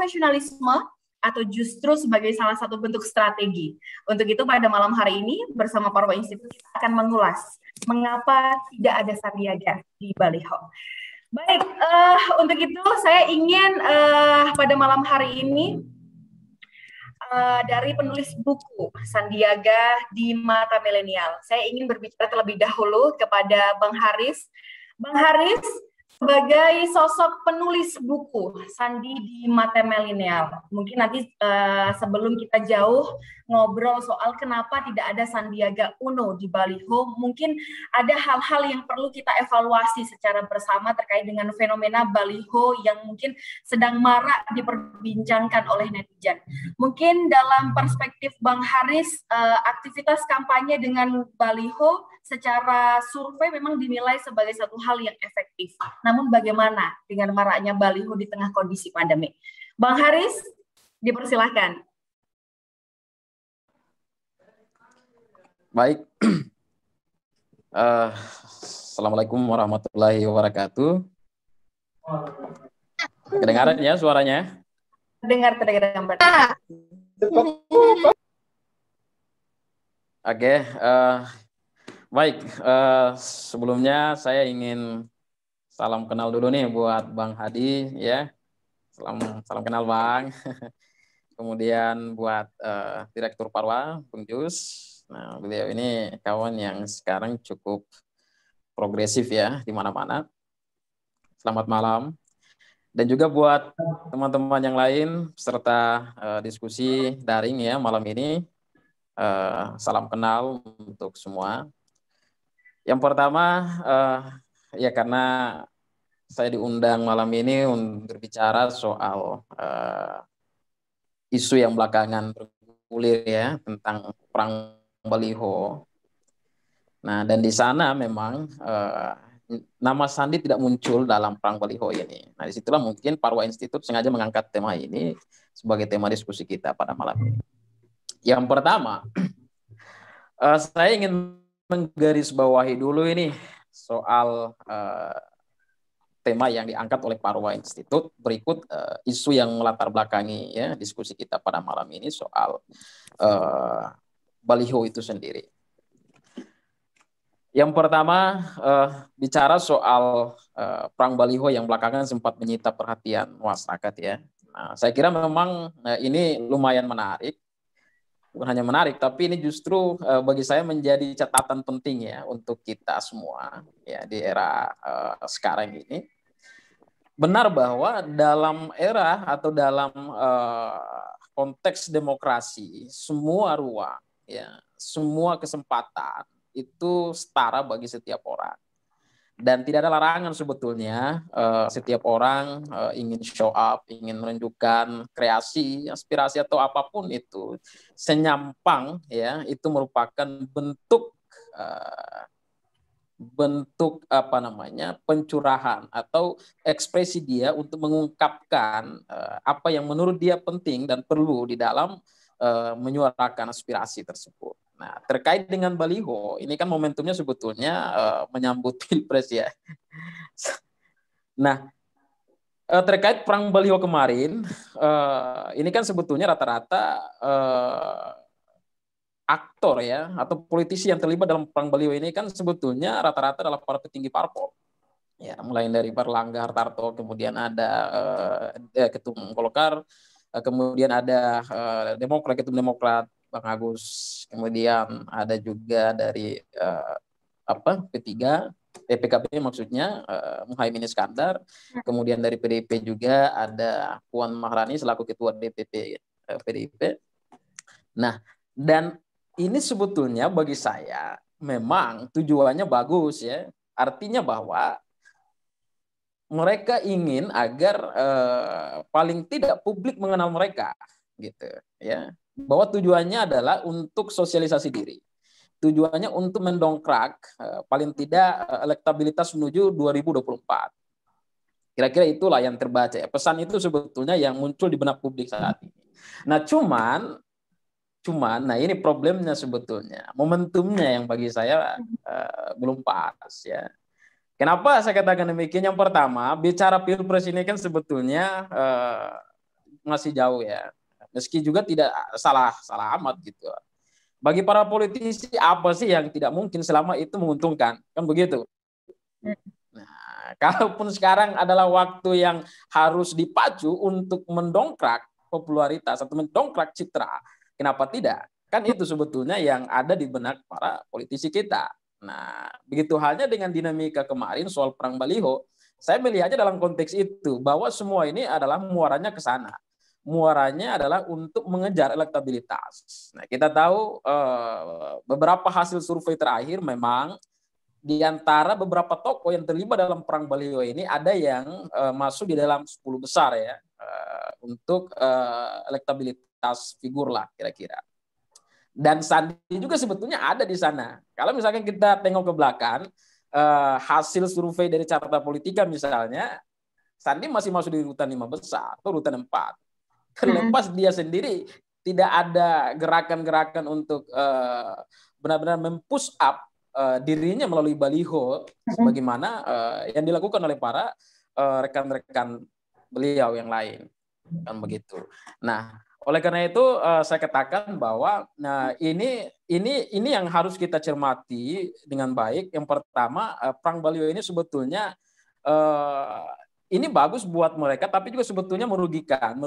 profesionalisme atau justru sebagai salah satu bentuk strategi? Untuk itu pada malam hari ini bersama Parwa Institute kita akan mengulas mengapa tidak ada Sandiaga di baliho. Baik, untuk itu saya ingin pada malam hari ini dari penulis buku Sandiaga di Mata Milenial, saya ingin berbicara terlebih dahulu kepada Bang Haris. Bang Haris, sebagai sosok penulis buku Sandi di Mata Milenial, mungkin nanti sebelum kita jauh ngobrol soal kenapa tidak ada Sandiaga Uno di baliho, mungkin ada hal-hal yang perlu kita evaluasi secara bersama terkait dengan fenomena baliho yang mungkin sedang marak diperbincangkan oleh netizen. Mungkin dalam perspektif Bang Haris, aktivitas kampanye dengan baliho secara survei memang dinilai sebagai satu hal yang efektif. Namun bagaimana dengan maraknya baliho di tengah kondisi pandemi? Bang Haris, dipersilahkan. Baik. Assalamualaikum warahmatullahi wabarakatuh. Kedengaran ya suaranya? Terdengar. Oke. Baik. Sebelumnya saya ingin salam kenal dulu nih buat Bang Hadi ya. Salam kenal Bang. Kemudian buat Direktur Parwa, Bung Jus. Nah, beliau ini kawan yang sekarang cukup progresif ya di mana-mana. Selamat malam. Dan juga buat teman-teman yang lain serta diskusi daring ya malam ini. Salam kenal untuk semua. Yang pertama ya karena saya diundang malam ini untuk berbicara soal isu yang belakangan bergulir ya tentang perang baliho. Nah, dan di sana memang nama Sandi tidak muncul dalam perang baliho ini. Nah, disitulah mungkin Parwa Institute sengaja mengangkat tema ini sebagai tema diskusi kita pada malam ini. Yang pertama, saya ingin menggarisbawahi dulu ini soal tema yang diangkat oleh Parwa Institute berikut isu yang melatar belakangi ya diskusi kita pada malam ini soal baliho itu sendiri. Yang pertama bicara soal perang baliho yang belakangan sempat menyita perhatian masyarakat ya. Nah, saya kira memang ini lumayan menarik. Bukan hanya menarik, tapi ini justru bagi saya menjadi catatan penting ya untuk kita semua ya di era sekarang ini. Benar bahwa dalam era atau dalam konteks demokrasi, semua ruang, ya, semua kesempatan itu setara bagi setiap orang. Dan tidak ada larangan sebetulnya setiap orang ingin show up, ingin menunjukkan kreasi, aspirasi atau apapun itu senyampang ya itu merupakan bentuk apa namanya pencurahan atau ekspresi dia untuk mengungkapkan apa yang menurut dia penting dan perlu di dalam menyuarakan aspirasi tersebut. Nah, terkait dengan baliho, ini kan momentumnya sebetulnya menyambut Pilpres ya. Nah, terkait perang baliho kemarin, ini kan sebetulnya rata-rata aktor ya atau politisi yang terlibat dalam perang baliho ini kan sebetulnya rata-rata adalah para petinggi parpol. Ya, mulai dari Erlangga Hartarto, kemudian ada Ketum Golkar, kemudian ada Ketum Demokrat Bang Agus, kemudian ada juga dari P3, PKB maksudnya Muhaimin Iskandar, kemudian dari PDIP juga ada Puan Maharani selaku Ketua DPP PDIP. Nah, dan ini sebetulnya bagi saya memang tujuannya bagus ya, artinya bahwa mereka ingin agar paling tidak publik mengenal mereka, gitu ya. Bahwa tujuannya adalah untuk sosialisasi diri, tujuannya untuk mendongkrak paling tidak elektabilitas menuju 2024. Kira-kira itulah yang terbaca. Pesan itu sebetulnya yang muncul di benak publik saat ini. Nah, cuman, nah ini problemnya sebetulnya, momentumnya yang bagi saya belum pas ya. Kenapa saya katakan demikian? Yang pertama, bicara Pilpres ini kan sebetulnya masih jauh ya. Meski juga tidak salah amat gitu. Bagi para politisi apa sih yang tidak mungkin selama itu menguntungkan, kan begitu. Nah, kalaupun sekarang adalah waktu yang harus dipacu untuk mendongkrak popularitas atau mendongkrak citra, kenapa tidak? Kan itu sebetulnya yang ada di benak para politisi kita. Nah, begitu halnya dengan dinamika kemarin soal perang baliho, saya melihatnya dalam konteks itu, bahwa semua ini adalah muaranya ke sana. Muaranya adalah untuk mengejar elektabilitas. Nah, kita tahu beberapa hasil survei terakhir memang di antara beberapa tokoh yang terlibat dalam perang baliho ini ada yang masuk di dalam 10 besar ya, untuk elektabilitas figur lah kira-kira. Dan Sandi juga sebetulnya ada di sana. Kalau misalkan kita tengok ke belakang, hasil survei dari Carta Politika misalnya, Sandi masih masuk di urutan 5 besar atau urutan 4. Terlepas dia sendiri tidak ada gerakan-gerakan untuk benar-benar mempush up dirinya melalui baliho sebagaimana yang dilakukan oleh para rekan-rekan beliau yang lain, kan begitu. Nah, oleh karena itu saya katakan bahwa ini yang harus kita cermati dengan baik. Yang pertama, perang baliho ini sebetulnya ini bagus buat mereka, tapi juga sebetulnya merugikan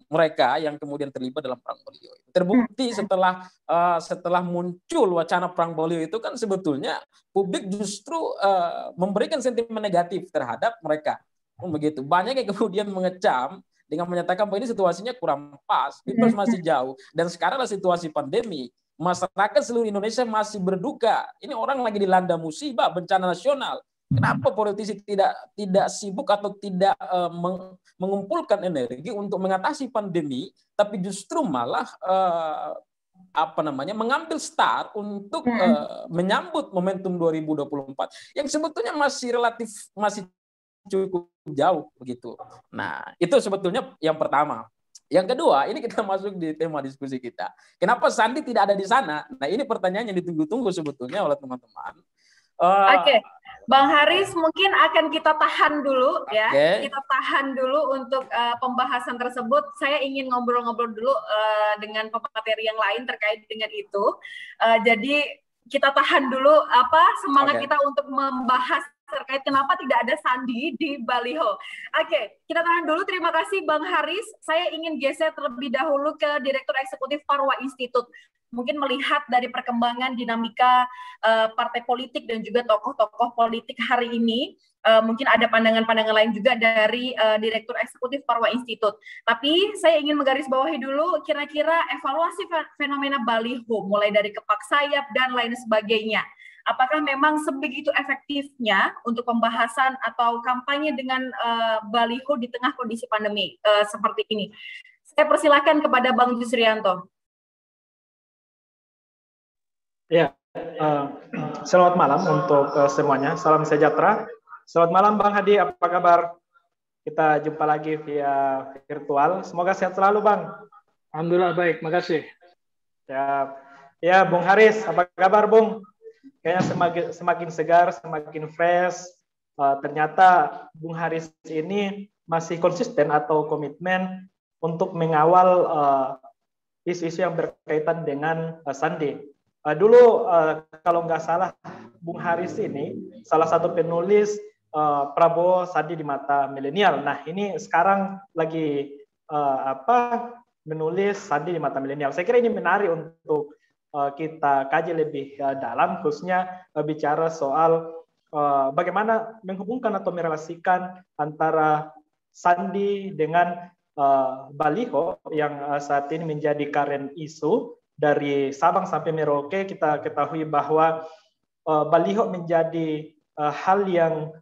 mereka yang kemudian terlibat dalam perang baliho. Terbukti setelah muncul wacana perang baliho itu kan sebetulnya publik justru memberikan sentimen negatif terhadap mereka. Begitu. Banyak yang kemudian mengecam dengan menyatakan bahwa ini situasinya kurang pas, Pilpres masih jauh, dan sekarang adalah situasi pandemi, masyarakat seluruh Indonesia masih berduka. Ini orang lagi dilanda musibah, bencana nasional. Kenapa politisi tidak sibuk atau tidak mengumpulkan energi untuk mengatasi pandemi, tapi justru malah mengambil start untuk menyambut momentum 2024 yang sebetulnya masih cukup jauh begitu. Nah, itu sebetulnya yang pertama. Yang kedua, ini kita masuk di tema diskusi kita. Kenapa Sandi tidak ada di sana? Nah, ini pertanyaan yang ditunggu-tunggu sebetulnya oleh teman-teman. Oke, Bang Haris mungkin akan kita tahan dulu ya. Kita tahan dulu untuk pembahasan tersebut. Saya ingin ngobrol-ngobrol dulu dengan pemateri yang lain terkait dengan itu. Jadi kita tahan dulu semangat kita untuk membahas terkait kenapa tidak ada Sandi di baliho. Oke, kita tahan dulu. Terima kasih Bang Haris. Saya ingin geser terlebih dahulu ke Direktur Eksekutif Parwa Institute. Mungkin melihat dari perkembangan dinamika partai politik dan juga tokoh-tokoh politik hari ini, mungkin ada pandangan-pandangan lain juga dari Direktur Eksekutif Parwa Institute. Tapi saya ingin menggarisbawahi dulu kira-kira evaluasi fenomena baliho, mulai dari kepak sayap dan lain sebagainya. Apakah memang sebegitu efektifnya untuk pembahasan atau kampanye dengan baliho di tengah kondisi pandemi seperti ini? Saya persilakan kepada Bang Jusrianto. Ya, selamat malam untuk semuanya. Salam sejahtera. Selamat malam Bang Hadi, apa kabar? Kita jumpa lagi via virtual. Semoga sehat selalu Bang. Alhamdulillah baik, makasih. Ya, Bung Haris, apa kabar Bung? Kayaknya semakin segar, semakin fresh. Ternyata Bung Haris ini masih konsisten atau komitmen untuk mengawal isu-isu yang berkaitan dengan Sandi. Dulu kalau nggak salah Bung Haris ini salah satu penulis Prabowo Sandi di mata milenial. Nah ini sekarang lagi menulis Sandi di mata milenial. Saya kira ini menarik untuk kita kaji lebih dalam, khususnya bicara soal bagaimana menghubungkan atau merelasikan antara Sandi dengan baliho yang saat ini menjadi current isu. Dari Sabang sampai Merauke kita ketahui bahwa baliho menjadi hal yang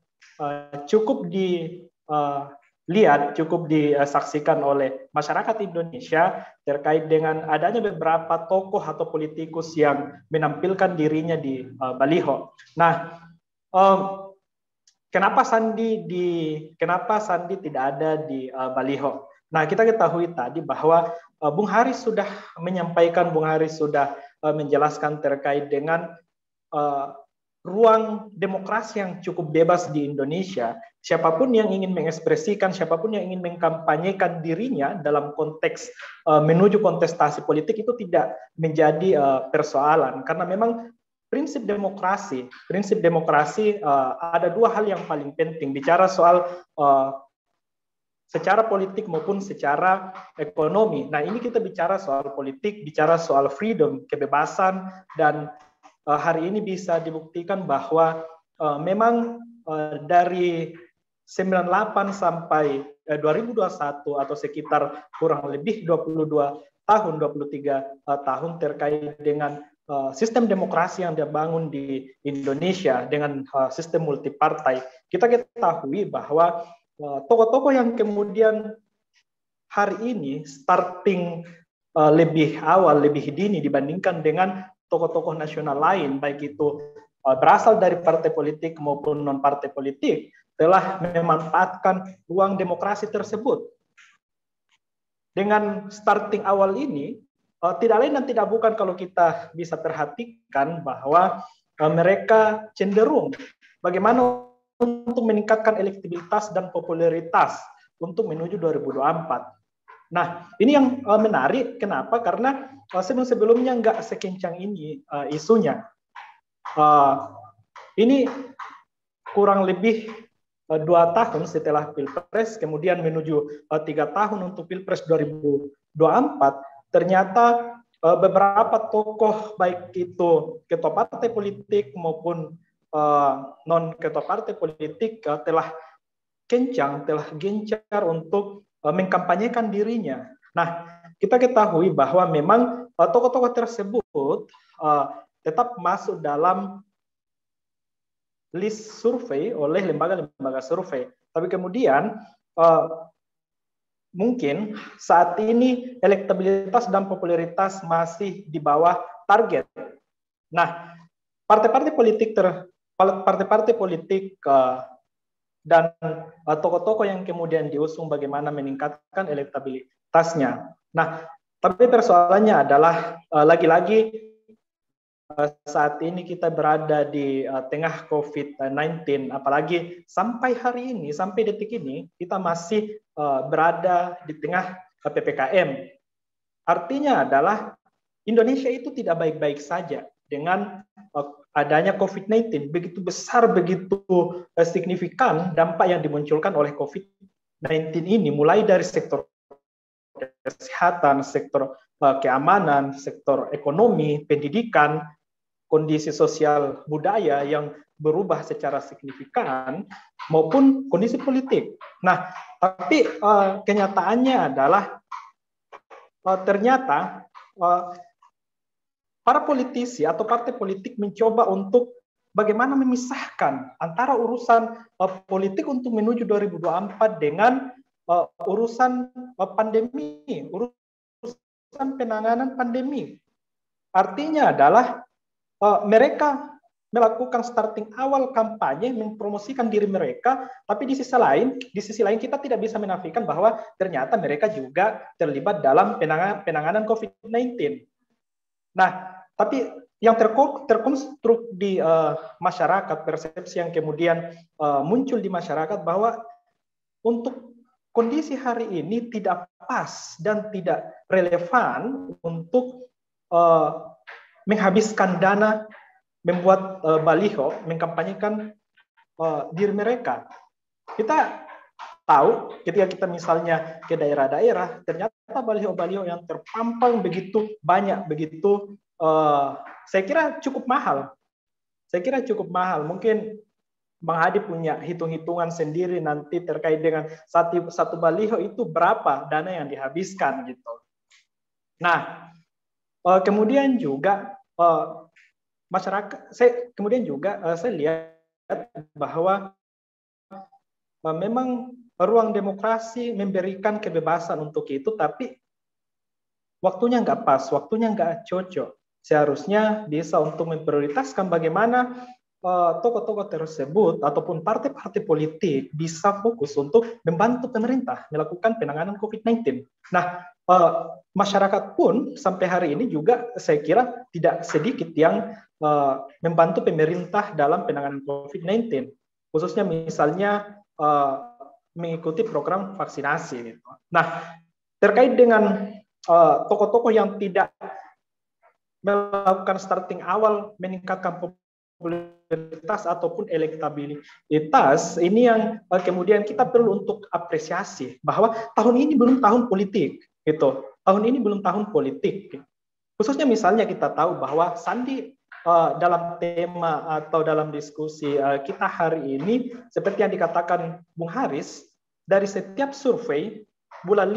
cukup dilihat, cukup disaksikan oleh masyarakat Indonesia terkait dengan adanya beberapa tokoh atau politikus yang menampilkan dirinya di baliho. Nah, kenapa Sandi tidak ada di baliho? Nah, kita ketahui tadi bahwa Bung Haris sudah menyampaikan, Bung Haris sudah menjelaskan terkait dengan ruang demokrasi yang cukup bebas di Indonesia, siapapun yang ingin mengekspresikan, siapapun yang ingin mengkampanyekan dirinya dalam konteks menuju kontestasi politik itu tidak menjadi persoalan, karena memang prinsip demokrasi ada dua hal yang paling penting bicara soal secara politik maupun secara ekonomi. Nah, ini kita bicara soal politik, bicara soal freedom, kebebasan, dan hari ini bisa dibuktikan bahwa memang dari 98 sampai 2021 atau sekitar kurang lebih 22 tahun, 23 tahun terkait dengan sistem demokrasi yang dibangun di Indonesia dengan sistem multipartai. Kita ketahui bahwa tokoh-tokoh yang kemudian hari ini starting lebih awal, lebih dini dibandingkan dengan tokoh-tokoh nasional lain, baik itu berasal dari partai politik maupun non-partai politik, telah memanfaatkan ruang demokrasi tersebut. Dengan starting awal ini, tidak lain dan tidak bukan kalau kita bisa perhatikan bahwa mereka cenderung bagaimana untuk meningkatkan elektabilitas dan popularitas untuk menuju 2024. Nah, ini yang menarik. Kenapa? Karena sebelum-sebelumnya nggak sekencang ini isunya. Ini kurang lebih 2 tahun setelah Pilpres, kemudian menuju 3 tahun untuk Pilpres 2024, ternyata beberapa tokoh baik itu ketua partai politik maupun non ketua partai politik telah gencar untuk mengkampanyekan dirinya. Nah, kita ketahui bahwa memang tokoh-tokoh tersebut tetap masuk dalam list survei oleh lembaga-lembaga survei. Tapi kemudian mungkin saat ini elektabilitas dan popularitas masih di bawah target. Nah, partai-partai politik dan tokoh-tokoh yang kemudian diusung bagaimana meningkatkan elektabilitasnya. Nah, tapi persoalannya adalah lagi-lagi saat ini kita berada di tengah COVID-19, apalagi sampai hari ini, sampai detik ini, kita masih berada di tengah PPKM. Artinya adalah Indonesia itu tidak baik-baik saja dengan adanya COVID-19. Begitu besar, begitu signifikan dampak yang dimunculkan oleh COVID-19 ini, mulai dari sektor kesehatan, sektor keamanan, sektor ekonomi, pendidikan, kondisi sosial budaya yang berubah secara signifikan, maupun kondisi politik. Nah, tapi kenyataannya adalah ternyata para politisi atau partai politik mencoba untuk bagaimana memisahkan antara urusan politik untuk menuju 2024 dengan urusan pandemi, urusan penanganan pandemi. Artinya adalah mereka melakukan starting awal kampanye, mempromosikan diri mereka, tapi di sisi lain kita tidak bisa menafikan bahwa ternyata mereka juga terlibat dalam penanganan COVID-19. Nah, tapi yang terkonstruk di masyarakat, persepsi yang kemudian muncul di masyarakat bahwa untuk kondisi hari ini tidak pas dan tidak relevan untuk menghabiskan dana, membuat baliho, mengkampanyekan diri mereka. Kita tahu ketika kita misalnya ke daerah-daerah, ternyata baliho-baliho yang terpampang begitu banyak, begitu saya kira cukup mahal. Mungkin Bang Hadi punya hitung-hitungan sendiri nanti terkait dengan satu baliho itu berapa dana yang dihabiskan gitu. Nah, kemudian juga masyarakat, saya lihat bahwa memang ruang demokrasi memberikan kebebasan untuk itu, tapi waktunya nggak pas, waktunya nggak cocok. Seharusnya bisa untuk memprioritaskan bagaimana tokoh-tokoh tersebut ataupun partai-partai politik bisa fokus untuk membantu pemerintah melakukan penanganan COVID-19. Nah, masyarakat pun sampai hari ini juga saya kira tidak sedikit yang membantu pemerintah dalam penanganan COVID-19. Khususnya misalnya mengikuti program vaksinasi. Gitu. Nah, terkait dengan tokoh-tokoh yang tidak melakukan starting awal meningkatkan popularitas ataupun elektabilitas, ini yang kemudian kita perlu untuk apresiasi bahwa tahun ini belum tahun politik, gitu. Tahun ini belum tahun politik. Khususnya misalnya kita tahu bahwa Sandi dalam tema atau dalam diskusi kita hari ini, seperti yang dikatakan Bung Haris, dari setiap survei bulan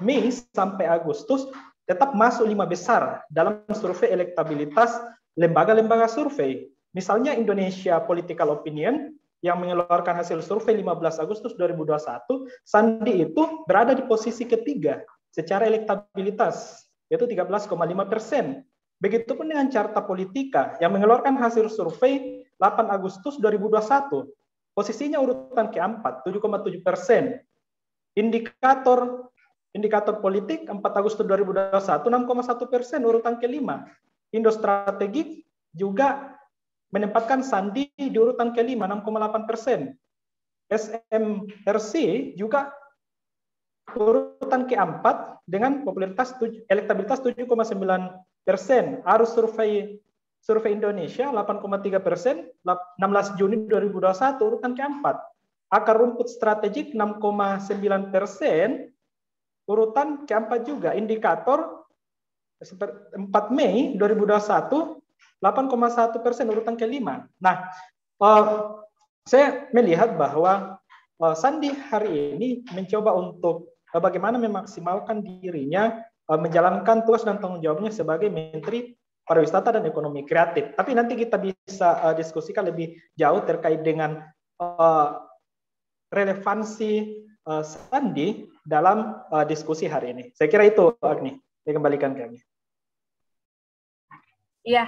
Mei sampai Agustus tetap masuk 5 besar dalam survei elektabilitas lembaga-lembaga survei. Misalnya Indonesia Political Opinion yang mengeluarkan hasil survei 15 Agustus 2021, Sandi itu berada di posisi ketiga secara elektabilitas, yaitu 13,5%. Begitupun dengan Carta Politika yang mengeluarkan hasil survei 8 Agustus 2021, posisinya urutan keempat, 7,7%. Indikator politik 4 Agustus 2021, 6,1%, urutan kelima. Indo Strategik juga menempatkan Sandi di urutan kelima, 6,8%. SMRC juga urutan keempat dengan elektabilitas 7,9%. Arus survei Indonesia 8,3%, 16 Juni 2021 urutan keempat. Akar rumput strategik 6,9%, urutan keempat juga. Indikator 4 Mei 2021 8,1%, urutan kelima. Nah, saya melihat bahwa Sandi hari ini mencoba untuk bagaimana memaksimalkan dirinya menjalankan tugas dan tanggung jawabnya sebagai Menteri Pariwisata dan Ekonomi Kreatif. Tapi nanti kita bisa diskusikan lebih jauh terkait dengan relevansi Sandi dalam diskusi hari ini. Saya kira itu, Agni. Saya kembalikan ke Agni. Ya,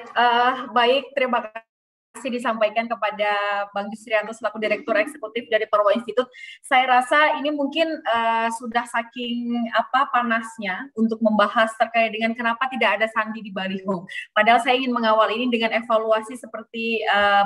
baik. Terima kasih disampaikan kepada Bang Yusrianto selaku Direktur Eksekutif dari Parwa Institute. Saya rasa ini mungkin sudah saking panasnya untuk membahas terkait dengan kenapa tidak ada Sandi di baliho. Padahal saya ingin mengawal ini dengan evaluasi seperti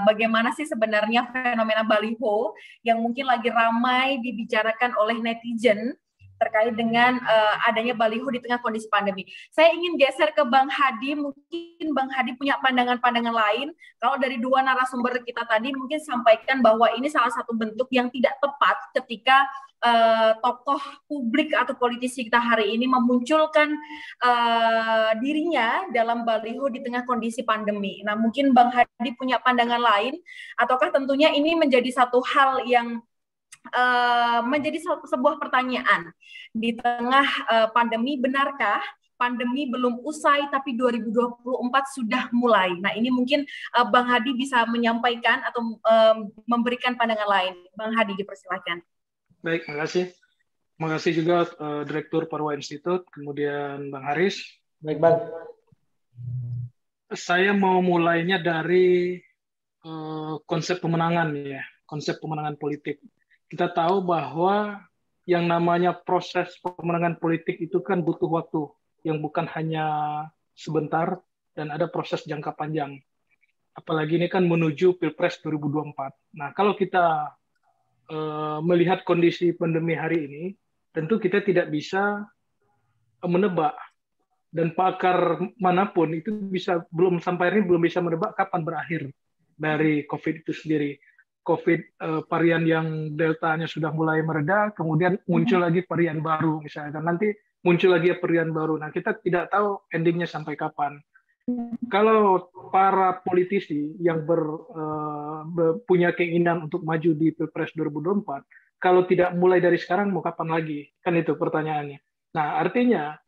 bagaimana sih sebenarnya fenomena baliho yang mungkin lagi ramai dibicarakan oleh netizen terkait dengan adanya baliho di tengah kondisi pandemi. Saya ingin geser ke Bang Hadi, mungkin Bang Hadi punya pandangan-pandangan lain. Kalau dari dua narasumber kita tadi mungkin sampaikan bahwa ini salah satu bentuk yang tidak tepat ketika tokoh publik atau politisi kita hari ini memunculkan dirinya dalam baliho di tengah kondisi pandemi. Nah, mungkin Bang Hadi punya pandangan lain, ataukah tentunya ini menjadi satu hal yang menjadi sebuah pertanyaan di tengah pandemi, benarkah pandemi belum usai tapi 2024 sudah mulai? Nah, ini mungkin Bang Hadi bisa menyampaikan atau memberikan pandangan lain. Bang Hadi, dipersilakan. Baik, makasih. Terima kasih juga Direktur Parwa Institute, kemudian Bang Haris. Baik, Bang. Saya mau mulainya dari konsep pemenangan ya, konsep pemenangan politik. Kita tahu bahwa yang namanya proses pemenangan politik itu kan butuh waktu, yang bukan hanya sebentar dan ada proses jangka panjang. Apalagi ini kan menuju Pilpres 2024. Nah, kalau kita melihat kondisi pandemi hari ini, tentu kita tidak bisa menebak, dan pakar manapun itu belum sampai ini belum bisa menebak kapan berakhir dari COVID itu sendiri. COVID varian yang deltanya sudah mulai mereda, kemudian muncul lagi varian baru misalnya, nanti muncul lagi varian baru. Nah, kita tidak tahu endingnya sampai kapan. Kalau para politisi yang punya keinginan untuk maju di Pilpres 2024, kalau tidak mulai dari sekarang mau kapan lagi? Kan itu pertanyaannya. Nah, artinya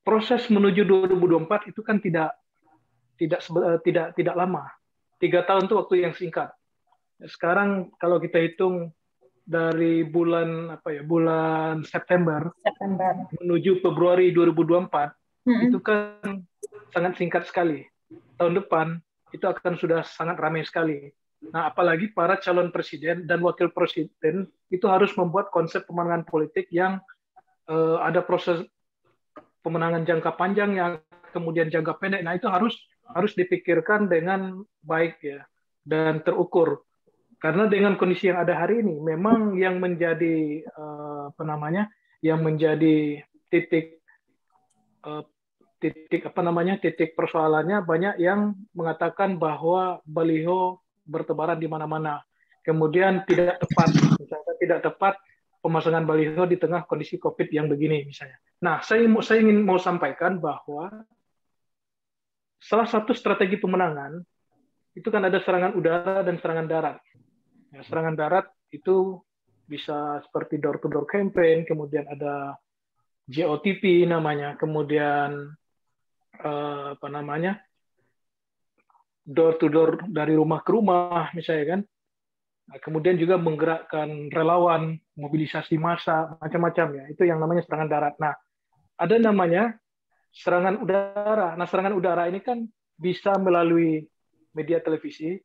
proses menuju 2024 itu kan tidak lama. 3 tahun itu waktu yang singkat. Sekarang kalau kita hitung dari bulan September menuju Februari 2024, itu kan sangat singkat sekali. Tahun depan itu akan sudah sangat ramai sekali. Nah, apalagi para calon presiden dan wakil presiden itu harus membuat konsep pemenangan politik yang ada proses pemenangan jangka panjang yang kemudian jangka pendek. Nah, itu harus dipikirkan dengan baik ya dan terukur. Karena dengan kondisi yang ada hari ini, memang yang menjadi titik titik persoalannya, banyak yang mengatakan bahwa baliho bertebaran di mana-mana. Kemudian tidak tepat, misalnya tidak tepat pemasangan baliho di tengah kondisi COVID yang begini misalnya. Nah, saya ingin sampaikan bahwa salah satu strategi pemenangan itu kan ada serangan udara dan serangan darat. Ya, serangan darat itu bisa seperti door-to-door campaign, kemudian ada JOTP namanya, kemudian door-to-door dari rumah ke rumah misalnya kan. Nah, kemudian juga menggerakkan relawan, mobilisasi massa, macam-macam ya. Itu yang namanya serangan darat. Nah, ada namanya serangan udara. Nah, serangan udara ini kan bisa melalui media televisi,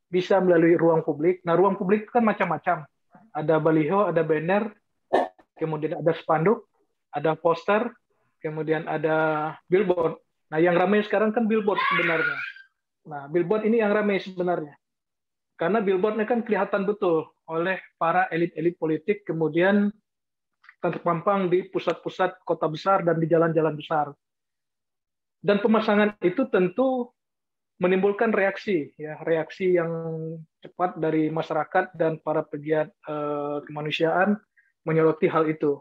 bisa melalui ruang publik. Nah, ruang publik itu kan macam-macam. Ada baliho, ada banner, kemudian ada spanduk, ada poster, kemudian ada billboard. Nah, yang ramai sekarang kan billboard sebenarnya. Nah, billboard ini yang ramai sebenarnya. Karena billboardnya kan kelihatan betul oleh para elit-elit politik, kemudian terpampang di pusat-pusat kota besar dan di jalan-jalan besar. Dan pemasangan itu tentu menimbulkan reaksi yang cepat dari masyarakat dan para pegiat kemanusiaan menyoroti hal itu.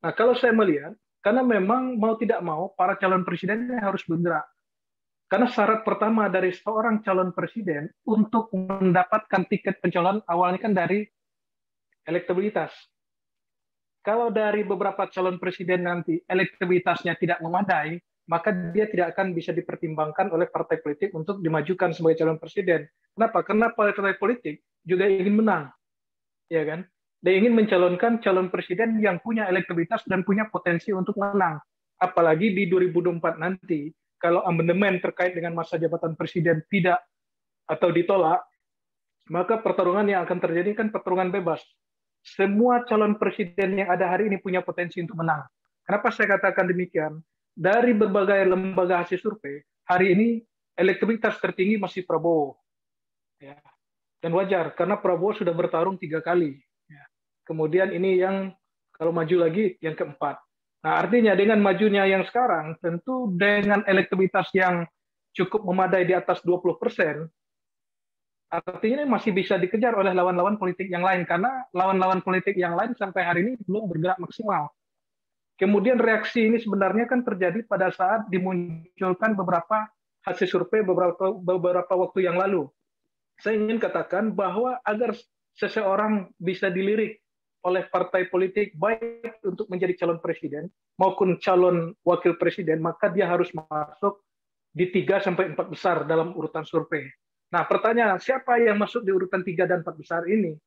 Nah, kalau saya melihat, karena memang mau tidak mau para calon presiden harus bergerak. Karena syarat pertama dari seorang calon presiden untuk mendapatkan tiket pencalonan awalnya kan dari elektabilitas. Kalau dari beberapa calon presiden nanti elektabilitasnya tidak memadai, maka dia tidak akan bisa dipertimbangkan oleh partai politik untuk dimajukan sebagai calon presiden. Kenapa? Karena partai politik juga ingin menang, ya kan? Dia ingin mencalonkan calon presiden yang punya elektabilitas dan punya potensi untuk menang. Apalagi di 2024 nanti, kalau amandemen terkait dengan masa jabatan presiden tidak atau ditolak, maka pertarungan yang akan terjadi kan pertarungan bebas. Semua calon presiden yang ada hari ini punya potensi untuk menang. Kenapa saya katakan demikian? Dari berbagai lembaga hasil survei, hari ini elektabilitas tertinggi masih Prabowo. Ya. Dan wajar, karena Prabowo sudah bertarung 3 kali. Ya. Kemudian ini yang, kalau maju lagi, yang keempat. Nah, artinya dengan majunya yang sekarang, tentu dengan elektabilitas yang cukup memadai di atas 20%, artinya masih bisa dikejar oleh lawan-lawan politik yang lain, karena lawan-lawan politik yang lain sampai hari ini belum bergerak maksimal. Kemudian reaksi ini sebenarnya kan terjadi pada saat dimunculkan beberapa hasil survei beberapa waktu yang lalu. Saya ingin katakan bahwa agar seseorang bisa dilirik oleh partai politik baik untuk menjadi calon presiden maupun calon wakil presiden, maka dia harus masuk di 3-4 besar dalam urutan survei. Nah, pertanyaan, siapa yang masuk di urutan 3 dan 4 besar ini?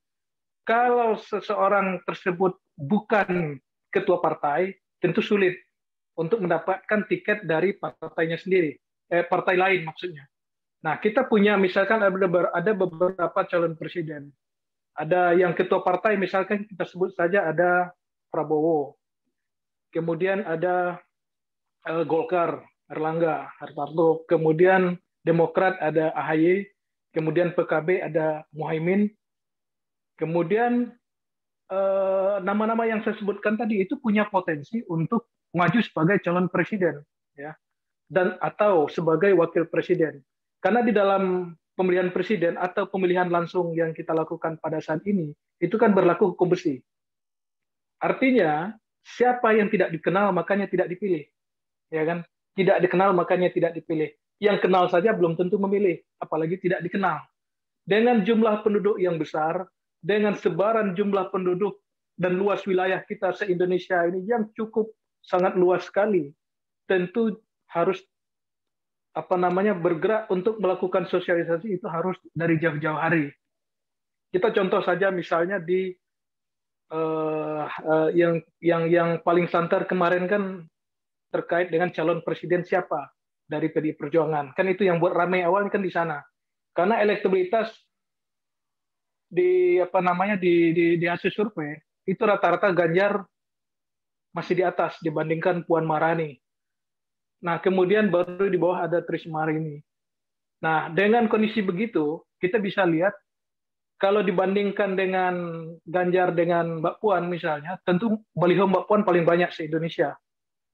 Kalau seseorang tersebut bukan ketua partai, tentu sulit untuk mendapatkan tiket dari partainya sendiri, partai lain maksudnya. Nah, kita punya misalkan ada beberapa calon presiden. Ada yang ketua partai, misalkan kita sebut saja ada Prabowo. Kemudian ada Golkar, Erlangga Hartarto. Kemudian Demokrat ada AHY. Kemudian PKB ada Muhaimin. Kemudian nama-nama yang saya sebutkan tadi itu punya potensi untuk maju sebagai calon presiden, ya, dan atau sebagai wakil presiden. Karena di dalam pemilihan presiden atau pemilihan langsung yang kita lakukan pada saat ini, itu kan berlaku hukum besi. Artinya, siapa yang tidak dikenal makanya tidak dipilih, ya kan? Tidak dikenal makanya tidak dipilih. Yang kenal saja belum tentu memilih, apalagi tidak dikenal. Dengan jumlah penduduk yang besar, dengan sebaran jumlah penduduk dan luas wilayah kita se-Indonesia ini yang cukup sangat luas sekali, tentu harus bergerak untuk melakukan sosialisasi itu harus dari jauh-jauh hari. Kita contoh saja misalnya di yang paling santer kemarin kan terkait dengan calon presiden siapa dari PDI Perjuangan. Kan itu yang buat ramai awalnya kan di sana. Karena elektabilitas di hasil survei itu rata-rata Ganjar masih di atas dibandingkan Puan Maharani. Nah, kemudian baru di bawah ada Tri Marini. Nah, dengan kondisi begitu, kita bisa lihat kalau dibandingkan dengan Ganjar dengan Mbak Puan misalnya, tentu baliho Mbak Puan paling banyak se-Indonesia.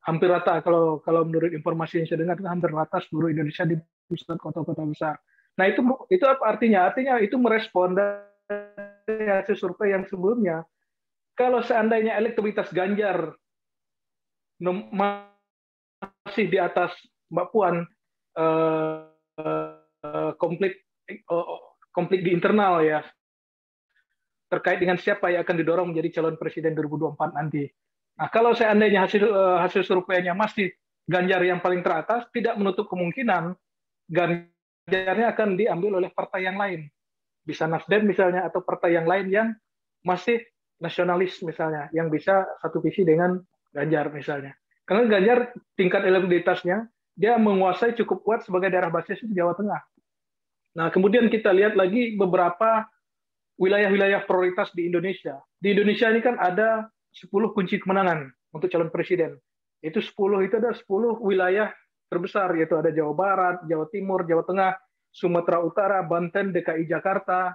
Hampir rata kalau menurut informasi yang saya dengar, hampir rata seluruh Indonesia di pusat kota-kota besar. Nah, itu apa artinya? Artinya itu merespon dari hasil survei yang sebelumnya. Kalau seandainya elektabilitas Ganjar masih di atas Mbak Puan, konflik di internal ya, terkait dengan siapa yang akan didorong menjadi calon presiden 2024 nanti. Nah, kalau seandainya hasil surveinya masih Ganjar yang paling teratas, tidak menutup kemungkinan Ganjarnya akan diambil oleh partai yang lain. Bisa Nasdem misalnya, atau partai yang lain yang masih nasionalis misalnya, yang bisa satu visi dengan Ganjar misalnya. Karena Ganjar tingkat elektabilitasnya, dia menguasai cukup kuat sebagai daerah basis di Jawa Tengah. Nah, kemudian kita lihat lagi beberapa wilayah-wilayah prioritas di Indonesia. Di Indonesia ini kan ada 10 kunci kemenangan untuk calon presiden. Itu 10 itu ada 10 wilayah terbesar, yaitu ada Jawa Barat, Jawa Timur, Jawa Tengah, Sumatera Utara, Banten, DKI Jakarta,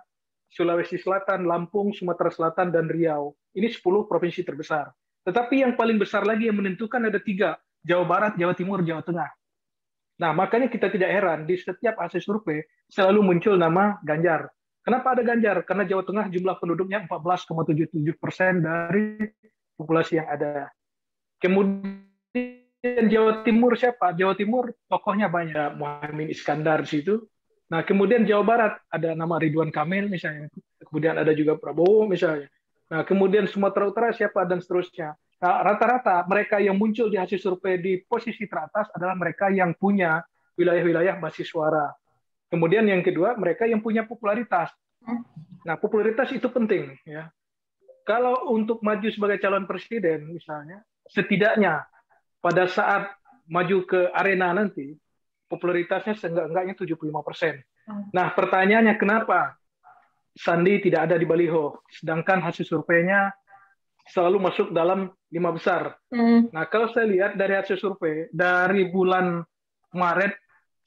Sulawesi Selatan, Lampung, Sumatera Selatan, dan Riau. Ini 10 provinsi terbesar. Tetapi yang paling besar lagi yang menentukan ada 3, Jawa Barat, Jawa Timur, Jawa Tengah. Nah, makanya kita tidak heran di setiap hasil survei selalu muncul nama Ganjar. Kenapa ada Ganjar? Karena Jawa Tengah jumlah penduduknya 14,77% dari populasi yang ada. Kemudian Jawa Timur siapa? Jawa Timur tokohnya banyak, Muhammad Iskandar di situ. Nah, kemudian Jawa Barat ada nama Ridwan Kamil misalnya. Kemudian ada juga Prabowo misalnya. Nah, kemudian Sumatera Utara siapa dan seterusnya. Nah, rata-rata mereka yang muncul di hasil survei di posisi teratas adalah mereka yang punya wilayah-wilayah basis suara. Kemudian yang kedua, mereka yang punya popularitas. Nah, popularitas itu penting, ya. Kalau untuk maju sebagai calon presiden, misalnya, setidaknya pada saat maju ke arena nanti, popularitasnya seenggak-enggaknya 75%. Nah, pertanyaannya kenapa Sandi tidak ada di baliho, sedangkan hasil surveinya selalu masuk dalam 5 besar. Nah, kalau saya lihat dari hasil survei, dari bulan Maret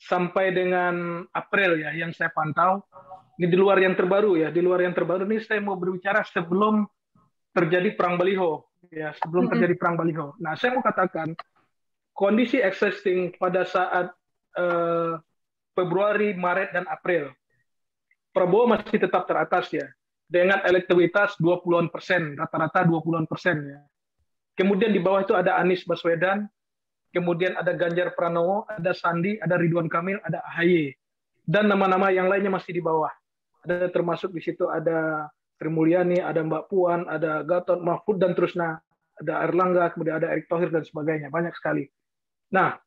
sampai dengan April ya, yang saya pantau, ini di luar yang terbaru ya, di luar yang terbaru ini saya mau berbicara sebelum terjadi perang baliho, ya, sebelum terjadi perang baliho. Nah, saya mau katakan kondisi existing pada saat Februari, Maret, dan April, Prabowo masih tetap teratas ya, dengan elektabilitas 20-an%, rata-rata 20-an% ya. Kemudian di bawah itu ada Anies Baswedan, kemudian ada Ganjar Pranowo, ada Sandi, ada Ridwan Kamil, ada AHY, dan nama-nama yang lainnya masih di bawah. Ada termasuk di situ ada Sri Mulyani, ada Mbak Puan, ada Gatot Mahfud, dan terusnya ada Erlangga, kemudian ada Erick Thohir dan sebagainya, banyak sekali. Nah,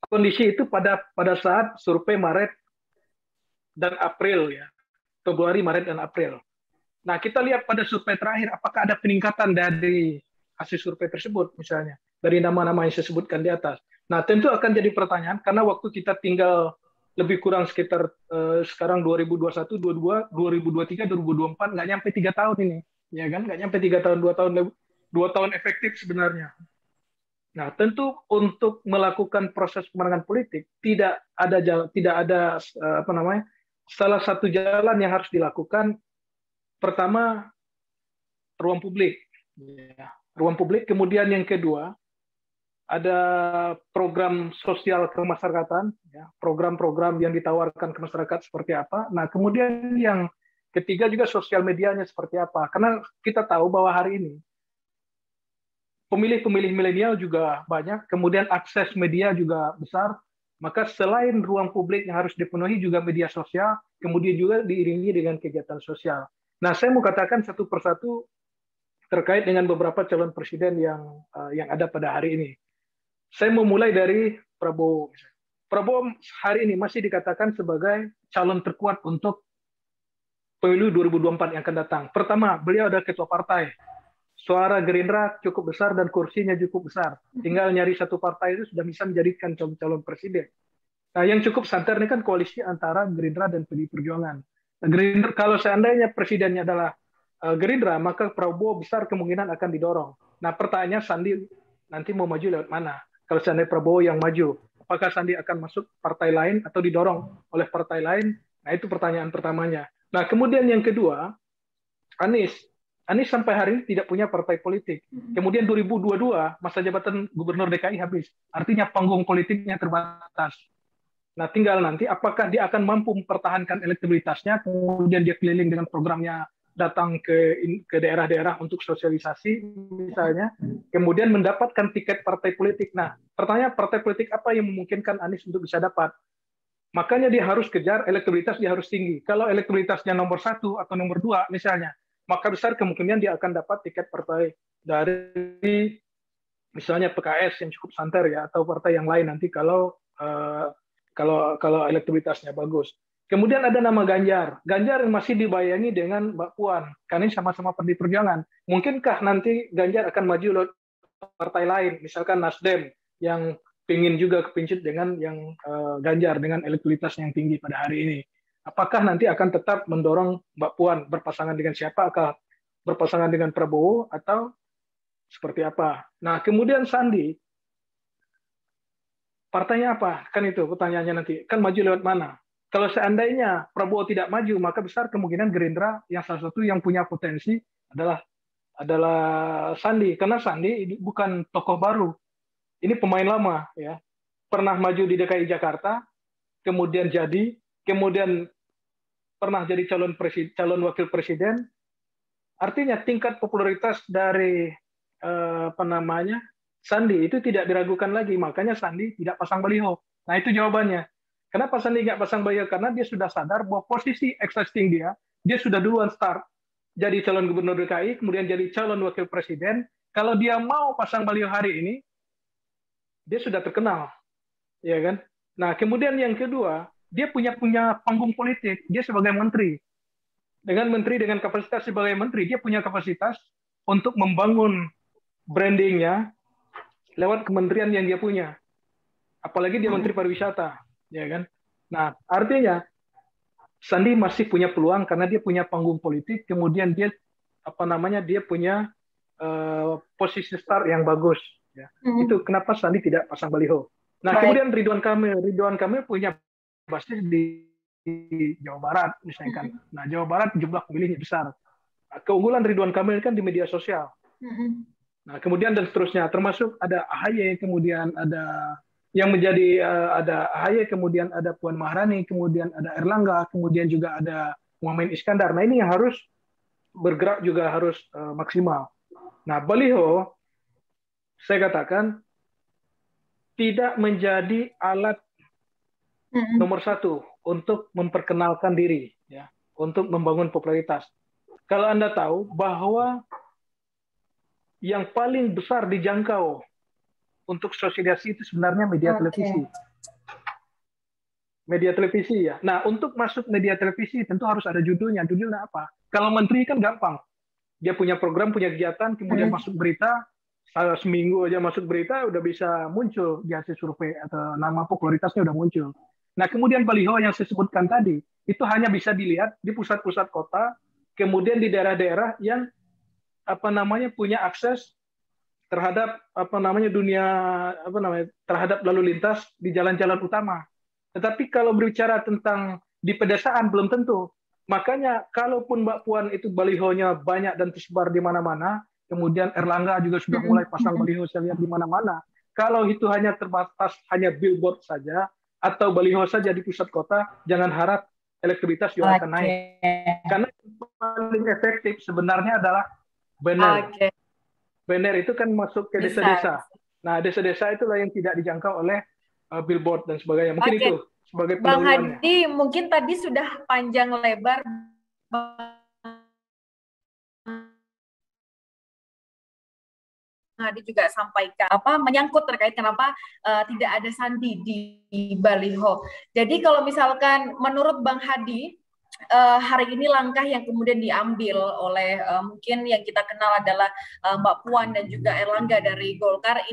kondisi itu pada saat survei Maret dan April ya, Februari, Maret, dan April. Nah, kita lihat pada survei terakhir, apakah ada peningkatan dari hasil survei tersebut, misalnya, dari nama-nama yang saya sebutkan di atas. Nah, tentu akan jadi pertanyaan, karena waktu kita tinggal lebih kurang sekitar sekarang 2021, 2022, 2023, 2024, nggak nyampe 3 tahun ini. Ya kan? Nggak nyampe 3 tahun, 2 tahun efektif sebenarnya. Nah, tentu untuk melakukan proses pemenangan politik, tidak ada salah satu jalan yang harus dilakukan. Pertama, ruang publik. Ya, ruang publik. Kemudian yang kedua, ada program sosial kemasyarakatan, ya, program-program yang ditawarkan ke masyarakat seperti apa. Nah, kemudian yang ketiga juga sosial medianya seperti apa. Karena kita tahu bahwa hari ini pemilih-pemilih milenial juga banyak, kemudian akses media juga besar. Maka selain ruang publik yang harus dipenuhi juga media sosial, kemudian juga diiringi dengan kegiatan sosial. Nah, saya mau katakan satu persatu terkait dengan beberapa calon presiden yang ada pada hari ini. Saya mau mulai dari Prabowo. Prabowo hari ini masih dikatakan sebagai calon terkuat untuk pemilu 2024 yang akan datang. Pertama, beliau adalah ketua partai. Suara Gerindra cukup besar dan kursinya cukup besar. Tinggal nyari satu partai itu sudah bisa menjadikan calon presiden. Nah, yang cukup santer ini kan koalisi antara Gerindra dan PDI Perjuangan. Gerindra, kalau seandainya presidennya adalah Gerindra, maka Prabowo besar kemungkinan akan didorong. Nah, pertanyaannya Sandi nanti mau maju lewat mana? Kalau seandainya Prabowo yang maju, apakah Sandi akan masuk partai lain atau didorong oleh partai lain? Nah, itu pertanyaan pertamanya. Nah, kemudian yang kedua, Anies sampai hari ini tidak punya partai politik. Kemudian 2022 masa jabatan Gubernur DKI habis. Artinya panggung politiknya terbatas. Nah, tinggal nanti apakah dia akan mampu mempertahankan elektabilitasnya, kemudian dia keliling dengan programnya, datang ke daerah-daerah untuk sosialisasi misalnya, kemudian mendapatkan tiket partai politik. Nah, pertanyaan partai politik apa yang memungkinkan Anies untuk bisa dapat? Makanya dia harus kejar elektabilitas, dia harus tinggi. Kalau elektabilitasnya nomor 1 atau nomor 2 misalnya, maka besar kemungkinan dia akan dapat tiket partai dari misalnya PKS yang cukup santer ya, atau partai yang lain nanti kalau elektabilitasnya bagus. Kemudian ada nama Ganjar. Ganjar masih dibayangi dengan Mbak Puan, karena ini sama-sama pergi perjuangan. Mungkinkah nanti Ganjar akan maju lewat partai lain, misalkan Nasdem yang ingin juga kepincut dengan yang Ganjar dengan elektabilitas yang tinggi pada hari ini. Apakah nanti akan tetap mendorong Mbak Puan berpasangan dengan siapa? Apakah berpasangan dengan Prabowo atau seperti apa? Nah, kemudian Sandi, partainya apa? Kan itu pertanyaannya nanti. Kan maju lewat mana? Kalau seandainya Prabowo tidak maju, maka besar kemungkinan Gerindra yang salah satu yang punya potensi adalah Sandi. Karena Sandi ini bukan tokoh baru. Ini pemain lama, ya. Pernah maju di DKI Jakarta, kemudian pernah jadi calon wakil presiden. Artinya tingkat popularitas dari Sandi itu tidak diragukan lagi. Makanya Sandi tidak pasang baliho. Nah, itu jawabannya. Kenapa Sandi nggak pasang baliho? Karena dia sudah sadar bahwa posisi existing dia sudah duluan start jadi calon gubernur DKI, kemudian jadi calon wakil presiden. Kalau dia mau pasang baliho hari ini, dia sudah terkenal, ya kan? Nah, kemudian yang kedua, dia punya panggung politik. Dia sebagai menteri, dengan kapasitas sebagai menteri, dia punya kapasitas untuk membangun brandingnya lewat kementerian yang dia punya. Apalagi dia menteri pariwisata, ya kan? Nah, artinya Sandi masih punya peluang karena dia punya panggung politik. Kemudian dia dia punya posisi start yang bagus. Ya. Itu kenapa Sandi tidak pasang baliho. Nah, kemudian Ridwan Kamil punya basis di Jawa Barat misalnya kan. Nah, Jawa Barat jumlah pemilihnya besar. Nah, keunggulan Ridwan Kamil kan di media sosial. Nah, kemudian dan seterusnya, termasuk ada AHY, kemudian ada yang menjadi ada AHY, kemudian ada Puan Maharani, kemudian ada Erlangga, kemudian juga ada Muhammad Iskandar. Nah, ini yang harus bergerak juga harus maksimal. Nah, baliho saya katakan tidak menjadi alat nomor 1 untuk memperkenalkan diri, ya, untuk membangun popularitas. Kalau Anda tahu bahwa yang paling besar dijangkau untuk sosialisasi itu sebenarnya media televisi. Media televisi, ya. Nah, untuk masuk media televisi tentu harus ada judulnya. Judulnya apa? Kalau menteri kan gampang. Dia punya program, punya kegiatan, kemudian masuk berita. Seminggu aja masuk berita udah bisa muncul di hasil survei atau nama popularitasnya udah muncul. Nah, kemudian baliho yang saya sebutkan tadi itu hanya bisa dilihat di pusat-pusat kota, kemudian di daerah-daerah yang punya akses terhadap terhadap lalu lintas di jalan-jalan utama. Tetapi kalau berbicara tentang di pedesaan belum tentu. Makanya kalaupun Mbak Puan itu balihonya banyak dan tersebar di mana-mana, kemudian Erlangga juga sudah mulai pasang baliho saya lihat di mana-mana. Kalau itu hanya terbatas hanya billboard saja atau baliho saja di pusat kota, jangan harap elektabilitas juga akan naik. Karena yang paling efektif sebenarnya adalah banner. Banner itu kan masuk ke desa-desa. Nah, desa-desa itulah yang tidak dijangkau oleh billboard dan sebagainya. Mungkin itu sebagai Bang Hadi, mungkin tadi sudah panjang lebar Hadi juga sampaikan menyangkut terkait kenapa tidak ada Sandi di baliho. Jadi kalau misalkan menurut Bang Hadi hari ini langkah yang kemudian diambil oleh mungkin yang kita kenal adalah Mbak Puan dan juga Erlangga dari Golkar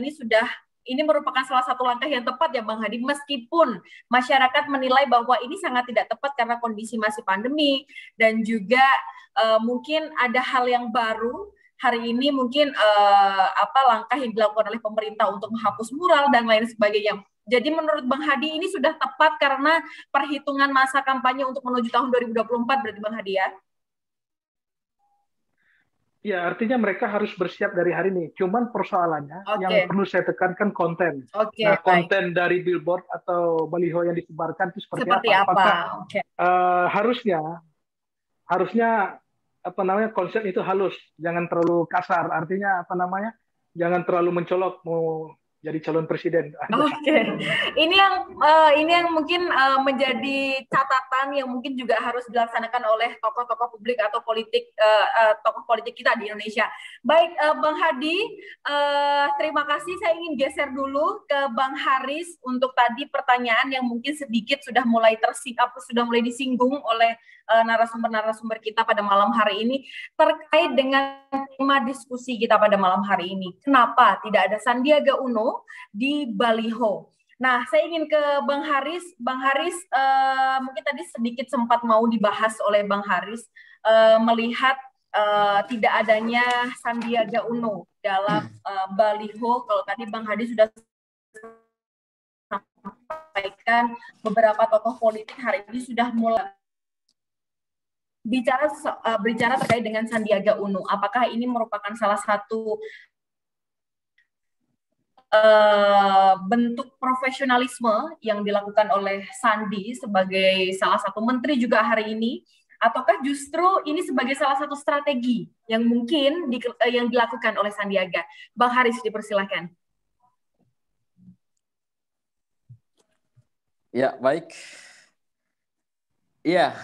ini merupakan salah satu langkah yang tepat ya Bang Hadi, meskipun masyarakat menilai bahwa ini sangat tidak tepat karena kondisi masih pandemi dan juga mungkin ada hal yang baru. Hari ini mungkin langkah yang dilakukan oleh pemerintah untuk menghapus mural dan lain sebagainya. Jadi menurut Bang Hadi ini sudah tepat karena perhitungan masa kampanye untuk menuju tahun 2024 berarti Bang Hadi ya? Ya, artinya mereka harus bersiap dari hari ini. Cuman persoalannya yang perlu saya tekankan konten. Nah, konten dari billboard atau baliho yang disebarkan itu seperti apa? Apakah harusnya konsep itu halus, jangan terlalu kasar. Artinya jangan terlalu mencolok mau jadi calon presiden. Ini yang mungkin menjadi catatan yang mungkin juga harus dilaksanakan oleh tokoh-tokoh publik atau tokoh politik kita di Indonesia. Baik, Bang Hadi, terima kasih. Saya ingin geser dulu ke Bang Haris untuk tadi pertanyaan yang mungkin sedikit sudah mulai disinggung oleh narasumber-narasumber kita pada malam hari ini terkait dengan tema diskusi kita pada malam hari ini. Kenapa tidak ada Sandiaga Uno di baliho? Nah, saya ingin ke Bang Haris. Bang Haris, mungkin tadi sedikit sempat mau dibahas oleh Bang Haris melihat tidak adanya Sandiaga Uno dalam baliho. Kalau tadi Bang Hadi sudah sampaikan beberapa tokoh politik hari ini sudah mulai bicara terkait dengan Sandiaga Uno. Apakah ini merupakan salah satu bentuk profesionalisme yang dilakukan oleh Sandi sebagai salah satu menteri juga hari ini, ataukah justru ini sebagai salah satu strategi yang mungkin yang dilakukan oleh Sandiaga? Bang Haris, dipersilakan. Ya, baik. Iya,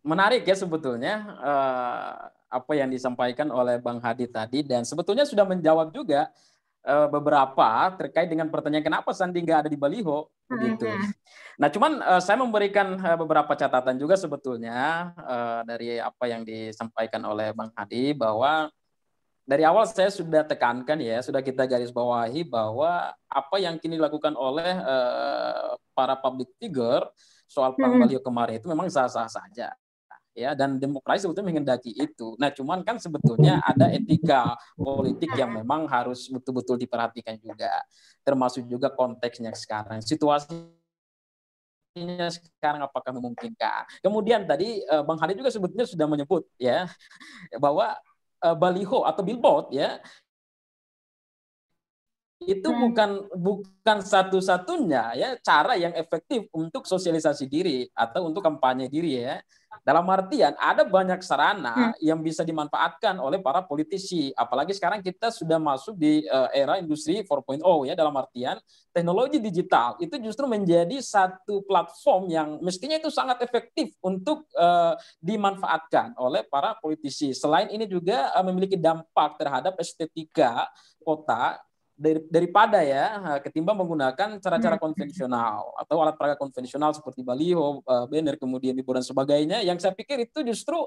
menarik ya sebetulnya apa yang disampaikan oleh Bang Hadi tadi, dan sebetulnya sudah menjawab juga beberapa terkait dengan pertanyaan kenapa Sandi nggak ada di baliho begitu. Nah, cuman saya memberikan beberapa catatan juga sebetulnya dari apa yang disampaikan oleh Bang Hadi, bahwa dari awal saya sudah tekankan ya, sudah kita garis bawahi bahwa apa yang kini dilakukan oleh para public figure soal perang baliho kemarin itu memang sah-sah saja. Ya, dan demokrasi sebetulnya menghendaki itu. Nah, cuman kan sebetulnya ada etika politik yang memang harus betul-betul diperhatikan juga, termasuk juga konteksnya sekarang, situasinya sekarang apakah memungkinkan. Kemudian tadi Bang Hadi juga sebetulnya sudah menyebut ya bahwa baliho atau billboard ya itu bukan satu-satunya ya cara yang efektif untuk sosialisasi diri atau untuk kampanye diri ya. Dalam artian ada banyak sarana yang bisa dimanfaatkan oleh para politisi. Apalagi sekarang kita sudah masuk di era industri 4.0 ya, dalam artian teknologi digital itu justru menjadi satu platform yang mestinya itu sangat efektif untuk dimanfaatkan oleh para politisi. Selain ini juga memiliki dampak terhadap estetika kota daripada ya ketimbang menggunakan cara-cara konvensional atau alat peraga konvensional seperti baliho, banner, kemudian billboard dan sebagainya, yang saya pikir itu justru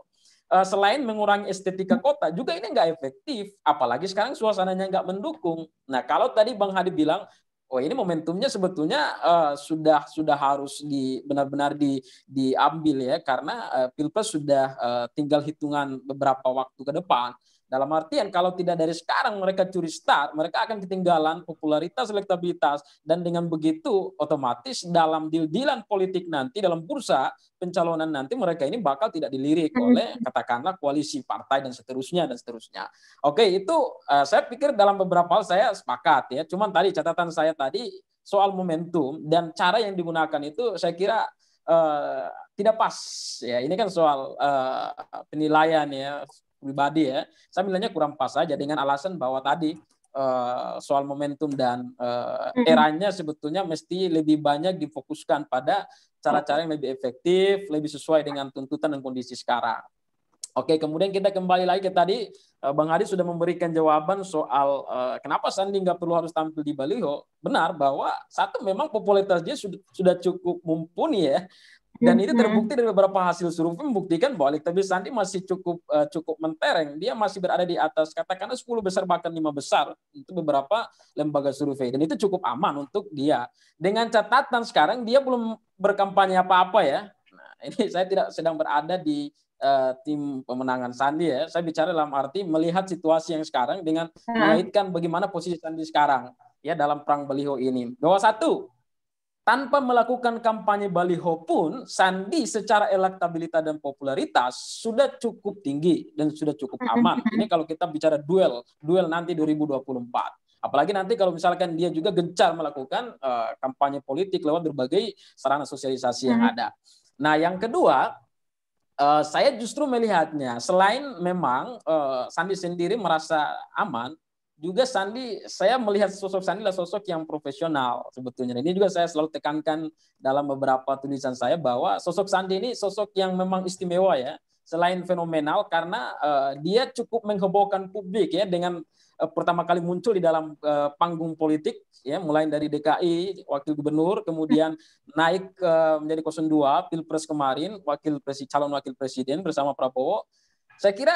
selain mengurangi estetika kota juga ini nggak efektif, apalagi sekarang suasananya nggak mendukung. Nah, kalau tadi Bang Hadi bilang oh ini momentumnya sebetulnya sudah harus benar-benar diambil ya, karena Pilpres sudah tinggal hitungan beberapa waktu ke depan. Dalam artian kalau tidak dari sekarang mereka curi start, mereka akan ketinggalan popularitas, elektabilitas, dan dengan begitu otomatis dalam deal-dealan politik nanti, dalam bursa pencalonan nanti, mereka ini bakal tidak dilirik oleh katakanlah koalisi partai dan seterusnya dan seterusnya. Oke, itu saya pikir dalam beberapa hal saya sepakat ya. Cuman tadi catatan saya tadi soal momentum dan cara yang digunakan itu saya kira tidak pas ya. Ini kan soal penilaian ya pribadi ya, saya nilainya kurang pas saja dengan alasan bahwa tadi soal momentum dan eranya sebetulnya mesti lebih banyak difokuskan pada cara-cara yang lebih efektif, lebih sesuai dengan tuntutan dan kondisi sekarang. Oke, kemudian kita kembali lagi ke tadi, Bang Hadi sudah memberikan jawaban soal kenapa Sandi nggak perlu harus tampil di baliho. Benar bahwa satu memang popularitas dia sudah cukup mumpuni ya. Dan itu terbukti dari beberapa hasil survei membuktikan bahwa elektabilitas Sandi masih cukup mentereng. Dia masih berada di atas katakanlah 10 besar bahkan 5 besar untuk beberapa lembaga survei. Dan itu cukup aman untuk dia. Dengan catatan sekarang dia belum berkampanye apa-apa ya. Nah, ini saya tidak sedang berada di tim pemenangan Sandi ya. Saya bicara dalam arti melihat situasi yang sekarang dengan mengaitkan bagaimana posisi Sandi sekarang. ya dalam perang baliho ini. Bahwa satu, tanpa melakukan kampanye baliho pun, Sandi secara elektabilitas dan popularitas sudah cukup tinggi dan sudah cukup aman. Ini kalau kita bicara duel nanti 2024. Apalagi nanti kalau misalkan dia juga gencar melakukan kampanye politik lewat berbagai sarana sosialisasi yang ada. Nah, yang kedua, saya justru melihatnya selain memang Sandi sendiri merasa aman, juga saya melihat sosok Sandi adalah sosok yang profesional sebetulnya. Ini juga saya selalu tekankan dalam beberapa tulisan saya bahwa sosok Sandi ini sosok yang memang istimewa ya. Selain fenomenal karena dia cukup menghebohkan publik ya dengan pertama kali muncul di dalam panggung politik ya, mulai dari DKI wakil gubernur, kemudian naik menjadi 02 Pilpres kemarin calon wakil presiden bersama Prabowo. Saya kira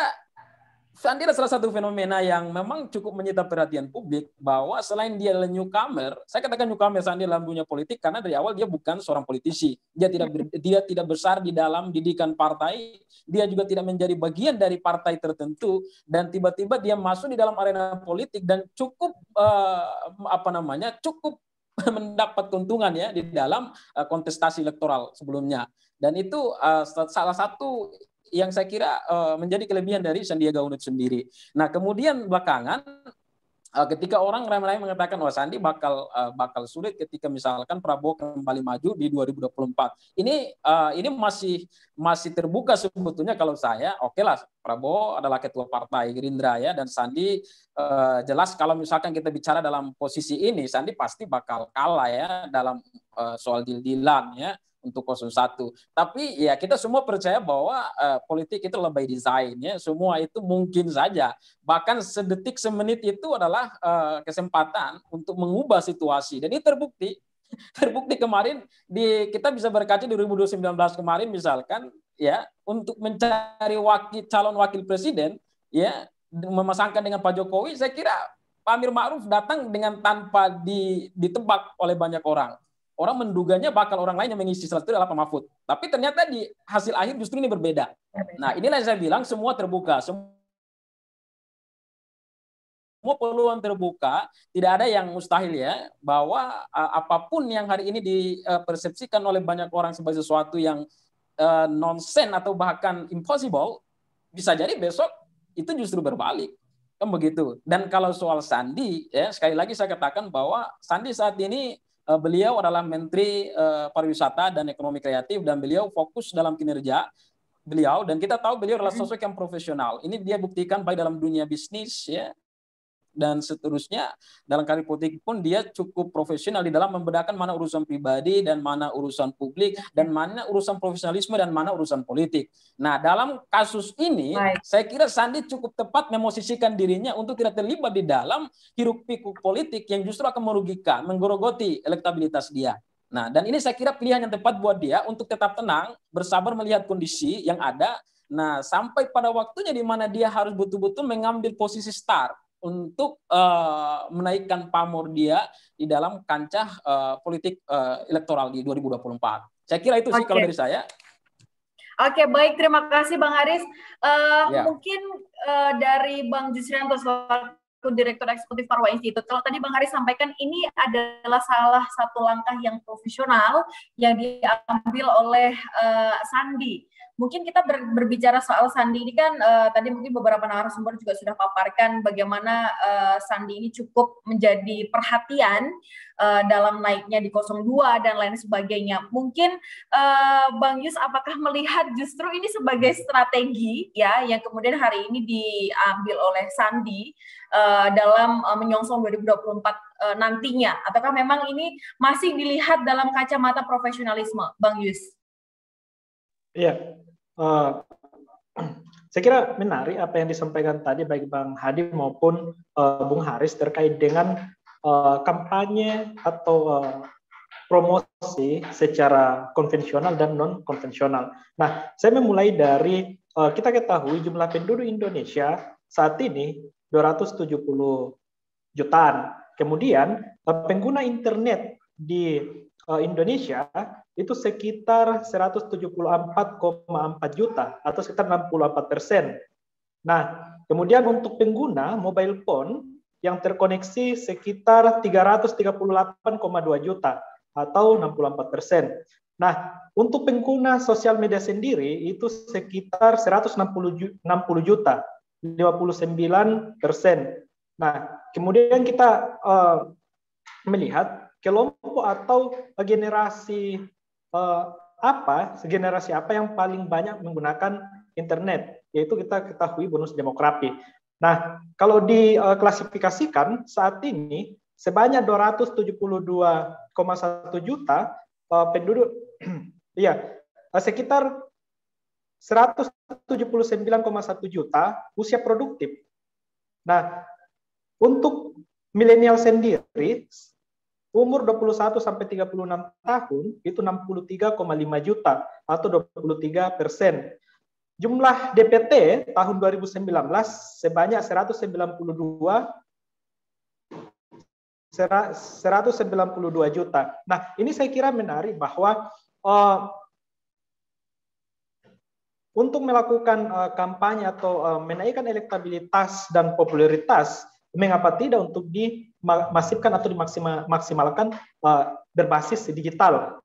Sandi adalah salah satu fenomena yang memang cukup menyita perhatian publik bahwa selain dia adalah newcomer, saya katakan newcomer Sandi dalam dunia politik karena dari awal dia bukan seorang politisi. Dia tidak besar di dalam didikan partai, dia juga tidak menjadi bagian dari partai tertentu dan tiba-tiba dia masuk di dalam arena politik dan cukup cukup mendapat keuntungan ya di dalam kontestasi elektoral sebelumnya. Dan itu salah satu yang saya kira menjadi kelebihan dari Sandiaga Uno sendiri. Nah, kemudian belakangan ketika orang ramai-ramai mengatakan Sandi bakal sulit ketika misalkan Prabowo kembali maju di 2024. Ini masih terbuka sebetulnya kalau saya. Oke lah, Prabowo adalah ketua partai Gerindra ya, dan Sandi jelas kalau misalkan kita bicara dalam posisi ini Sandi pasti bakal kalah ya dalam soal deal-dealan ya untuk 01. Tapi ya kita semua percaya bahwa politik itu lebih desain ya, semua itu mungkin saja. Bahkan sedetik semenit itu adalah kesempatan untuk mengubah situasi dan ini terbukti kemarin kita bisa berkaca di 2019 kemarin misalkan ya untuk mencari calon wakil presiden ya memasangkan dengan Pak Jokowi, saya kira Pak Amir Ma'ruf datang dengan tanpa ditebak oleh banyak orang. Orang menduganya bakal orang lain yang mengisi slot itu adalah Pak Mahfud. Tapi ternyata di hasil akhir justru ini berbeda. Nah, inilah yang saya bilang semua terbuka. Semua peluang terbuka, tidak ada yang mustahil ya, bahwa apapun yang hari ini dipersepsikan oleh banyak orang sebagai sesuatu yang nonsen atau bahkan impossible, bisa jadi besok itu justru berbalik. Kan begitu. Dan kalau soal Sandi, ya sekali lagi saya katakan bahwa Sandi saat ini beliau adalah Menteri Pariwisata dan Ekonomi Kreatif dan beliau fokus dalam kinerja beliau dan kita tahu beliau adalah sosok yang profesional. Ini dia buktikan baik dalam dunia bisnis ya dan seterusnya. Dalam karir politik pun dia cukup profesional di dalam membedakan mana urusan pribadi dan mana urusan publik dan mana urusan profesionalisme dan mana urusan politik. Nah, dalam kasus ini saya kira Sandi cukup tepat memosisikan dirinya untuk tidak terlibat di dalam hiruk-pikuk politik yang justru akan merugikan, menggerogoti elektabilitas dia. Nah, dan ini saya kira pilihan yang tepat buat dia untuk tetap tenang, bersabar melihat kondisi yang ada. Nah, sampai pada waktunya di mana dia harus betul-betul mengambil posisi start untuk menaikkan pamor dia di dalam kancah politik elektoral di 2024. Saya kira itu sih kalau dari saya. Oke, baik. Terima kasih Bang Haris. Mungkin dari Bang Jusrianto selaku Direktur Eksekutif Marwah Institute, kalau tadi Bang Haris sampaikan ini adalah salah satu langkah yang profesional yang diambil oleh Sandi. Mungkin kita berbicara soal Sandi ini kan tadi mungkin beberapa narasumber juga sudah paparkan bagaimana Sandi ini cukup menjadi perhatian dalam naiknya di 02 dan lain sebagainya. Mungkin Bang Yus apakah melihat justru ini sebagai strategi ya yang kemudian hari ini diambil oleh Sandi dalam menyongsong 2024 nantinya, ataukah memang ini masih dilihat dalam kacamata profesionalisme, Bang Yus? Iya. Saya kira menarik apa yang disampaikan tadi baik Bang Hadi maupun Bung Haris terkait dengan kampanye atau promosi secara konvensional dan non konvensional. Nah, saya memulai dari kita ketahui jumlah penduduk Indonesia saat ini 270 jutaan. Kemudian pengguna internet di Indonesia itu sekitar 174,4 juta atau sekitar 64%. Nah, kemudian untuk pengguna mobile phone yang terkoneksi sekitar 338,2 juta atau 64%. Nah, untuk pengguna sosial media sendiri itu sekitar 160 juta, 59%. Nah, kemudian kita melihat kelompok atau generasi generasi apa yang paling banyak menggunakan internet, yaitu kita ketahui bonus demografi. Nah, kalau diklasifikasikan saat ini sebanyak 272,1 juta penduduk, ya sekitar 179,1 juta usia produktif. Nah, untuk milenial sendiri umur 21 sampai 36 tahun itu 63,5 juta atau 23%. Jumlah DPT tahun 2019 sebanyak 192 juta. Nah, ini saya kira menarik bahwa untuk melakukan kampanye atau menaikkan elektabilitas dan popularitas, mengapa tidak untuk dimasifkan atau dimaksimalkan berbasis digital.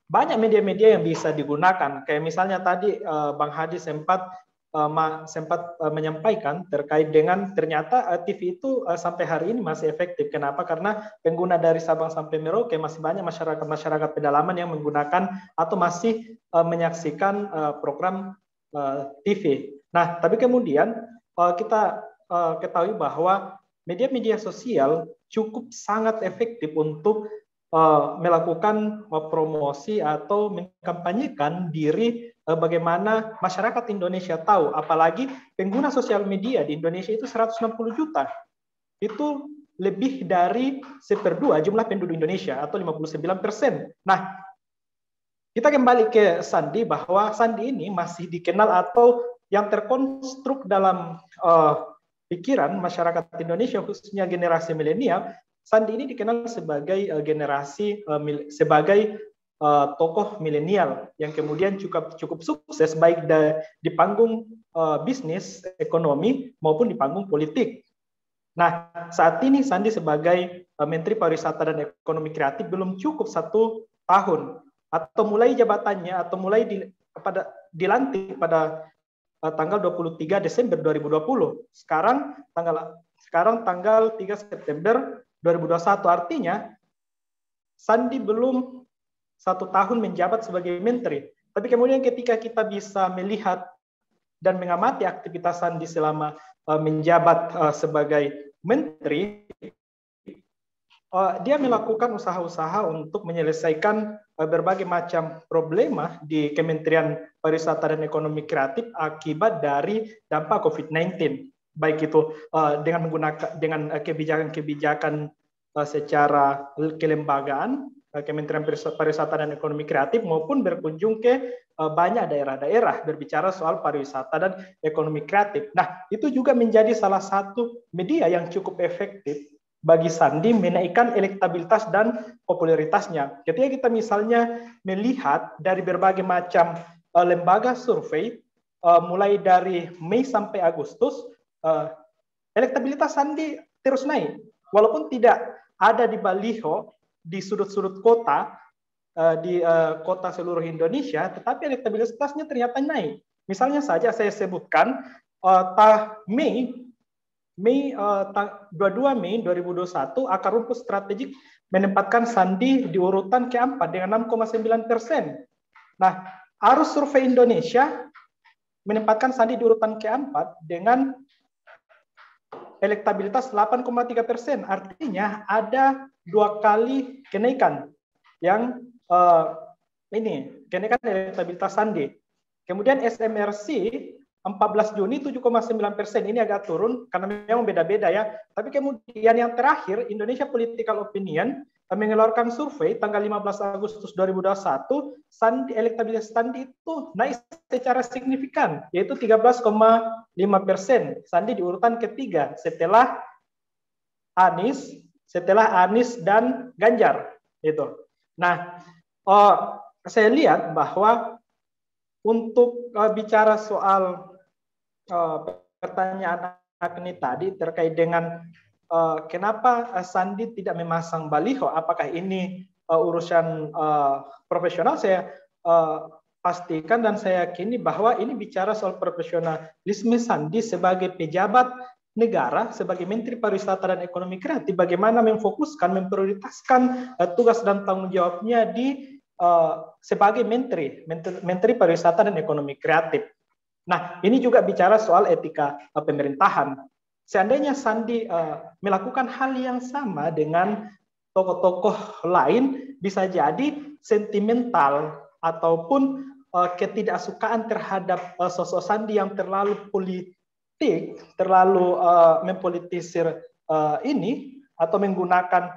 Banyak media-media yang bisa digunakan, kayak misalnya tadi Bang Hadi sempat menyampaikan terkait dengan ternyata TV itu sampai hari ini masih efektif. Kenapa? Karena pengguna dari Sabang sampai Merauke masih banyak masyarakat pedalaman yang menggunakan atau masih menyaksikan program TV. Nah, tapi kemudian kita ketahui bahwa media-media sosial cukup sangat efektif untuk melakukan promosi atau mengkampanyekan diri bagaimana masyarakat Indonesia tahu, apalagi pengguna sosial media di Indonesia itu 160 juta. Itu lebih dari 1/2 jumlah penduduk Indonesia atau 59%. Nah, kita kembali ke Sandi, bahwa Sandi ini masih dikenal atau yang terkonstruk dalam pikiran masyarakat Indonesia khususnya generasi milenial. Sandi ini dikenal sebagai sebagai tokoh milenial yang kemudian cukup sukses baik di panggung bisnis, ekonomi maupun di panggung politik. Nah, saat ini Sandi sebagai Menteri Pariwisata dan Ekonomi Kreatif belum cukup 1 tahun, atau mulai jabatannya atau mulai dilantik pada tanggal 23 Desember 2020. Sekarang tanggal 3 September 2021, artinya Sandi belum 1 tahun menjabat sebagai menteri. Tapi kemudian ketika kita bisa melihat dan mengamati aktivitas Sandi selama menjabat sebagai menteri, dia melakukan usaha-usaha untuk menyelesaikan berbagai macam problema di Kementerian Pariwisata dan Ekonomi Kreatif akibat dari dampak COVID-19. Baik itu dengan kebijakan secara kelembagaan Kementerian Pariwisata dan Ekonomi Kreatif maupun berkunjung ke banyak daerah-daerah berbicara soal pariwisata dan ekonomi kreatif. Nah, itu juga menjadi salah satu media yang cukup efektif bagi Sandi menaikkan elektabilitas dan popularitasnya. Ketika kita misalnya melihat dari berbagai macam lembaga survei mulai dari Mei sampai Agustus, elektabilitas Sandi terus naik. Walaupun tidak ada di baliho di sudut-sudut kota, di kota seluruh Indonesia, tetapi elektabilitasnya ternyata naik. Misalnya saja saya sebutkan Mei 22 Mei 2021, akar rumput strategik menempatkan Sandi di urutan ke-4 dengan 6,9%. Nah, Arus Survei Indonesia menempatkan Sandi di urutan ke-4 dengan elektabilitas 8,3%. Artinya ada 2 kali kenaikan yang kenaikan elektabilitas Sandi. Kemudian SMRC 14 Juni 7,9%, ini agak turun karena memang beda-beda ya. Tapi kemudian yang terakhir Indonesia Political Opinion mengeluarkan survei tanggal 15 Agustus 2021, elektabilitas Sandi itu naik secara signifikan, yaitu 13,5%. Sandi di urutan ketiga setelah Anies dan Ganjar. Itu. Nah, saya lihat bahwa untuk bicara soal pertanyaan ini tadi terkait dengan kenapa Sandi tidak memasang baliho? Apakah ini urusan profesional? Saya pastikan dan saya yakini bahwa ini bicara soal profesionalisme Sandi sebagai pejabat negara, sebagai Menteri Pariwisata dan Ekonomi Kreatif, bagaimana memfokuskan, memprioritaskan tugas dan tanggung jawabnya di sebagai Menteri Pariwisata dan Ekonomi Kreatif. Nah, ini juga bicara soal etika pemerintahan. Seandainya Sandi melakukan hal yang sama dengan tokoh-tokoh lain, bisa jadi sentimental ataupun ketidaksukaan terhadap sosok Sandi yang terlalu politik, terlalu mempolitisir ini, atau menggunakan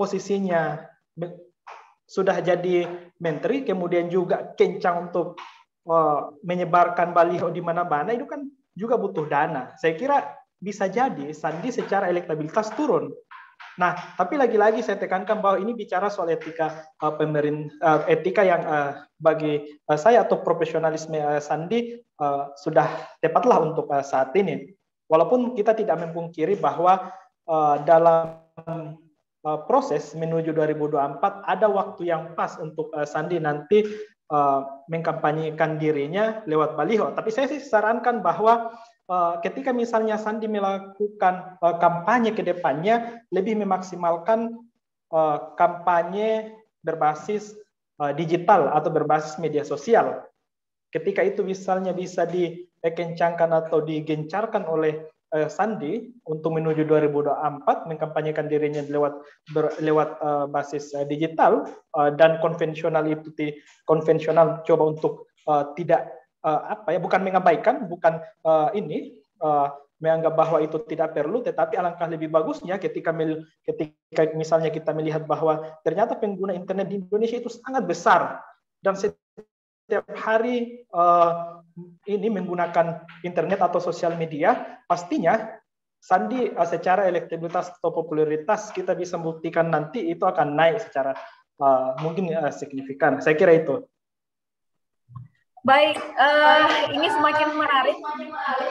posisinya sudah jadi menteri, kemudian juga kencang untuk menyebarkan baliho di mana-mana, itu kan juga butuh dana. Saya kira bisa jadi Sandi secara elektabilitas turun. Nah, tapi lagi-lagi saya tekankan bahwa ini bicara soal etika etika yang bagi saya atau profesionalisme Sandi sudah tepatlah untuk saat ini. Walaupun kita tidak memungkiri bahwa dalam proses menuju 2024 ada waktu yang pas untuk Sandi nanti mengkampanyekan dirinya lewat baliho. Tapi saya sih sarankan bahwa ketika misalnya Sandi melakukan kampanye ke depannya, lebih memaksimalkan kampanye berbasis digital atau berbasis media sosial. Ketika itu misalnya bisa dikencangkan atau digencarkan oleh Sandi untuk menuju 2024, mengkampanyekan dirinya lewat basis digital, dan konvensional itu konvensional coba untuk tidak bukan mengabaikan, bukan menganggap bahwa itu tidak perlu, tetapi alangkah lebih bagusnya ketika misalnya kita melihat bahwa ternyata pengguna internet di Indonesia itu sangat besar dan setiap hari ini menggunakan internet atau sosial media, pastinya Sandi secara elektabilitas atau popularitas kita bisa buktikan nanti itu akan naik secara mungkin signifikan. Saya kira itu. Baik, ini semakin menarik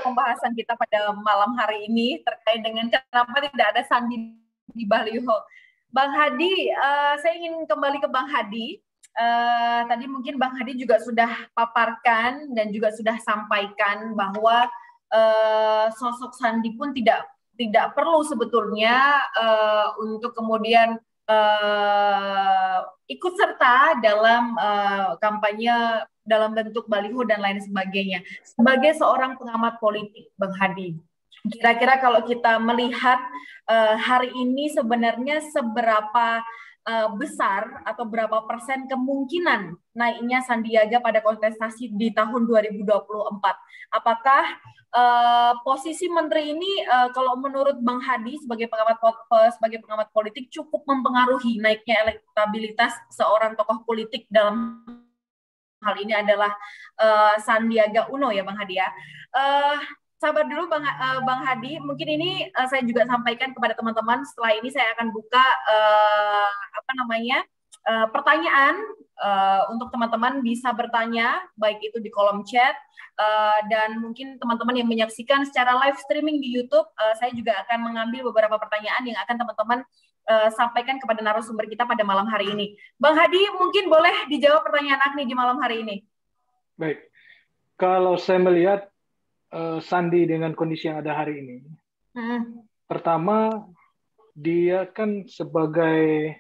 pembahasan kita pada malam hari ini terkait dengan kenapa tidak ada Sandi di baliho. Bang Hadi, saya ingin kembali ke Bang Hadi. Tadi mungkin Bang Hadi juga sudah paparkan dan juga sudah sampaikan bahwa sosok Sandi pun tidak perlu sebetulnya untuk kemudian ikut serta dalam kampanye dalam bentuk baliho dan lain sebagainya. Sebagai seorang pengamat politik, Bang Hadi, kira-kira kalau kita melihat hari ini sebenarnya seberapa besar atau berapa persen kemungkinan naiknya Sandiaga pada kontestasi di tahun 2024? Apakah posisi menteri ini kalau menurut Bang Hadi sebagai pengamat politik cukup mempengaruhi naiknya elektabilitas seorang tokoh politik, dalam hal ini adalah Sandiaga Uno ya Bang Hadi ya. Sabar dulu Bang Hadi, mungkin ini saya juga sampaikan kepada teman-teman. Setelah ini saya akan buka pertanyaan untuk teman-teman bisa bertanya, baik itu di kolom chat dan mungkin teman-teman yang menyaksikan secara live streaming di YouTube, saya juga akan mengambil beberapa pertanyaan yang akan teman-teman sampaikan kepada narasumber kita pada malam hari ini. Bang Hadi, mungkin boleh dijawab pertanyaan Agni di malam hari ini. Baik, kalau saya melihat Sandi dengan kondisi yang ada hari ini, pertama dia kan sebagai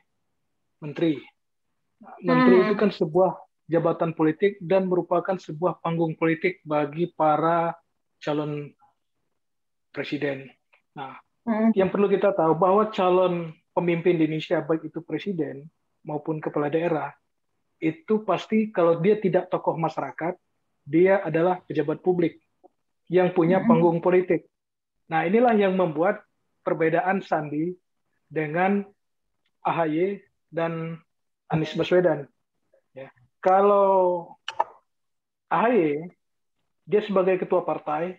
menteri. Menteri itu kan sebuah jabatan politik dan merupakan sebuah panggung politik bagi para calon presiden. Nah, yang perlu kita tahu bahwa calon pemimpin di Indonesia, baik itu presiden maupun kepala daerah, itu pasti kalau dia tidak tokoh masyarakat, dia adalah pejabat publik yang punya panggung politik. Nah, inilah yang membuat perbedaan Sandi dengan AHY dan Anies Baswedan. Ya. Kalau AHY, dia sebagai ketua partai,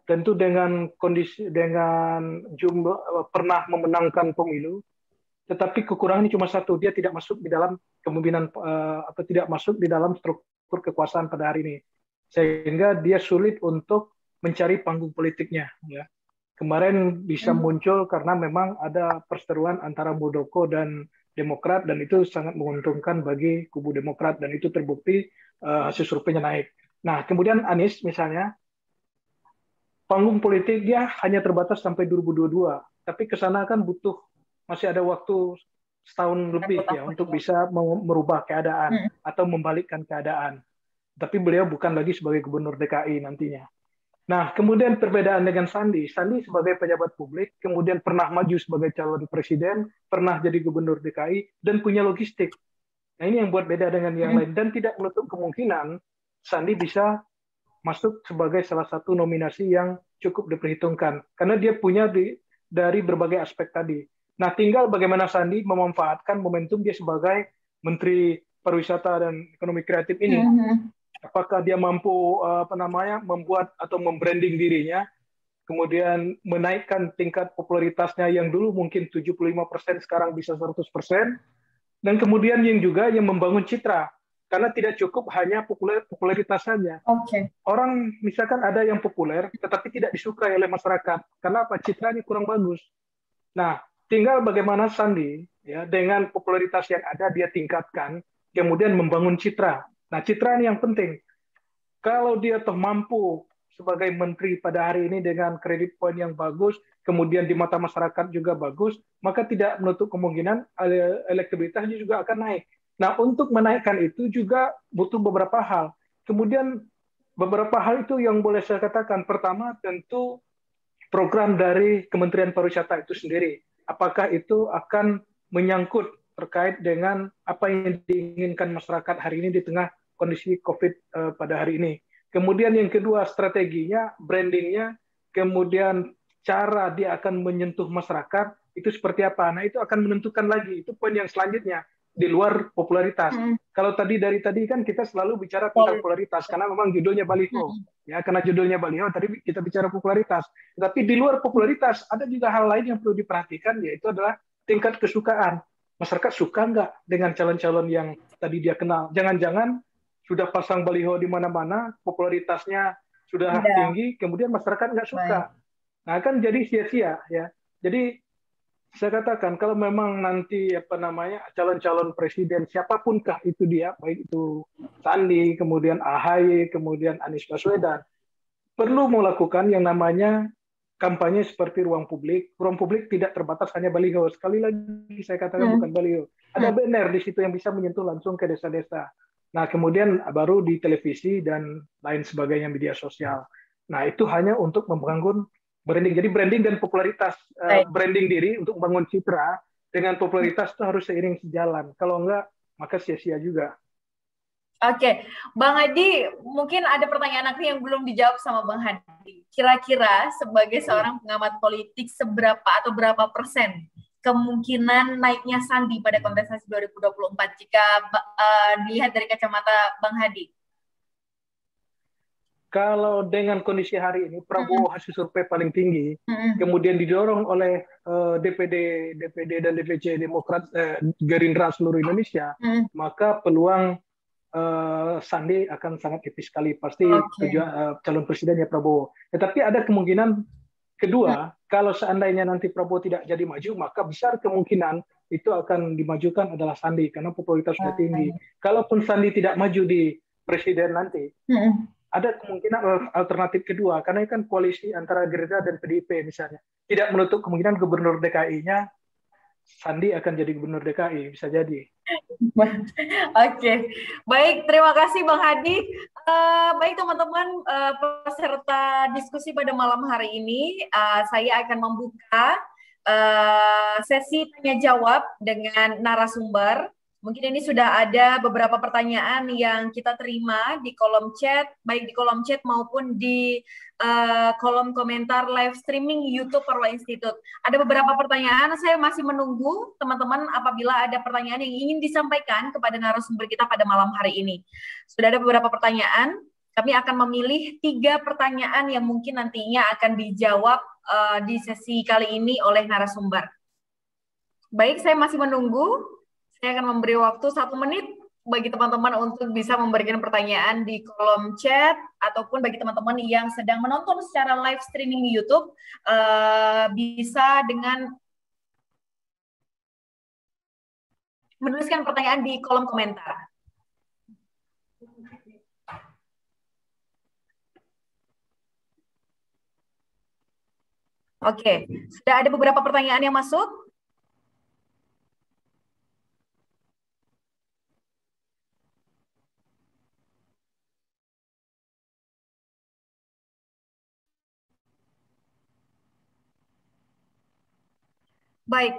tentu dengan jumlah pernah memenangkan pemilu, tetapi kekurangannya cuma satu, dia tidak masuk di dalam kepemimpinan atau tidak masuk di dalam struktur kekuasaan pada hari ini, sehingga dia sulit untuk mencari panggung politiknya. Ya. kemarin bisa muncul karena memang ada perseteruan antara Muldoko dan Demokrat, dan itu sangat menguntungkan bagi kubu Demokrat, dan itu terbukti hasil surveinya naik. Nah, kemudian Anies misalnya, panggung politik dia hanya terbatas sampai 2022, tapi ke sana kan masih ada waktu setahun lebih ya untuk bisa merubah keadaan atau membalikkan keadaan. Tapi beliau bukan lagi sebagai gubernur DKI nantinya. Nah, kemudian perbedaan dengan Sandi. Sandi sebagai pejabat publik, kemudian pernah maju sebagai calon presiden, pernah jadi gubernur DKI, dan punya logistik. Nah, ini yang buat beda dengan yang lain. Dan tidak menutup kemungkinan Sandi bisa masuk sebagai salah satu nominasi yang cukup diperhitungkan. Karena dia punya dari berbagai aspek tadi. Nah, tinggal bagaimana Sandi memanfaatkan momentum dia sebagai Menteri Pariwisata dan Ekonomi Kreatif ini. Apakah dia mampu membuat atau membranding dirinya, kemudian menaikkan tingkat popularitasnya yang dulu mungkin 75%, sekarang bisa 100%, dan kemudian yang membangun citra, karena tidak cukup hanya popularitas saja. Orang misalkan ada yang populer, tetapi tidak disukai oleh masyarakat, karena apa? Citranya kurang bagus. Nah, tinggal bagaimana Sandi ya dengan popularitas yang ada dia tingkatkan, kemudian membangun citra. Nah, citra ini yang penting. Kalau dia toh mampu sebagai menteri pada hari ini dengan kredit poin yang bagus, kemudian di mata masyarakat juga bagus, maka tidak menutup kemungkinan elektabilitasnya juga akan naik. Nah, untuk menaikkan itu juga butuh beberapa hal. Kemudian beberapa hal itu yang boleh saya katakan. Pertama, tentu program dari Kementerian Pariwisata itu sendiri. Apakah itu akan menyangkut terkait dengan apa yang diinginkan masyarakat hari ini di tengah kondisi COVID pada hari ini. Kemudian yang kedua, strateginya, brandingnya, kemudian cara dia akan menyentuh masyarakat, itu seperti apa. Nah, itu akan menentukan lagi. Itu poin yang selanjutnya, di luar popularitas. Kalau dari tadi kan kita selalu bicara tentang popularitas, karena memang judulnya baliho. Ya, karena judulnya baliho, tadi kita bicara popularitas. Tapi di luar popularitas, ada juga hal lain yang perlu diperhatikan, yaitu adalah tingkat kesukaan. Masyarakat suka nggak dengan calon-calon yang tadi dia kenal? Jangan-jangan sudah pasang baliho di mana-mana, popularitasnya sudah tinggi, kemudian masyarakat nggak suka. Nah, kan jadi sia-sia ya. Jadi saya katakan kalau memang nanti calon-calon presiden siapapunkah itu dia, baik itu Sandi, kemudian AHY, kemudian Anies Baswedan, perlu melakukan yang namanya kampanye seperti ruang publik. Ruang publik tidak terbatas hanya baliho. Sekali lagi saya katakan bukan baliho. Ada banner di situ yang bisa menyentuh langsung ke desa-desa. Nah, kemudian baru di televisi dan lain sebagainya, media sosial. Nah, itu hanya untuk membangun branding. Jadi branding dan popularitas, branding diri untuk membangun citra dengan popularitas itu harus seiring sejalan. Kalau enggak, maka sia-sia juga. Oke, Bang Hadi, mungkin ada pertanyaan aku yang belum dijawab sama Bang Hadi. Kira-kira sebagai seorang pengamat politik, berapa persen kemungkinan naiknya Sandi pada kontestasi 2024 jika dilihat dari kacamata Bang Hadi? Kalau dengan kondisi hari ini, Prabowo hasil survei paling tinggi, kemudian didorong oleh DPD dan DPC Demokrat, Gerindra seluruh Indonesia, maka peluang Sandi akan sangat tipis sekali, pasti calon presidennya Prabowo. Tetapi ada kemungkinan kedua, kalau seandainya nanti Prabowo tidak jadi maju, maka besar kemungkinan itu akan dimajukan adalah Sandi, karena popularitas sudah tinggi. Kalaupun Sandi tidak maju di presiden nanti, ada kemungkinan alternatif kedua, karena ini kan koalisi antara Gerindra dan PDIP misalnya. Tidak menutup kemungkinan gubernur DKI-nya Sandi akan jadi gubernur DKI, bisa jadi. Oke, baik, terima kasih Bang Hadi. Baik teman-teman peserta diskusi pada malam hari ini, saya akan membuka sesi tanya jawab dengan narasumber. Mungkin ini sudah ada beberapa pertanyaan yang kita terima di kolom chat, baik di kolom chat maupun di kolom komentar live streaming YouTube Parwa Institute. Ada beberapa pertanyaan, saya masih menunggu teman-teman apabila ada pertanyaan yang ingin disampaikan kepada narasumber kita pada malam hari ini. Sudah ada beberapa pertanyaan, kami akan memilih 3 pertanyaan yang mungkin nantinya akan dijawab di sesi kali ini oleh narasumber. Baik, saya masih menunggu. Saya akan memberi waktu 1 menit bagi teman-teman untuk bisa memberikan pertanyaan di kolom chat, ataupun bagi teman-teman yang sedang menonton secara live streaming di YouTube, bisa dengan menuliskan pertanyaan di kolom komentar. Oke, sudah ada beberapa pertanyaan yang masuk. Baik,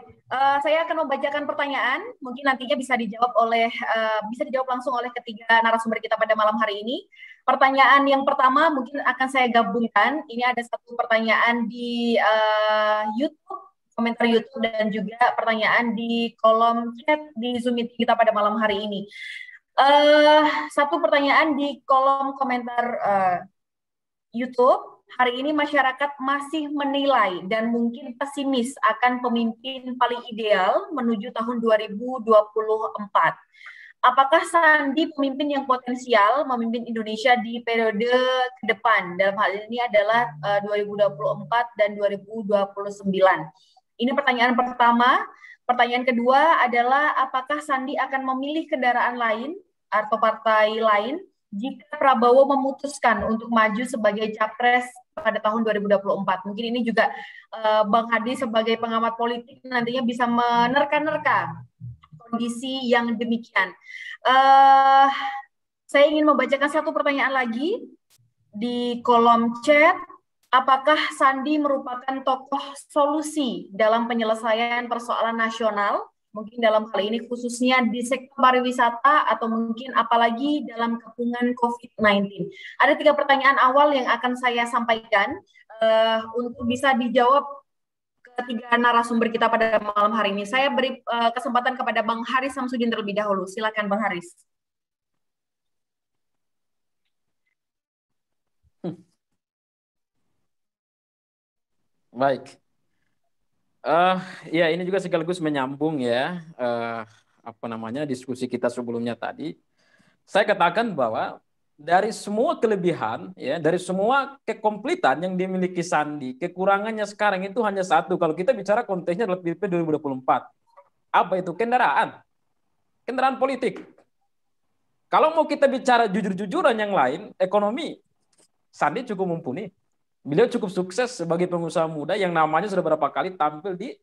saya akan membacakan pertanyaan. Mungkin nantinya bisa dijawab langsung oleh ketiga narasumber kita pada malam hari ini. Pertanyaan yang pertama mungkin akan saya gabungkan. Ini ada satu pertanyaan di YouTube, komentar YouTube, dan juga pertanyaan di kolom chat di Zoom meeting kita pada malam hari ini. Satu pertanyaan di kolom komentar YouTube. Hari ini masyarakat masih menilai dan mungkin pesimis akan pemimpin paling ideal menuju tahun 2024. Apakah Sandi pemimpin yang potensial memimpin Indonesia di periode ke depan? Dalam hal ini adalah 2024 dan 2029. Ini pertanyaan pertama. Pertanyaan kedua adalah apakah Sandi akan memilih kendaraan lain atau partai lain jika Prabowo memutuskan untuk maju sebagai capres pada tahun 2024. Mungkin ini juga Bang Hadi sebagai pengamat politik nantinya bisa menerka-nerka kondisi yang demikian. Saya ingin membacakan satu pertanyaan lagi di kolom chat. Apakah Sandi merupakan tokoh solusi dalam penyelesaian persoalan nasional? Mungkin dalam hal ini khususnya di sektor pariwisata atau mungkin apalagi dalam kepungan COVID-19. Ada 3 pertanyaan awal yang akan saya sampaikan untuk bisa dijawab ketiga narasumber kita pada malam hari ini. Saya beri kesempatan kepada Bang Haris Samsudin terlebih dahulu. Silakan Bang Haris. Baik. Ya ini juga sekaligus menyambung ya diskusi kita sebelumnya tadi. Saya katakan bahwa dari semua kelebihan ya, dari semua kekompletan yang dimiliki Sandi, kekurangannya sekarang itu hanya satu. Kalau kita bicara konteksnya adalah Pilpres 2024. Apa itu? Kendaraan politik. Kalau mau kita bicara jujur-jujuran yang lain, ekonomi, Sandi cukup mumpuni. Beliau cukup sukses sebagai pengusaha muda yang namanya sudah berapa kali tampil di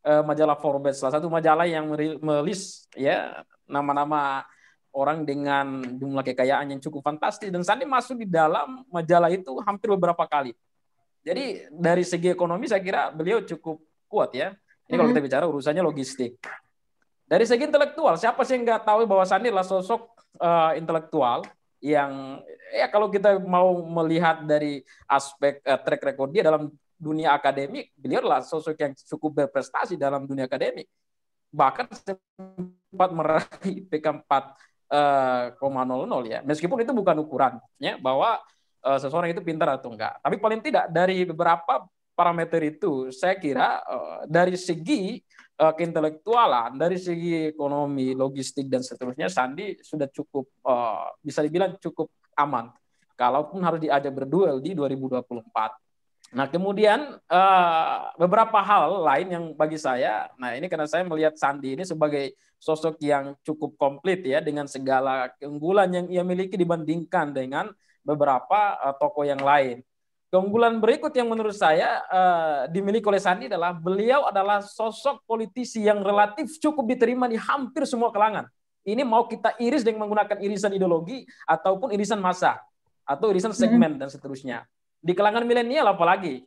majalah Forbes, salah satu majalah yang melis ya nama-nama orang dengan jumlah kekayaan yang cukup fantastis, dan Sandi masuk di dalam majalah itu hampir beberapa kali. Jadi dari segi ekonomi saya kira beliau cukup kuat ya. Ini kalau kita bicara urusannya logistik. Dari segi intelektual, siapa sih yang nggak tahu bahwa Sandi adalah sosok intelektual yang ya kalau kita mau melihat dari aspek track record dia dalam dunia akademik, beliau adalah sosok yang cukup berprestasi dalam dunia akademik. Bahkan sempat meraih IPK 4,00 ya. Meskipun itu bukan ukuran ya bahwa seseorang itu pintar atau enggak. Tapi paling tidak dari beberapa parameter itu saya kira dari segi keintelektualan, dari segi ekonomi, logistik dan seterusnya, Sandi sudah cukup bisa dibilang cukup aman. Kalaupun harus diajak berduel di 2024. Nah kemudian beberapa hal lain yang bagi saya, nah ini karena saya melihat Sandi ini sebagai sosok yang cukup komplit ya dengan segala keunggulan yang ia miliki dibandingkan dengan beberapa tokoh yang lain. Keunggulan berikut yang menurut saya dimiliki oleh Sandi adalah beliau adalah sosok politisi yang relatif cukup diterima di hampir semua kalangan. Ini mau kita iris dengan menggunakan irisan ideologi ataupun irisan massa atau irisan segmen dan seterusnya. Di kalangan milenial apalagi.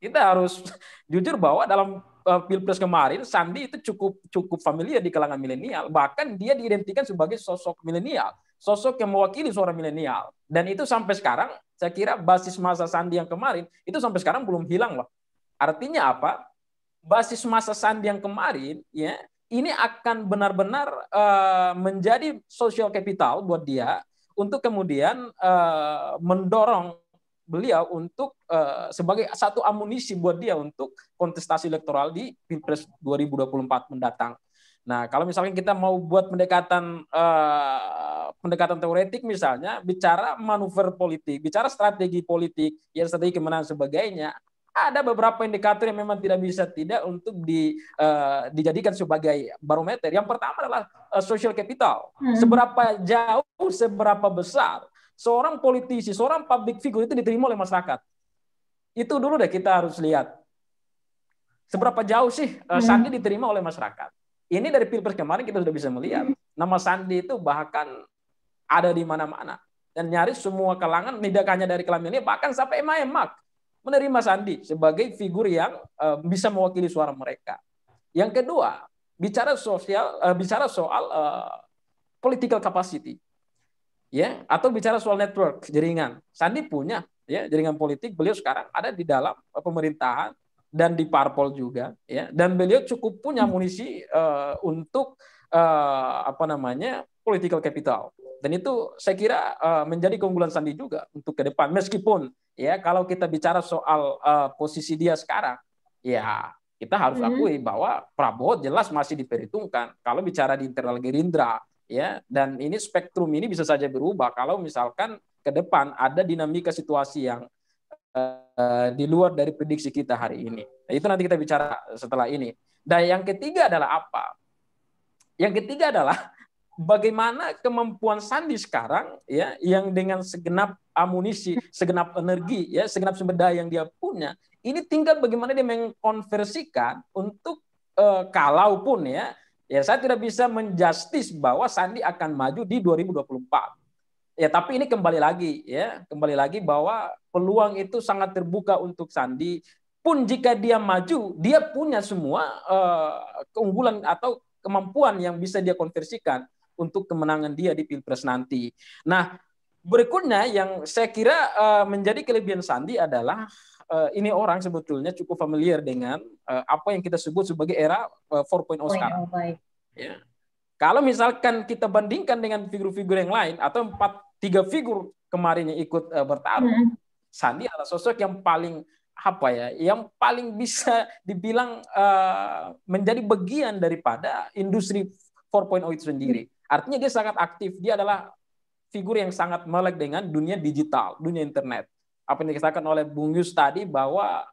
Kita harus jujur bahwa dalam Pilpres kemarin Sandi itu cukup familiar di kalangan milenial. Bahkan dia diidentikan sebagai sosok milenial, sosok yang mewakili suara milenial. Dan itu sampai sekarang saya kira basis massa Sandi yang kemarin itu sampai sekarang belum hilang loh. Artinya apa? Basis massa Sandi yang kemarin ya ini akan benar-benar menjadi social capital buat dia untuk kemudian mendorong beliau untuk sebagai satu amunisi buat dia untuk kontestasi elektoral di Pilpres 2024 mendatang. Nah, kalau misalkan kita mau buat pendekatan teoretik misalnya, bicara manuver politik, bicara strategi politik, ya strategi kemenangan sebagainya, ada beberapa indikator yang memang tidak bisa tidak untuk dijadikan sebagai barometer. Yang pertama adalah social capital. Seberapa jauh, seberapa besar seorang politisi, seorang public figure itu diterima oleh masyarakat. Itu dulu deh kita harus lihat. Seberapa jauh sih Sandi diterima oleh masyarakat. Ini dari Pilpres kemarin kita sudah bisa melihat. Nama Sandi itu bahkan ada di mana-mana. Dan nyaris semua kalangan, tidak hanya dari kalangan ini, bahkan sampai emak-emak menerima Sandi sebagai figur yang bisa mewakili suara mereka. Yang kedua, bicara soal political capacity. Ya, atau bicara soal network, jaringan. Sandi punya ya jaringan politik, beliau sekarang ada di dalam pemerintahan dan di parpol juga, ya, dan beliau cukup punya amunisi untuk political capital, dan itu saya kira menjadi keunggulan Sandi juga untuk ke depan, meskipun ya kalau kita bicara soal posisi dia sekarang, ya kita harus akui bahwa Prabowo jelas masih diperhitungkan kalau bicara di internal Gerindra, ya, dan ini spektrum ini bisa saja berubah kalau misalkan ke depan ada dinamika situasi yang di luar dari prediksi kita hari ini. Nah, itu nanti kita bicara setelah ini. Dan yang ketiga adalah apa? Yang ketiga adalah bagaimana kemampuan Sandi sekarang, ya, yang dengan segenap amunisi, segenap energi, ya, segenap sumber daya yang dia punya, ini tinggal bagaimana dia mengkonversikan untuk kalaupun ya saya tidak bisa menjustis bahwa Sandi akan maju di 2024. Ya, tapi ini kembali lagi bahwa peluang itu sangat terbuka untuk Sandi. Pun jika dia maju, dia punya semua keunggulan atau kemampuan yang bisa dia konversikan untuk kemenangan dia di Pilpres nanti. Nah, berikutnya yang saya kira menjadi kelebihan Sandi adalah ini orang sebetulnya cukup familiar dengan apa yang kita sebut sebagai era 4.0 sekarang. Ya. Kalau misalkan kita bandingkan dengan figur-figur yang lain atau 3 figur kemarin yang ikut bertarung, Sandi adalah sosok yang paling yang paling bisa dibilang menjadi bagian daripada industri 4.0 itu sendiri. Artinya dia sangat aktif, dia adalah figur yang sangat melek dengan dunia digital, dunia internet. Apa yang dikatakan oleh Bung Yus tadi bahwa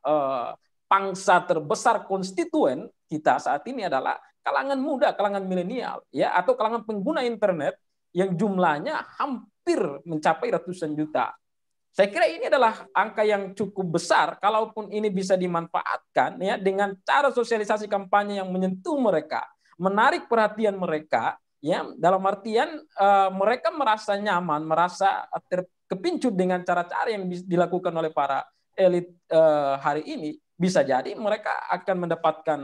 pangsa terbesar konstituen kita saat ini adalah kalangan muda, kalangan milenial, ya, atau kalangan pengguna internet yang jumlahnya hampir mencapai ratusan juta. Saya kira ini adalah angka yang cukup besar, kalaupun ini bisa dimanfaatkan ya dengan cara sosialisasi kampanye yang menyentuh mereka, menarik perhatian mereka, ya, dalam artian mereka merasa nyaman, merasa terkepincut dengan cara-cara yang dilakukan oleh para elit hari ini. Bisa jadi mereka akan mendapatkan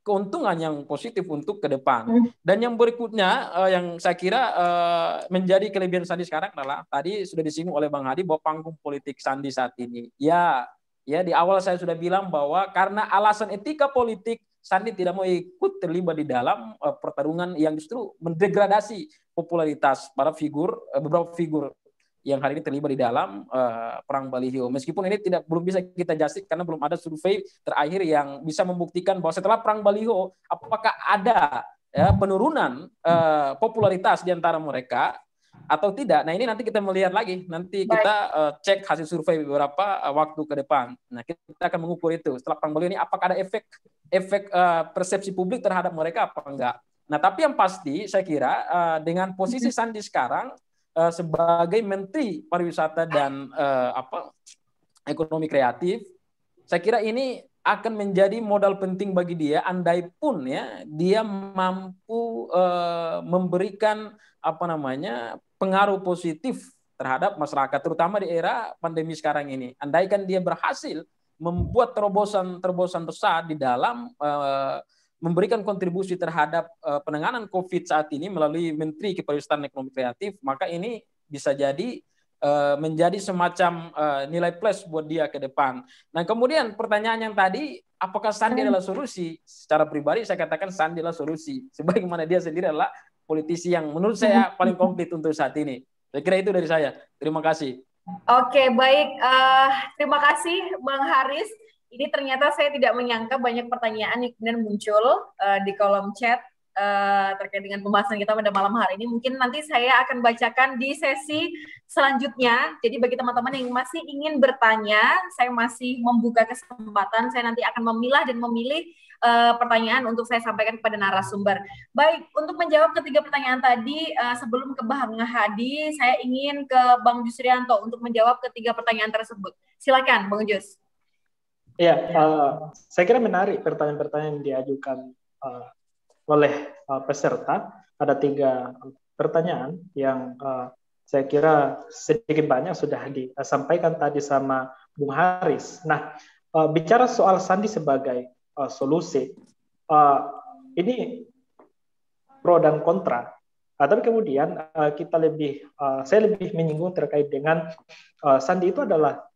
keuntungan yang positif untuk ke depan. Dan yang berikutnya yang saya kira menjadi kelebihan Sandi sekarang adalah tadi sudah disinggung oleh Bang Hadi bahwa panggung politik Sandi saat ini. Ya di awal saya sudah bilang bahwa karena alasan etika politik Sandi tidak mau ikut terlibat di dalam pertarungan yang justru mendegradasi popularitas para beberapa figur yang hari ini terlibat di dalam perang baliho. Meskipun ini belum bisa kita jasik karena belum ada survei terakhir yang bisa membuktikan bahwa setelah perang baliho apakah ada penurunan popularitas di antara mereka atau tidak. Nah, ini nanti kita melihat lagi. Nanti kita cek hasil survei beberapa waktu ke depan. Nah, kita akan mengukur itu. Setelah perang baliho ini apakah ada efek persepsi publik terhadap mereka apa enggak. Nah, tapi yang pasti saya kira dengan posisi Sandi sekarang sebagai Menteri Pariwisata dan Ekonomi Kreatif, saya kira ini akan menjadi modal penting bagi dia, andai pun ya dia mampu memberikan pengaruh positif terhadap masyarakat, terutama di era pandemi sekarang ini. Andaikan dia berhasil membuat terobosan besar di dalam memberikan kontribusi terhadap penanganan COVID saat ini melalui Menteri Kepariwisataan dan Ekonomi Kreatif, maka ini bisa jadi menjadi semacam nilai plus buat dia ke depan. Nah, kemudian pertanyaan yang tadi, apakah Sandi adalah solusi? Secara pribadi saya katakan Sandi adalah solusi. Sebagaimana dia sendiri adalah politisi yang menurut saya paling komplit untuk saat ini. Saya kira itu dari saya. Terima kasih. Oke, baik. Terima kasih Bang Haris. Ini ternyata saya tidak menyangka banyak pertanyaan yang kemudian muncul di kolom chat terkait dengan pembahasan kita pada malam hari ini. Mungkin nanti saya akan bacakan di sesi selanjutnya. Jadi bagi teman-teman yang masih ingin bertanya, saya masih membuka kesempatan. Saya nanti akan memilah dan memilih pertanyaan untuk saya sampaikan kepada narasumber. Baik, untuk menjawab ketiga pertanyaan tadi, sebelum ke Bang Hadi, saya ingin ke Bang Jusrianto untuk menjawab ketiga pertanyaan tersebut. Silakan, Bang Jus. Ya, saya kira menarik pertanyaan-pertanyaan yang diajukan oleh peserta. Ada 3 pertanyaan yang saya kira sedikit banyak sudah disampaikan tadi sama Bung Haris. Nah, bicara soal sandi sebagai solusi, ini pro dan kontra. Tapi kemudian saya lebih menyinggung terkait dengan sandi itu adalah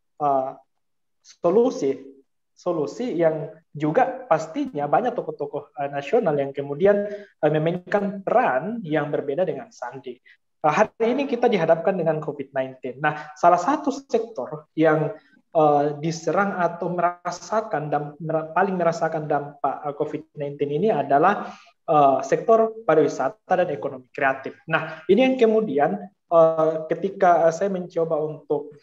solusi yang juga pastinya banyak tokoh-tokoh nasional yang kemudian memainkan peran yang berbeda dengan sandi. Hari ini kita dihadapkan dengan COVID-19. Nah, salah satu sektor yang diserang atau paling merasakan dampak COVID-19 ini adalah sektor pariwisata dan ekonomi kreatif. Nah, ini yang kemudian ketika saya mencoba untuk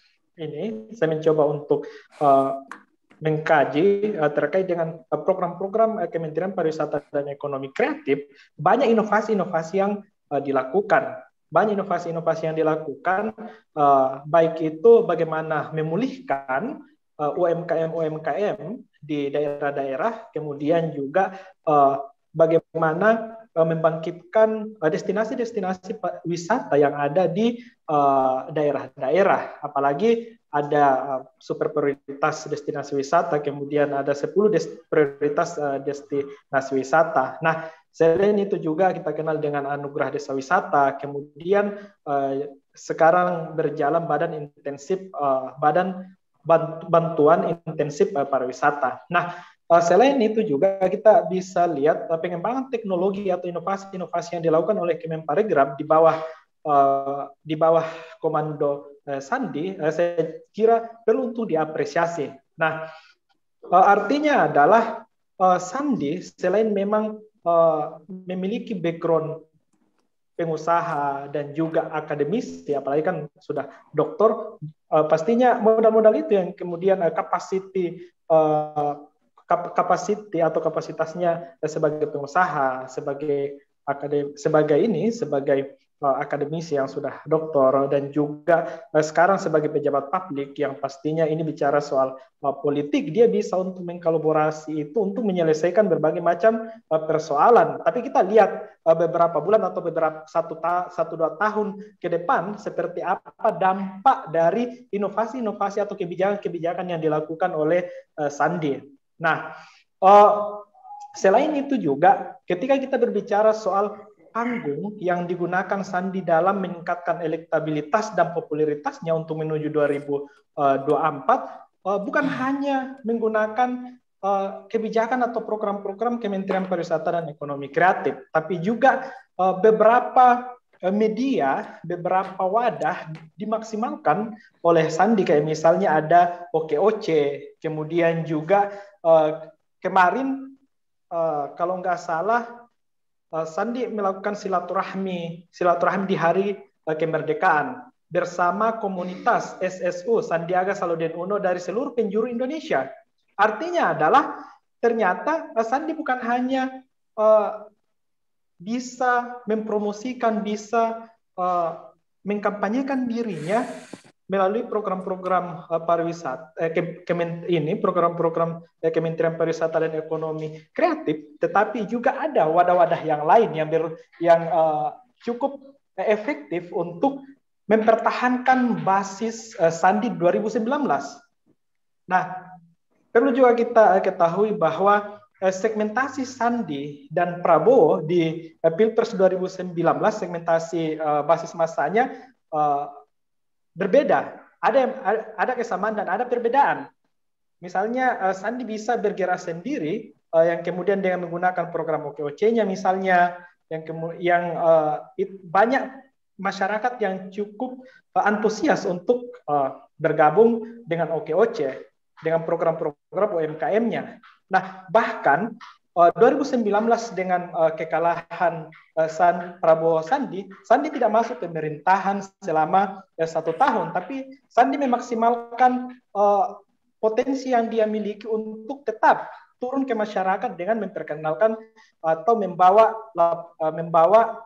mengkaji terkait dengan program-program Kementerian Pariwisata dan Ekonomi Kreatif, banyak inovasi-inovasi yang dilakukan. Baik itu bagaimana memulihkan UMKM di daerah-daerah, kemudian juga bagaimana membangkitkan destinasi-destinasi wisata yang ada di daerah-daerah, apalagi ada super prioritas destinasi wisata, kemudian ada 10 prioritas destinasi wisata. Nah, selain itu juga kita kenal dengan anugerah desa wisata, kemudian sekarang berjalan bantuan intensif pariwisata. Nah, selain itu juga kita bisa lihat pengembangan teknologi atau inovasi-inovasi yang dilakukan oleh Kemenparekraf di bawah komando Sandi, saya kira perlu untuk diapresiasi. Nah, artinya adalah Sandi selain memang memiliki background pengusaha dan juga akademisi, apalagi kan sudah doktor, pastinya modal-modal itu yang kemudian kapasiti atau kapasitasnya sebagai pengusaha, sebagai akademisi yang sudah doktor, dan juga sekarang sebagai pejabat publik yang pastinya ini bicara soal politik, dia bisa untuk mengkolaborasi itu untuk menyelesaikan berbagai macam persoalan. Tapi kita lihat beberapa bulan atau beberapa 1-2 tahun ke depan seperti apa dampak dari inovasi-inovasi atau kebijakan-kebijakan yang dilakukan oleh Sandi. Nah, selain itu juga ketika kita berbicara soal panggung yang digunakan Sandi dalam meningkatkan elektabilitas dan popularitasnya untuk menuju 2024, bukan hanya menggunakan kebijakan atau program-program Kementerian Pariwisata dan Ekonomi Kreatif, tapi juga beberapa media, beberapa wadah dimaksimalkan oleh Sandi, kayak misalnya ada OKOC, kemudian juga kemarin kalau nggak salah Sandi melakukan silaturahmi di hari kemerdekaan bersama komunitas SSU Sandiaga Salahuddin Uno dari seluruh penjuru Indonesia. Artinya adalah ternyata Sandi bukan hanya bisa mempromosikan, bisa mengkampanyekan dirinya melalui program-program pariwisata, program-program Kementerian Pariwisata dan Ekonomi Kreatif, tetapi juga ada wadah-wadah yang lain yang cukup efektif untuk mempertahankan basis Sandi 2019. Nah, perlu juga kita ketahui bahwa segmentasi Sandi dan Prabowo di Pilpres 2019, segmentasi basis masanya berbeda. Ada kesamaan dan ada perbedaan. Misalnya Sandi bisa bergerak sendiri, yang kemudian dengan menggunakan program OKOC-nya misalnya, yang banyak masyarakat yang cukup antusias untuk bergabung dengan OKOC. dengan program-program UMKM-nya. Nah, bahkan 2019 dengan kekalahan Prabowo Sandi tidak masuk pemerintahan selama 1 tahun, tapi Sandi memaksimalkan potensi yang dia miliki untuk tetap turun ke masyarakat dengan memperkenalkan atau membawa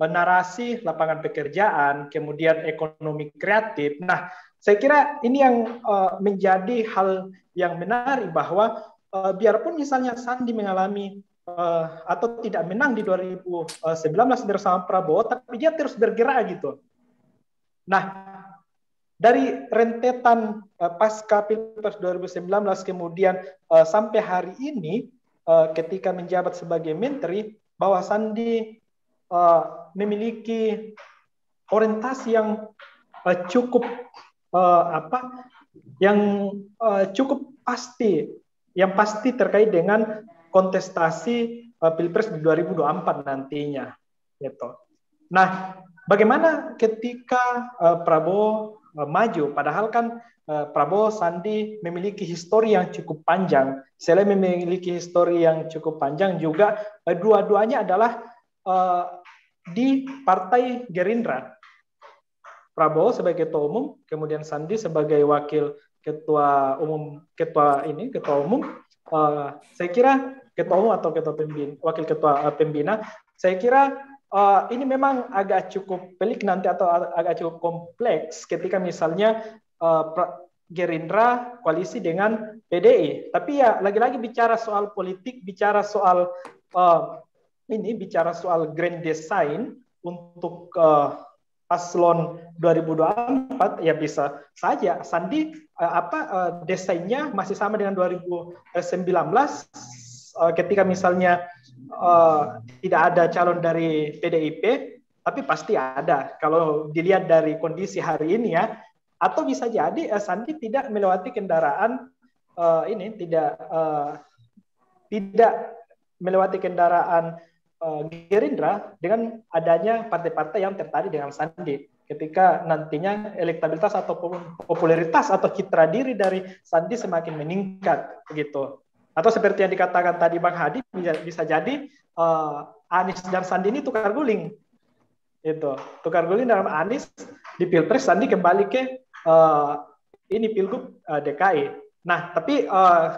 narasi lapangan pekerjaan, kemudian ekonomi kreatif. Nah, saya kira ini yang menjadi hal yang menarik, bahwa biarpun misalnya Sandi mengalami atau tidak menang di 2019 bersama Prabowo, tapi dia terus bergerak gitu. Nah, dari rentetan pasca Pilpres 2019 kemudian sampai hari ini ketika menjabat sebagai menteri, bahwa Sandi memiliki orientasi yang cukup cukup pasti, yang pasti terkait dengan kontestasi Pilpres di 2024 nantinya, gitu. Nah, bagaimana ketika Prabowo maju, padahal kan Prabowo Sandi memiliki histori yang cukup panjang. Selain memiliki histori yang cukup panjang, juga dua-duanya adalah di Partai Gerindra. Prabowo sebagai ketua umum, kemudian Sandi sebagai wakil ketua umum. Saya kira ketua umum atau wakil ketua pembina. Saya kira ini memang agak cukup pelik nanti atau agak cukup kompleks ketika misalnya Gerindra koalisi dengan PDI. Tapi ya lagi-lagi bicara soal politik, bicara soal grand design untuk paslon 2024, ya bisa saja Sandi desainnya masih sama dengan 2019 ketika misalnya tidak ada calon dari PDIP, tapi pasti ada kalau dilihat dari kondisi hari ini ya. Atau bisa jadi Sandi tidak melewati kendaraan tidak melewati kendaraan Gerindra dengan adanya partai-partai yang tertarik dengan Sandi. Ketika nantinya elektabilitas atau popularitas atau citra diri dari Sandi semakin meningkat, begitu. Atau seperti yang dikatakan tadi Bang Hadi, bisa jadi Anies dan Sandi ini tukar guling. Tukar guling dalam Anies di Pilpres, Sandi kembali ke Pilgub DKI. Nah, tapi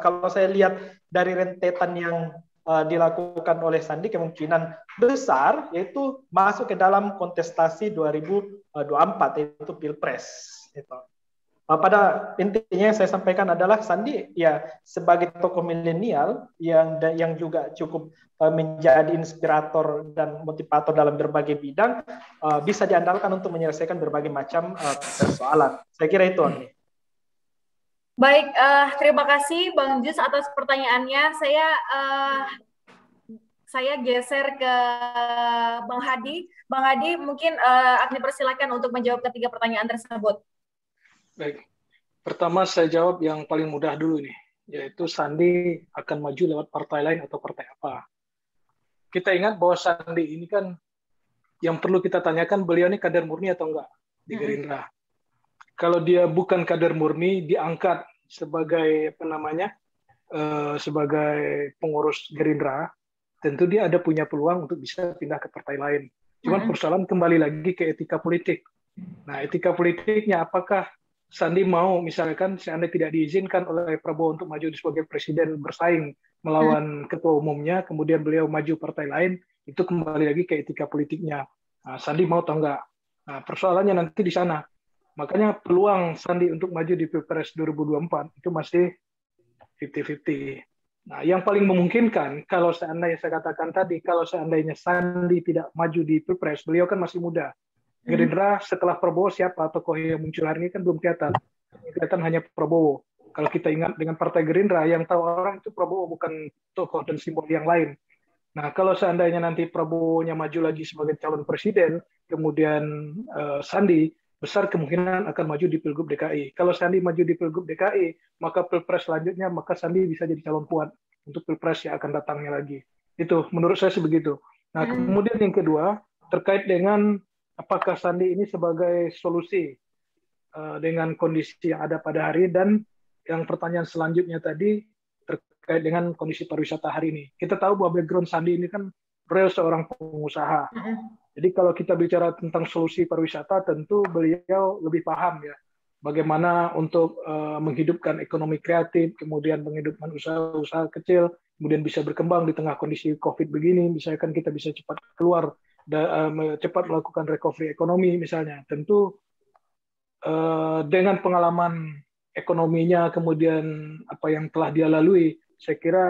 kalau saya lihat dari rentetan yang dilakukan oleh Sandi, kemungkinan besar yaitu masuk ke dalam kontestasi 2024, yaitu Pilpres. Pada intinya yang saya sampaikan adalah Sandi ya sebagai tokoh milenial yang juga cukup menjadi inspirator dan motivator dalam berbagai bidang, bisa diandalkan untuk menyelesaikan berbagai macam persoalan. Saya kira itu, Agni. Baik, terima kasih Bang Jus atas pertanyaannya. Saya geser ke Bang Hadi. Bang Hadi, mungkin Agni persilakan untuk menjawab ketiga pertanyaan tersebut. Baik, pertama saya jawab yang paling mudah dulu nih, yaitu Sandi akan maju lewat partai lain atau partai apa. Kita ingat bahwa Sandi ini kan yang perlu kita tanyakan, beliau ini kader murni atau enggak di Gerindra. Kalau dia bukan kader murni, diangkat sebagai sebagai pengurus Gerindra, tentu dia ada punya peluang untuk bisa pindah ke partai lain. Cuman persoalan kembali lagi ke etika politik. Nah, etika politiknya apakah Sandi mau, misalkan Sandi tidak diizinkan oleh Prabowo untuk maju sebagai presiden bersaing melawan ketua umumnya, kemudian beliau maju partai lain, itu kembali lagi ke etika politiknya. Nah, Sandi mau atau enggak? Nah, persoalannya nanti di sana. Makanya peluang Sandi untuk maju di Pilpres 2024 itu masih 50-50. Nah, yang paling memungkinkan, kalau seandainya saya katakan tadi, kalau seandainya Sandi tidak maju di Pilpres, beliau kan masih muda. Gerindra setelah Prabowo siapa tokoh yang muncul hari ini kan belum kelihatan. Kelihatan hanya Prabowo. Kalau kita ingat dengan Partai Gerindra, yang tahu orang itu Prabowo, bukan tokoh dan simbol yang lain. Nah, kalau seandainya nanti Prabowo-nya maju lagi sebagai calon presiden, kemudian Sandi, besar kemungkinan akan maju di Pilgub DKI. Kalau Sandi maju di Pilgub DKI, maka Pilpres selanjutnya, maka Sandi bisa jadi calon kuat untuk Pilpres yang akan datangnya lagi. Itu menurut saya sebegitu. Nah, kemudian yang kedua, terkait dengan apakah Sandi ini sebagai solusi dengan kondisi yang ada pada hari, dan yang pertanyaan selanjutnya tadi terkait dengan kondisi pariwisata hari ini. Kita tahu bahwa background Sandi ini kan beliau seorang pengusaha. Jadi kalau kita bicara tentang solusi pariwisata, tentu beliau lebih paham ya bagaimana untuk menghidupkan ekonomi kreatif, kemudian menghidupkan usaha-usaha kecil, kemudian bisa berkembang di tengah kondisi COVID begini. Misalkan kita bisa cepat keluar, cepat melakukan recovery ekonomi misalnya. Tentu dengan pengalaman ekonominya, kemudian apa yang telah dia lalui, saya kira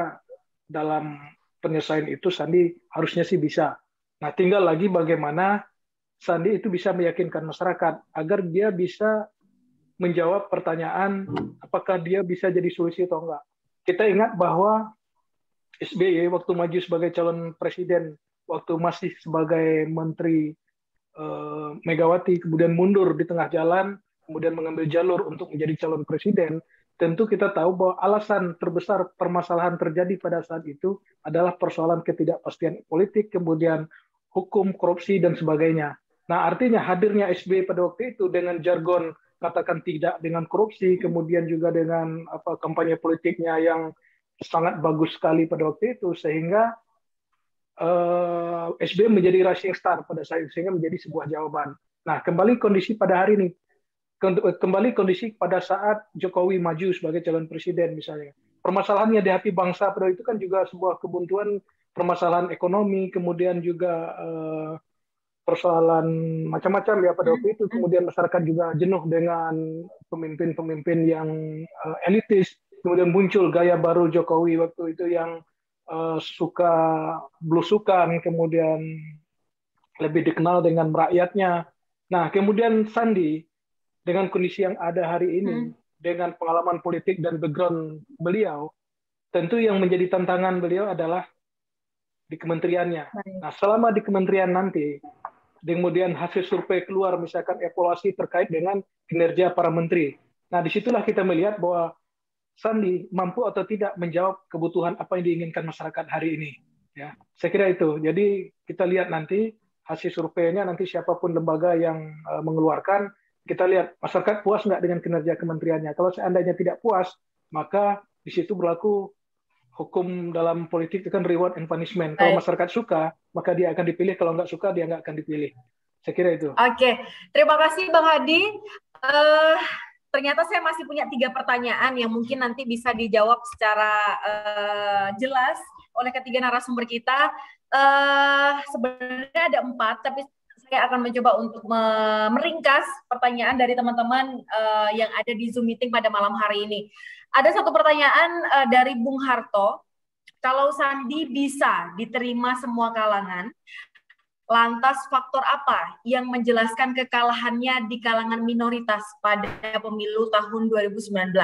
dalam penyelesaian itu Sandi harusnya sih bisa. Nah, tinggal lagi bagaimana Sandi itu bisa meyakinkan masyarakat agar dia bisa menjawab pertanyaan apakah dia bisa jadi solusi atau enggak. Kita ingat bahwa SBY waktu maju sebagai calon presiden, waktu masih sebagai menteri Megawati, kemudian mundur di tengah jalan, kemudian mengambil jalur untuk menjadi calon presiden, tentu kita tahu bahwa alasan terbesar permasalahan terjadi pada saat itu adalah persoalan ketidakpastian politik, kemudian hukum, korupsi, dan sebagainya. Nah, artinya hadirnya SBY pada waktu itu dengan jargon katakan tidak dengan korupsi, kemudian juga dengan kampanye politiknya yang sangat bagus sekali pada waktu itu, sehingga SBY menjadi rising star pada saat itu, sehingga menjadi sebuah jawaban. Nah, kembali kondisi pada hari ini, kembali kondisi pada saat Jokowi maju sebagai calon presiden misalnya. Permasalahannya di hati bangsa pada itu kan juga sebuah kebuntuan, permasalahan ekonomi, kemudian juga persoalan macam-macam ya pada waktu itu. Kemudian masyarakat juga jenuh dengan pemimpin-pemimpin yang elitis. Kemudian muncul gaya baru Jokowi waktu itu yang suka belusukan, kemudian lebih dikenal dengan rakyatnya. Nah, kemudian Sandi dengan kondisi yang ada hari ini, dengan pengalaman politik dan background beliau, tentu yang menjadi tantangan beliau adalah di kementeriannya. Nah, selama di kementerian nanti, kemudian hasil survei keluar, misalkan evaluasi terkait dengan kinerja para menteri. Nah, disitulah kita melihat bahwa Sandi mampu atau tidak menjawab kebutuhan apa yang diinginkan masyarakat hari ini. Ya, saya kira itu. Jadi kita lihat nanti hasil surveinya, nanti siapapun lembaga yang mengeluarkan, kita lihat masyarakat puas nggak dengan kinerja kementeriannya. Kalau seandainya tidak puas, maka di situ berlaku hukum dalam politik itu kan reward and punishment. Kalau masyarakat suka, maka dia akan dipilih. Kalau nggak suka, dia nggak akan dipilih. Saya kira itu. Oke, terima kasih Bang Hadi. Ternyata saya masih punya 3 pertanyaan yang mungkin nanti bisa dijawab secara jelas oleh ketiga narasumber kita. Sebenarnya ada 4, tapi saya akan mencoba untuk meringkas pertanyaan dari teman-teman yang ada di Zoom meeting pada malam hari ini. Ada satu pertanyaan dari Bung Harto. Kalau Sandi bisa diterima semua kalangan, lantas faktor apa yang menjelaskan kekalahannya di kalangan minoritas pada pemilu tahun 2019?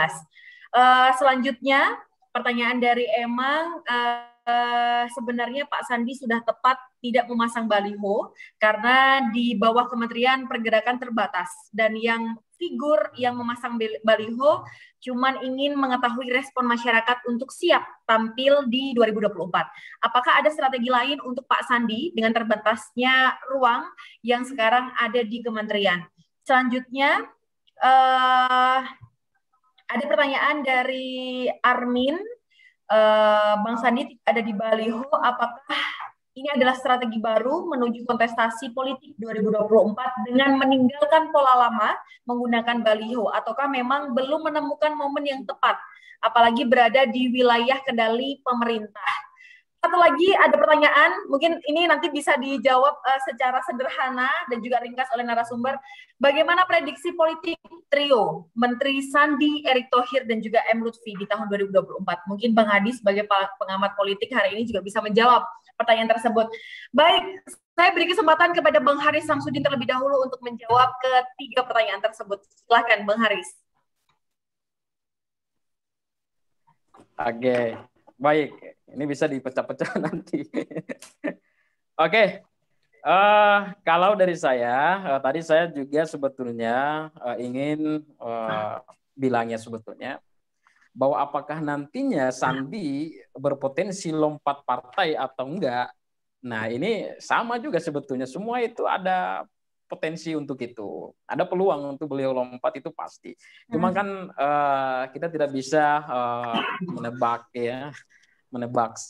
Selanjutnya, pertanyaan dari Emang, sebenarnya Pak Sandi sudah tepat tidak memasang baliho karena di bawah Kementerian Pergerakan terbatas, dan yang figur yang memasang baliho cuman ingin mengetahui respon masyarakat untuk siap tampil di 2024. Apakah ada strategi lain untuk Pak Sandi dengan terbatasnya ruang yang sekarang ada di kementerian? Selanjutnya, ada pertanyaan dari Armin. Bang Sandi ada di baliho, apakah ini adalah strategi baru menuju kontestasi politik 2024 dengan meninggalkan pola lama menggunakan baliho, ataukah memang belum menemukan momen yang tepat, apalagi berada di wilayah kendali pemerintah? Satu lagi ada pertanyaan, mungkin ini nanti bisa dijawab secara sederhana dan juga ringkas oleh narasumber. Bagaimana prediksi politik trio Menteri Sandi, Erick Thohir, dan juga M. Lutfi di tahun 2024? Mungkin Bang Hadi sebagai pengamat politik hari ini juga bisa menjawab pertanyaan tersebut. Baik, saya beri kesempatan kepada Bang Haris Samsudin terlebih dahulu untuk menjawab ketiga pertanyaan tersebut. Silakan Bang Haris. Oke, baik. Ini bisa dipecah-pecah nanti. Oke, kalau dari saya, tadi saya juga sebetulnya ingin bilangnya sebetulnya bahwa apakah nantinya Sandi berpotensi lompat partai atau enggak. Nah, ini sama juga sebetulnya. Semua itu ada potensi untuk itu. Ada peluang untuk beliau lompat itu pasti. Cuma kan kita tidak bisa menebak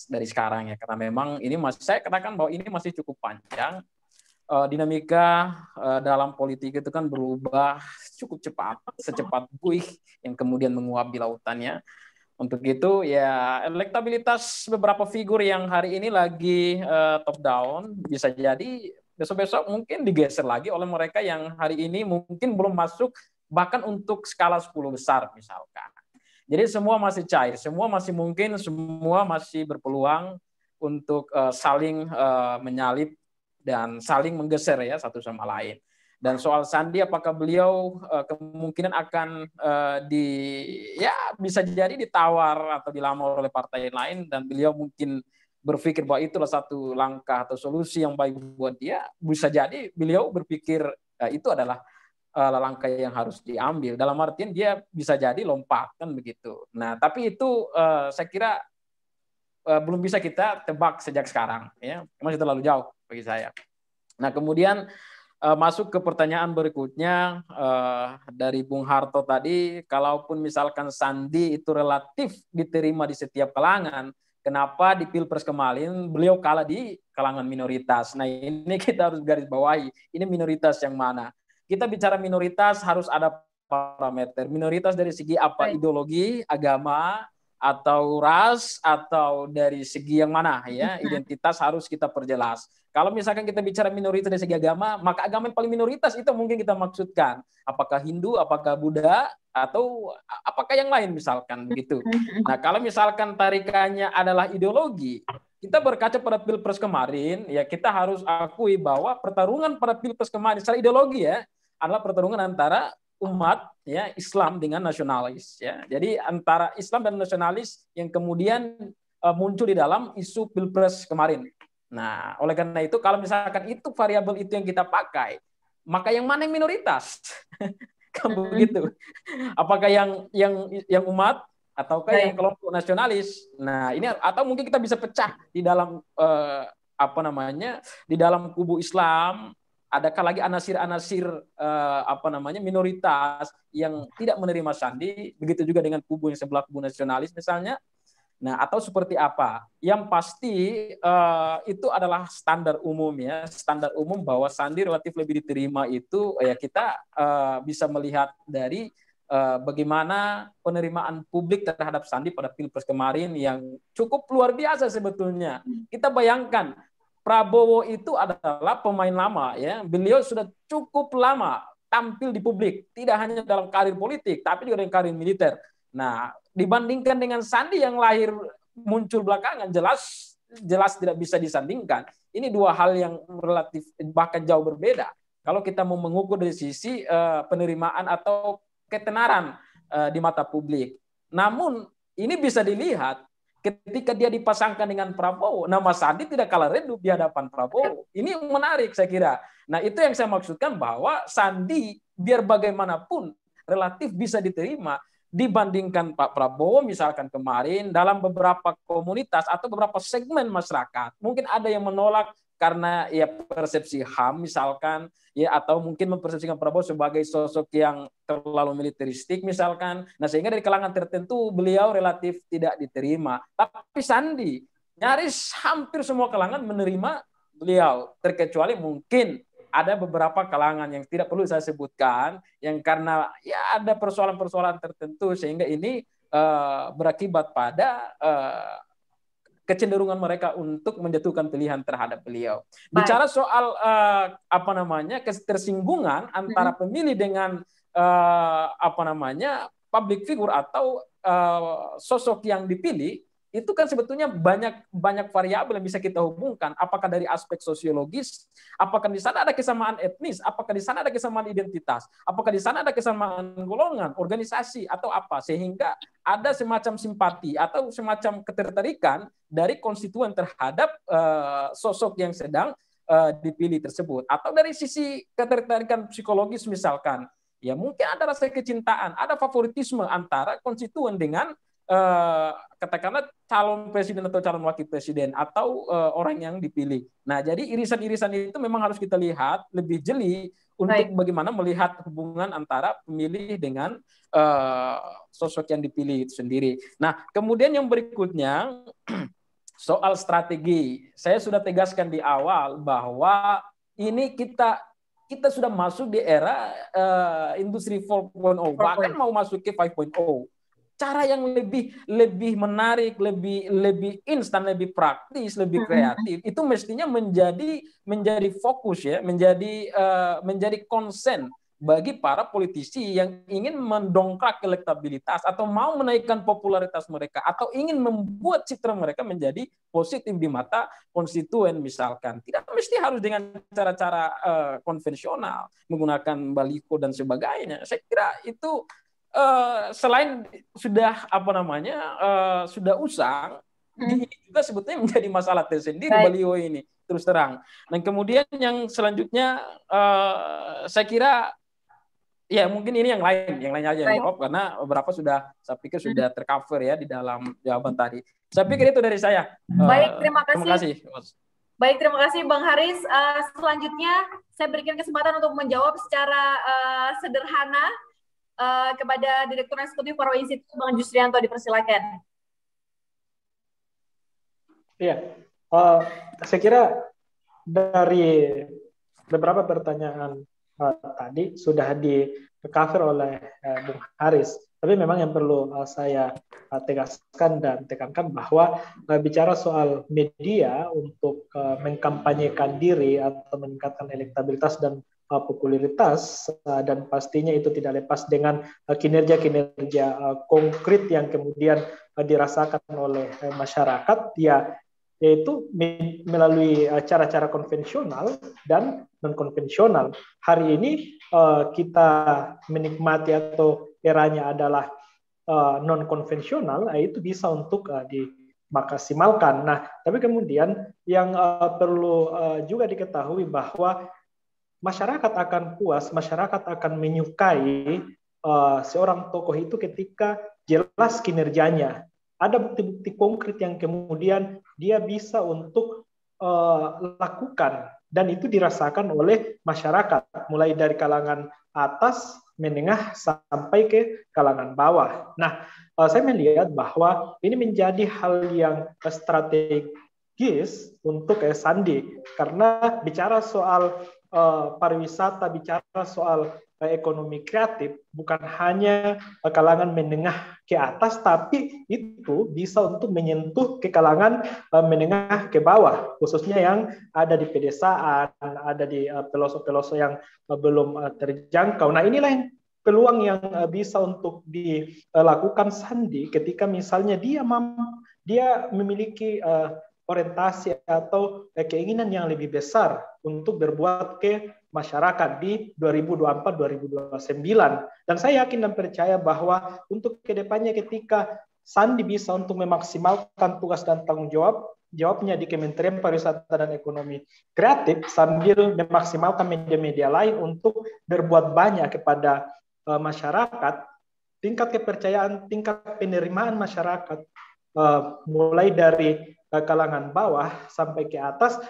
dari sekarang ya, karena memang ini saya katakan bahwa ini masih cukup panjang. Dinamika dalam politik itu kan berubah cukup cepat, secepat buih yang kemudian menguap di lautannya. Untuk itu ya elektabilitas beberapa figur yang hari ini lagi top down bisa jadi besok-besok mungkin digeser lagi oleh mereka yang hari ini mungkin belum masuk bahkan untuk skala 10 besar misalkan. Jadi semua masih cair, semua masih mungkin, semua masih berpeluang untuk saling menyalip dan saling menggeser ya satu sama lain. Dan soal Sandi, apakah beliau kemungkinan akan bisa jadi ditawar atau dilamar oleh partai lain, dan beliau mungkin berpikir bahwa itulah satu langkah atau solusi yang baik buat dia, bisa jadi beliau berpikir itu adalah langkah yang harus diambil. Dalam artian dia bisa jadi lompat kan begitu. Nah, tapi itu saya kira belum bisa kita tebak sejak sekarang, ya masih terlalu jauh bagi saya. Nah, kemudian masuk ke pertanyaan berikutnya dari Bung Harto tadi, kalaupun misalkan Sandi itu relatif diterima di setiap kalangan, kenapa di Pilpres kemarin beliau kalah di kalangan minoritas? Nah, ini kita harus garis bawahi, ini minoritas yang mana? Kita bicara minoritas harus ada parameter. Minoritas dari segi apa? Ideologi, agama, atau ras, atau dari segi yang mana ya, identitas harus kita perjelas. Kalau misalkan kita bicara minoritas dari segi agama, maka agama yang paling minoritas itu mungkin kita maksudkan apakah Hindu, apakah Buddha, atau apakah yang lain misalkan begitu. Nah, kalau misalkan tarikannya adalah ideologi, kita berkaca pada Pilpres kemarin, ya kita harus akui bahwa pertarungan pada Pilpres kemarin secara ideologi ya adalah pertarungan antara umat ya Islam dengan nasionalis ya. Jadi antara Islam dan nasionalis yang kemudian muncul di dalam isu Pilpres kemarin. Nah, oleh karena itu kalau misalkan itu variabel itu yang kita pakai, maka yang mana yang minoritas? Kan begitu. Apakah yang umat ataukah yang kelompok nasionalis? Nah, ini atau mungkin kita bisa pecah di dalam di dalam kubu Islam. Adakah lagi anasir-anasir minoritas yang tidak menerima Sandi, begitu juga dengan kubu yang sebelah, kubu nasionalis misalnya. Nah, atau seperti apa? Yang pasti itu adalah standar umum ya, standar umum bahwa Sandi relatif lebih diterima itu ya kita bisa melihat dari bagaimana penerimaan publik terhadap Sandi pada Pilpres kemarin yang cukup luar biasa sebetulnya. Kita bayangkan Prabowo itu adalah pemain lama ya. Beliau sudah cukup lama tampil di publik, tidak hanya dalam karir politik tapi juga dalam karir militer. Nah, dibandingkan dengan Sandi yang lahir muncul belakangan, jelas tidak bisa disandingkan. Ini dua hal yang relatif bahkan jauh berbeda. Kalau kita mau mengukur dari sisi penerimaan atau ketenaran di mata publik. Namun ini bisa dilihat ketika dia dipasangkan dengan Prabowo, nama Sandi tidak kalah redup di hadapan Prabowo. Ini menarik saya kira. Nah, itu yang saya maksudkan bahwa Sandi biar bagaimanapun relatif bisa diterima dibandingkan Pak Prabowo misalkan kemarin dalam beberapa komunitas atau beberapa segmen masyarakat. Mungkin ada yang menolak karena ya persepsi HAM misalkan ya, atau mungkin mempersepsikan Prabowo sebagai sosok yang terlalu militeristik misalkan. Nah, sehingga dari kalangan tertentu beliau relatif tidak diterima. Tapi Sandi nyaris hampir semua kalangan menerima beliau, terkecuali mungkin ada beberapa kalangan yang tidak perlu saya sebutkan yang karena ya ada persoalan-persoalan tertentu sehingga ini berakibat pada kecenderungan mereka untuk menjatuhkan pilihan terhadap beliau. Bicara soal ketersinggungan antara pemilih dengan public figure atau sosok yang dipilih, itu kan sebetulnya banyak variabel yang bisa kita hubungkan. Apakah dari aspek sosiologis, apakah di sana ada kesamaan etnis, apakah di sana ada kesamaan identitas, apakah di sana ada kesamaan golongan, organisasi atau apa, sehingga ada semacam simpati atau semacam ketertarikan dari konstituen terhadap sosok yang sedang dipilih tersebut. Atau dari sisi ketertarikan psikologis misalkan, ya mungkin ada rasa kecintaan, ada favoritisme antara konstituen dengan katakanlah calon presiden atau calon wakil presiden atau orang yang dipilih. Nah, jadi irisan-irisan itu memang harus kita lihat lebih jeli untuk bagaimana melihat hubungan antara pemilih dengan sosok yang dipilih itu sendiri. Nah, kemudian yang berikutnya soal strategi. Saya sudah tegaskan di awal bahwa ini kita sudah masuk di era industri 4.0, bahkan mau masuk ke 5.0. Cara yang lebih menarik, lebih instan, lebih praktis, lebih kreatif itu mestinya menjadi fokus ya, menjadi konsen bagi para politisi yang ingin mendongkrak elektabilitas atau mau menaikkan popularitas mereka atau ingin membuat citra mereka menjadi positif di mata konstituen misalkan. Tidak mesti harus dengan cara-cara konvensional, menggunakan baliho dan sebagainya. Saya kira itu selain sudah sudah usang, ini juga sebetulnya menjadi masalah tersendiri baliho ini, terus terang. Dan kemudian yang selanjutnya saya kira ya mungkin ini yang lain aja yang jawab, karena beberapa saya pikir sudah tercover ya di dalam jawaban tadi. Saya pikir itu dari saya. Baik, terima kasih. Terima kasih. Baik, terima kasih Bang Haris. Selanjutnya saya berikan kesempatan untuk menjawab secara sederhana kepada Direktur Eksekutif Farwa Institute, Bang Jusrianto, dipersilakan. Iya, saya kira dari beberapa pertanyaan tadi sudah di-cover oleh Bung Haris. Tapi memang yang perlu saya tegaskan dan tekankan bahwa bicara soal media untuk mengkampanyekan diri atau meningkatkan elektabilitas dan popularitas, dan pastinya itu tidak lepas dengan kinerja-kinerja konkret yang kemudian dirasakan oleh masyarakat, yaitu melalui cara-cara konvensional dan non-konvensional. Hari ini kita menikmati atau eranya adalah non-konvensional, itu bisa untuk dimaksimalkan. Nah, tapi kemudian yang perlu juga diketahui bahwa masyarakat akan puas, masyarakat akan menyukai seorang tokoh itu ketika jelas kinerjanya. Ada bukti-bukti konkret yang kemudian dia bisa untuk lakukan, dan itu dirasakan oleh masyarakat, mulai dari kalangan atas, menengah, sampai ke kalangan bawah. Nah, saya melihat bahwa ini menjadi hal yang strategis untuk Sandi, karena bicara soal pariwisata, bicara soal ekonomi kreatif, bukan hanya kalangan menengah ke atas, tapi itu bisa untuk menyentuh ke kalangan menengah ke bawah, khususnya yang ada di pedesaan, ada di pelosok-pelosok yang belum terjangkau. Nah, inilah yang peluang yang bisa untuk dilakukan Sandi ketika misalnya dia memiliki orientasi atau keinginan yang lebih besar untuk berbuat ke masyarakat di 2024-2029. Dan saya yakin dan percaya bahwa untuk kedepannya ketika Sandi bisa untuk memaksimalkan tugas dan tanggung jawabnya di Kementerian Pariwisata dan Ekonomi Kreatif sambil memaksimalkan media-media lain untuk berbuat banyak kepada masyarakat, tingkat kepercayaan, tingkat penerimaan masyarakat mulai dari kalangan bawah sampai ke atas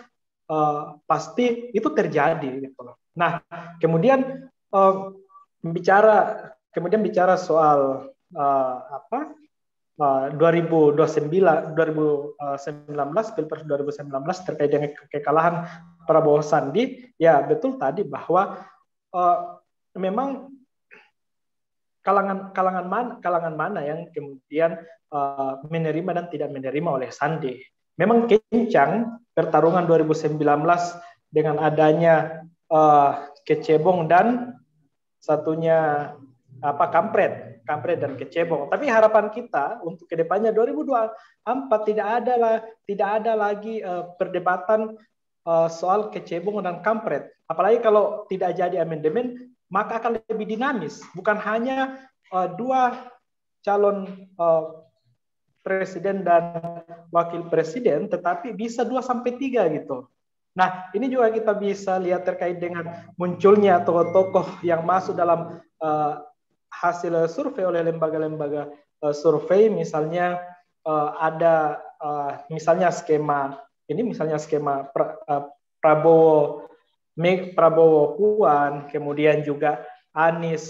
pasti itu terjadi gitu. Nah, kemudian bicara soal 2019 Pilpres 2019 terkait dengan kekalahan Prabowo Sandi, ya betul tadi bahwa memang kalangan mana yang kemudian menerima dan tidak menerima oleh Sandi. Memang kencang pertarungan 2019 dengan adanya kecebong dan satunya kampret dan kecebong. Tapi harapan kita untuk kedepannya 2024 tidak ada lagi perdebatan soal kecebong dan kampret. Apalagi kalau tidak jadi amandemen, maka akan lebih dinamis. Bukan hanya dua calon presiden dan wakil presiden, tetapi bisa 2-3 gitu. Nah, ini juga kita bisa lihat terkait dengan munculnya tokoh-tokoh yang masuk dalam hasil survei oleh lembaga-lembaga survei. Misalnya ada misalnya skema Prabowo Prabowo Puan, kemudian juga Anies,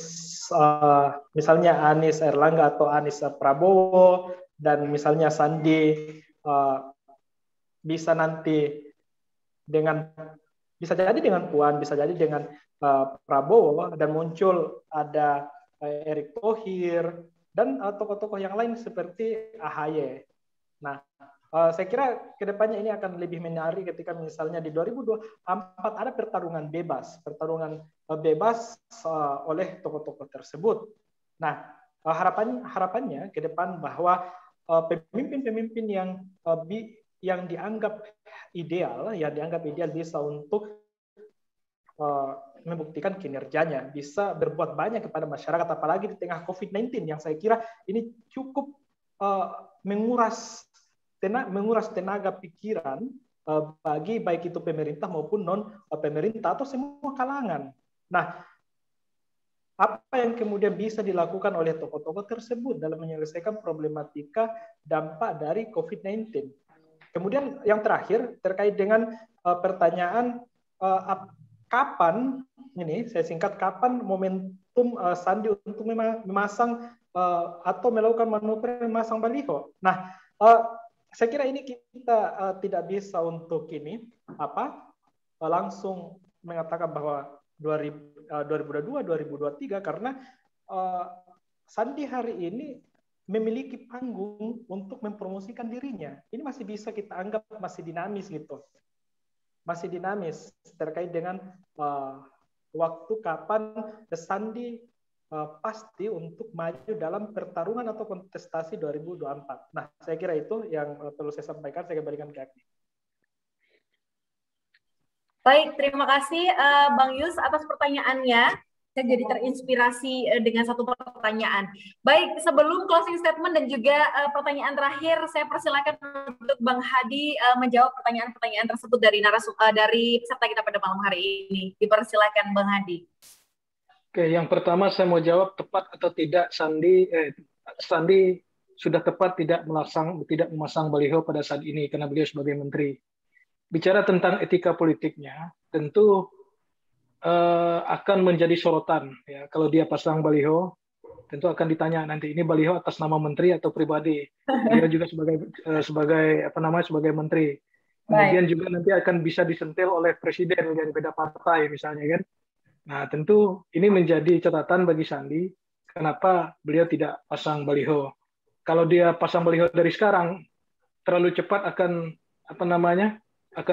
misalnya Anies Erlangga atau Anies Prabowo, dan misalnya Sandi bisa nanti bisa jadi dengan Puan, bisa jadi dengan Prabowo, dan muncul ada Erick Thohir dan tokoh-tokoh yang lain seperti AHY. Nah, saya kira kedepannya ini akan lebih menarik ketika misalnya di 2024 ada pertarungan bebas oleh tokoh-tokoh tersebut. Nah, harapannya ke depan bahwa pemimpin-pemimpin yang dianggap ideal bisa untuk membuktikan kinerjanya, bisa berbuat banyak kepada masyarakat, apalagi di tengah COVID-19 yang saya kira ini cukup menguras tenaga pikiran bagi baik itu pemerintah maupun non pemerintah atau semua kalangan. Nah, apa yang kemudian bisa dilakukan oleh tokoh-tokoh tersebut dalam menyelesaikan problematika dampak dari COVID-19? Kemudian yang terakhir terkait dengan pertanyaan kapan kapan momentum Sandi untuk memasang atau melakukan manuver memasang baliho. Nah, saya kira ini kita tidak bisa untuk langsung mengatakan bahwa 2022, 2023 karena Sandi hari ini memiliki panggung untuk mempromosikan dirinya. Ini masih bisa kita anggap masih dinamis gitu. Masih dinamis terkait dengan waktu kapan Sandi pasti untuk maju dalam pertarungan atau kontestasi 2024. Nah, saya kira itu yang perlu saya sampaikan. Saya kembalikan ke Agni. Baik, terima kasih Bang Yus atas pertanyaannya. Saya jadi terinspirasi dengan satu pertanyaan. Baik, sebelum closing statement dan juga pertanyaan terakhir, saya persilakan untuk Bang Hadi menjawab pertanyaan-pertanyaan tersebut dari peserta kita pada malam hari ini. Dipersilakan Bang Hadi. Oke, yang pertama saya mau jawab tepat atau tidak Sandi sudah tepat tidak memasang baliho pada saat ini karena beliau sebagai menteri. Bicara tentang etika politiknya, tentu akan menjadi sorotan ya. Kalau dia pasang baliho, tentu akan ditanya nanti ini baliho atas nama menteri atau pribadi. Dia juga sebagai menteri. Kemudian juga nanti akan bisa disentil oleh presiden dari beda partai misalnya kan. Nah, tentu ini menjadi catatan bagi Sandi kenapa beliau tidak pasang baliho. Kalau dia pasang baliho dari sekarang, terlalu cepat akan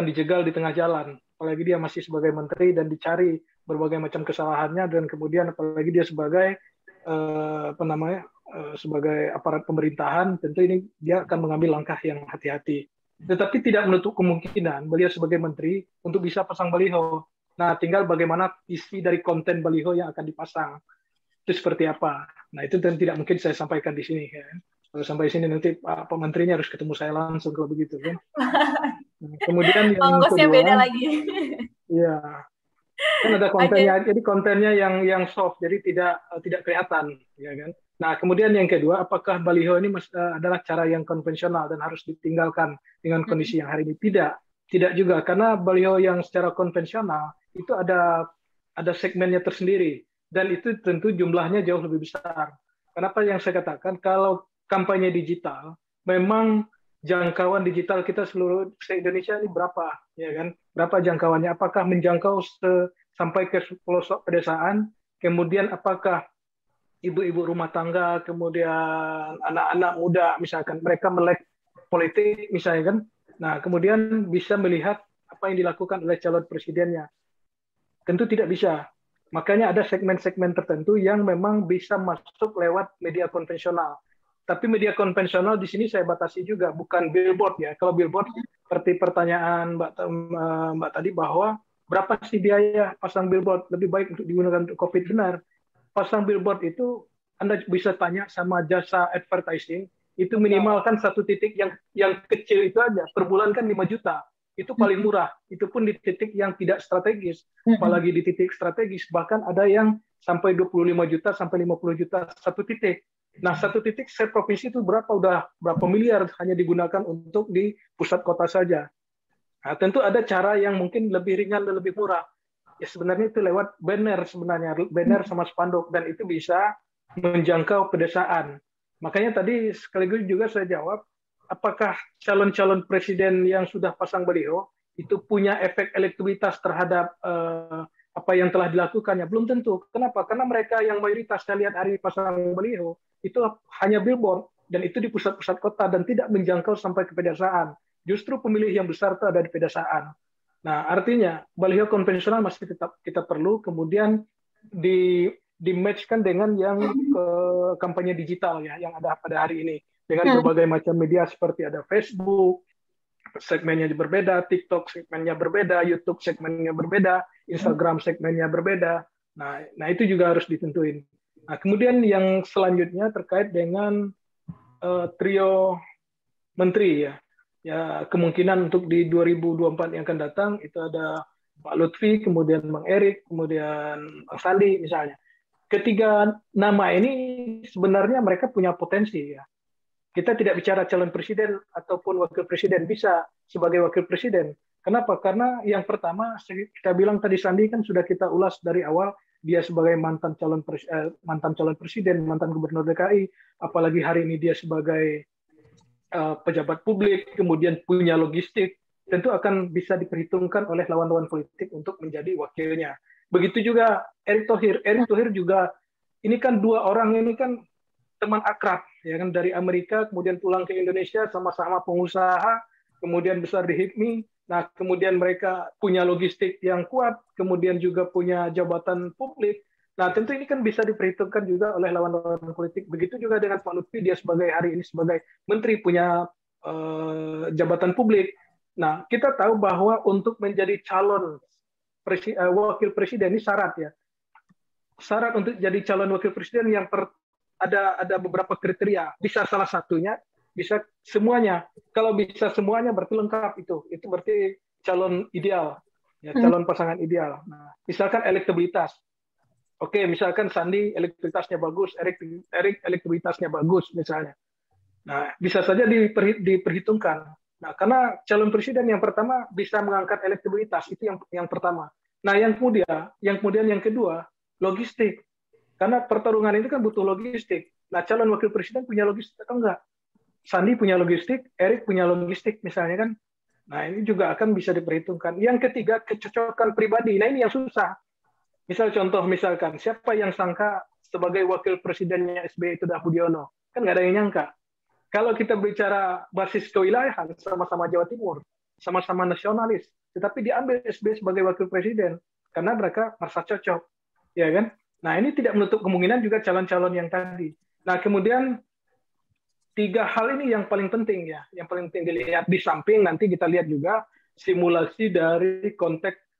dijegal di tengah jalan. Apalagi dia masih sebagai menteri dan dicari berbagai macam kesalahannya, dan kemudian apalagi dia sebagai sebagai aparat pemerintahan, tentu ini dia akan mengambil langkah yang hati-hati. Tetapi tidak menutup kemungkinan beliau sebagai menteri untuk bisa pasang baliho. Nah, tinggal bagaimana isi dari konten baliho yang akan dipasang. Itu seperti apa. Nah, itu tidak mungkin saya sampaikan di sini. Ya. Kalau sampai sini nanti Pak Menterinya harus ketemu saya langsung kalau begitu. Kan? Nah, kemudian yang kedua, beda lagi. Iya. Kan ada kontennya, jadi kontennya yang soft, jadi tidak kelihatan. Ya kan? Nah, kemudian yang kedua, apakah baliho ini adalah cara yang konvensional dan harus ditinggalkan dengan kondisi yang hari ini? Tidak juga, karena baliho yang secara konvensional itu ada segmennya tersendiri, dan itu tentu jumlahnya jauh lebih besar. Kenapa yang saya katakan, kalau kampanye digital, memang jangkauan digital kita se-Indonesia ini berapa, ya kan? Berapa jangkauannya? Apakah menjangkau sampai ke pelosok pedesaan? Kemudian apakah ibu-ibu rumah tangga, kemudian anak-anak muda, misalkan mereka melek politik, misalnya kan? Nah, kemudian bisa melihat apa yang dilakukan oleh calon presidennya. Tentu tidak bisa. Makanya ada segmen-segmen tertentu yang memang bisa masuk lewat media konvensional. Tapi media konvensional di sini saya batasi juga, bukan billboard ya. Kalau billboard seperti pertanyaan Mbak tadi bahwa berapa sih biaya pasang billboard, lebih baik untuk digunakan untuk COVID, benar. Pasang billboard itu Anda bisa tanya sama jasa advertising, itu minimal kan satu titik yang kecil itu aja, per bulan kan 5 juta. Itu paling murah. Itu pun di titik yang tidak strategis. Apalagi di titik strategis, bahkan ada yang sampai 25 juta sampai 50 juta satu titik. Nah, satu titik set provinsi itu berapa miliar hanya digunakan untuk di pusat kota saja. Nah, tentu ada cara yang mungkin lebih ringan dan lebih murah. ya sebenarnya itu lewat banner sebenarnya, banner sama spanduk, dan itu bisa menjangkau pedesaan. Makanya tadi sekaligus juga saya jawab, apakah calon-calon presiden yang sudah pasang baliho itu punya efek elektabilitas terhadap apa yang telah dilakukannya? Belum tentu. Kenapa? Karena mereka yang mayoritas saya lihat hari pasang baliho itu hanya billboard, dan itu di pusat-pusat kota dan tidak menjangkau sampai ke pedesaan. Justru pemilih yang besar itu ada di pedesaan. Nah, artinya baliho konvensional masih tetap kita perlu, kemudian di matchkan dengan yang kampanye digital ya, yang ada pada hari ini dengan berbagai macam media seperti ada Facebook segmennya berbeda, TikTok segmennya berbeda, YouTube segmennya berbeda, Instagram segmennya berbeda. Nah itu juga harus ditentuin. Nah, kemudian yang selanjutnya terkait dengan trio menteri ya. Ya, kemungkinan untuk di 2024 yang akan datang itu ada Pak Lutfi, kemudian Bang Erik, kemudian Bang Sandi misalnya. Ketiga nama ini sebenarnya mereka punya potensi ya. Kita tidak bicara calon presiden ataupun wakil presiden, bisa sebagai wakil presiden. Kenapa? Karena yang pertama kita bilang tadi, Sandi kan sudah kita ulas dari awal, dia sebagai mantan calon presiden, mantan gubernur DKI, apalagi hari ini dia sebagai pejabat publik, kemudian punya logistik, tentu akan bisa diperhitungkan oleh lawan-lawan politik untuk menjadi wakilnya. Begitu juga Erick Thohir. Erick Thohir juga, ini kan dua orang ini kan teman akrab, ya kan, dari Amerika, kemudian pulang ke Indonesia, sama-sama pengusaha, kemudian besar di HIPMI. Nah, kemudian mereka punya logistik yang kuat, kemudian juga punya jabatan publik. Nah, tentu ini kan bisa diperhitungkan juga oleh lawan-lawan politik. Begitu juga dengan Pak Lutfi, dia sebagai hari ini sebagai menteri punya jabatan publik. Nah, kita tahu bahwa untuk menjadi calon wakil presiden ini syarat ya. Syarat untuk jadi calon wakil presiden yang ada beberapa kriteria. Bisa salah satunya, bisa semuanya. Kalau bisa semuanya berarti lengkap itu. Itu berarti calon ideal, ya, calon pasangan ideal. Nah, misalkan elektabilitas. Oke, misalkan Sandi elektabilitasnya bagus, Erik elektabilitasnya bagus misalnya. Nah, bisa saja diperhitungkan. Nah, karena calon presiden yang pertama bisa mengangkat elektabilitas, itu yang pertama. Nah, yang kemudian yang kedua, logistik. Karena pertarungan ini kan butuh logistik. Nah, calon wakil presiden punya logistik atau enggak? Sandi punya logistik, Erik punya logistik misalnya kan. Nah, ini juga akan bisa diperhitungkan. Yang ketiga, kecocokan pribadi. Nah, ini yang susah. Misalkan, siapa yang sangka sebagai wakil presidennya SBY itu Dah Budiono? Kan nggak ada yang nyangka. Kalau kita bicara basis kewilayahan, sama-sama Jawa Timur, sama-sama nasionalis, tetapi diambil SBY sebagai wakil presiden, karena mereka merasa cocok. Ya kan? Nah, ini tidak menutup kemungkinan juga calon-calon yang tadi. Nah, kemudian tiga hal ini yang paling penting ya, yang paling penting dilihat. Di samping nanti kita lihat juga simulasi dari konteks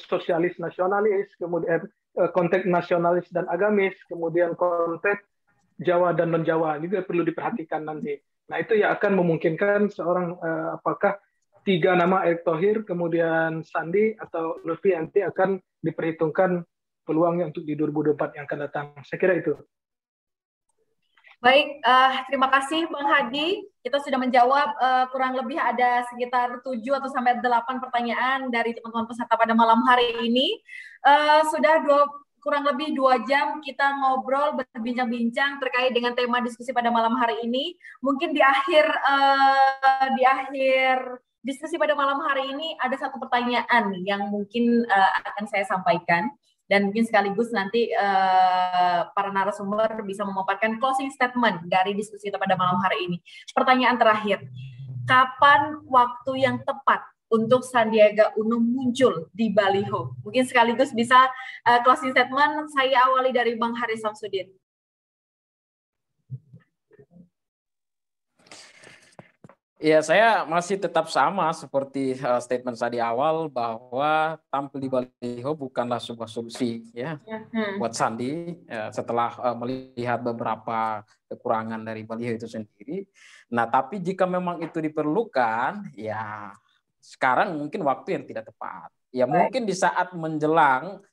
sosialis nasionalis, kemudian konteks nasionalis dan agamis, kemudian konteks Jawa dan non-Jawa juga perlu diperhatikan nanti. Nah, itu yang akan memungkinkan seorang apakah tiga nama Erick Thohir, kemudian Sandi atau Lutfi nanti akan diperhitungkan peluangnya untuk di 2024 yang akan datang. Saya kira itu. Baik, terima kasih Bang Hadi. Kita sudah menjawab kurang lebih ada sekitar 7 atau sampai 8 pertanyaan dari teman-teman peserta pada malam hari ini. Sudah kurang lebih 2 jam kita ngobrol, berbincang-bincang terkait dengan tema diskusi pada malam hari ini. Mungkin di akhir diskusi pada malam hari ini ada satu pertanyaan yang mungkin akan saya sampaikan. Dan mungkin sekaligus nanti para narasumber bisa memaparkan closing statement dari diskusi kita pada malam hari ini. Pertanyaan terakhir, kapan waktu yang tepat untuk Sandiaga Uno muncul di baliho? Mungkin sekaligus bisa closing statement, saya awali dari Bang Haris Samsudin. Ya, saya masih tetap sama seperti statement saya di awal bahwa tampil di baliho bukanlah sebuah solusi ya buat Sandi setelah melihat beberapa kekurangan dari baliho itu sendiri. Nah, tapi jika memang itu diperlukan, ya sekarang mungkin waktu yang tidak tepat. Ya mungkin di saat menjelang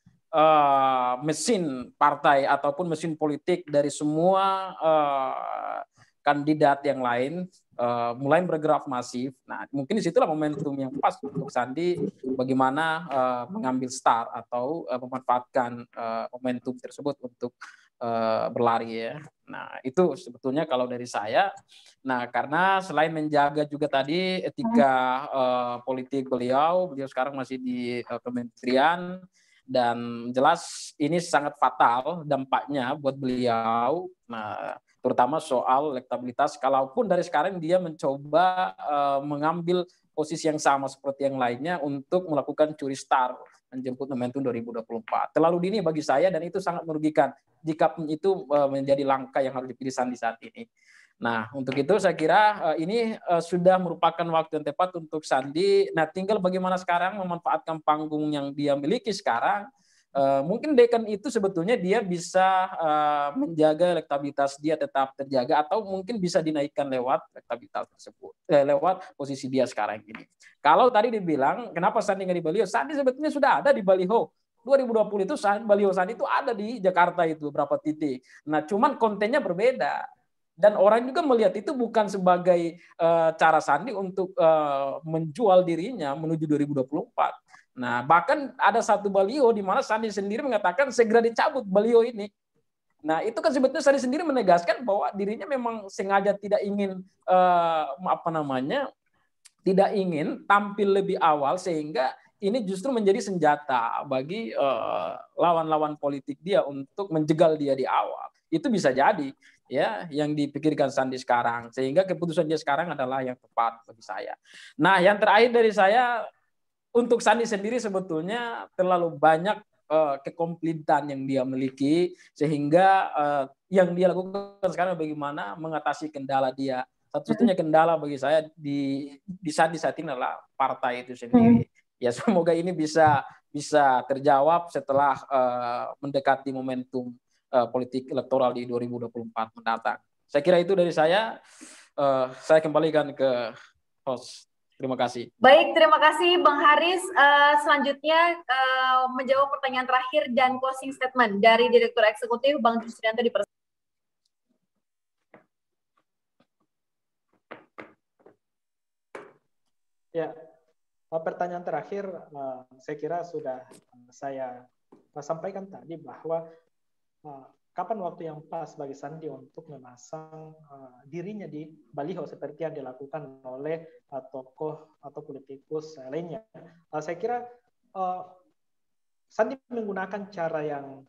mesin partai ataupun mesin politik dari semua kandidat yang lain mulai bergerak masif. Nah, mungkin disitulah momentum yang pas untuk Sandi bagaimana mengambil start atau memanfaatkan momentum tersebut untuk berlari ya. Nah, itu sebetulnya kalau dari saya. Nah, karena selain menjaga juga tadi etika politik beliau sekarang masih di kementerian, dan jelas ini sangat fatal dampaknya buat beliau. Nah, terutama soal elektabilitas. Kalaupun dari sekarang dia mencoba mengambil posisi yang sama seperti yang lainnya untuk melakukan curi start menjemput momentum 2024. Terlalu dini bagi saya dan itu sangat merugikan jika itu menjadi langkah yang harus dipilih Sandi saat ini. Nah, untuk itu saya kira ini sudah merupakan waktu yang tepat untuk Sandi. Nah, tinggal bagaimana sekarang memanfaatkan panggung yang dia miliki sekarang. Mungkin dengan itu sebetulnya dia bisa menjaga elektabilitas dia tetap terjaga atau mungkin bisa dinaikkan lewat elektabilitas tersebut, lewat posisi dia sekarang ini. Kalau tadi dibilang kenapa Sandi nggak di baliho, Sandi sebetulnya sudah ada di baliho. 2020 itu baliho Sandi itu ada di Jakarta itu berapa titik. Nah, cuman kontennya berbeda. Dan orang juga melihat itu bukan sebagai cara Sandi untuk menjual dirinya menuju 2024. Nah, bahkan ada satu baliho di mana Sandi sendiri mengatakan segera dicabut baliho ini. Nah, itu kan sebetulnya Sandi sendiri menegaskan bahwa dirinya memang sengaja tidak ingin tidak ingin tampil lebih awal sehingga ini justru menjadi senjata bagi lawan-lawan politik dia untuk menjegal dia di awal. Itu bisa jadi ya yang dipikirkan Sandi sekarang, sehingga keputusan dia sekarang adalah yang tepat bagi saya. Nah, yang terakhir dari saya, untuk Sandi sendiri sebetulnya terlalu banyak kekomplitan yang dia miliki, sehingga yang dia lakukan sekarang bagaimana mengatasi kendala dia. Satu-satunya kendala bagi saya di Sandi saat ini adalah partai itu sendiri. Ya, semoga ini bisa terjawab setelah mendekati momentum politik elektoral di 2024 mendatang. Saya kira itu dari saya. Saya kembalikan ke host. Terima kasih. Baik, terima kasih Bang Haris. Selanjutnya menjawab pertanyaan terakhir dan closing statement dari Direktur Eksekutif Bang Jusrianto di Ya, pertanyaan terakhir saya kira sudah saya sampaikan tadi bahwa kapan waktu yang pas bagi Sandi untuk memasang dirinya di baliho seperti yang dilakukan oleh tokoh atau politikus lainnya. Saya kira Sandi menggunakan cara yang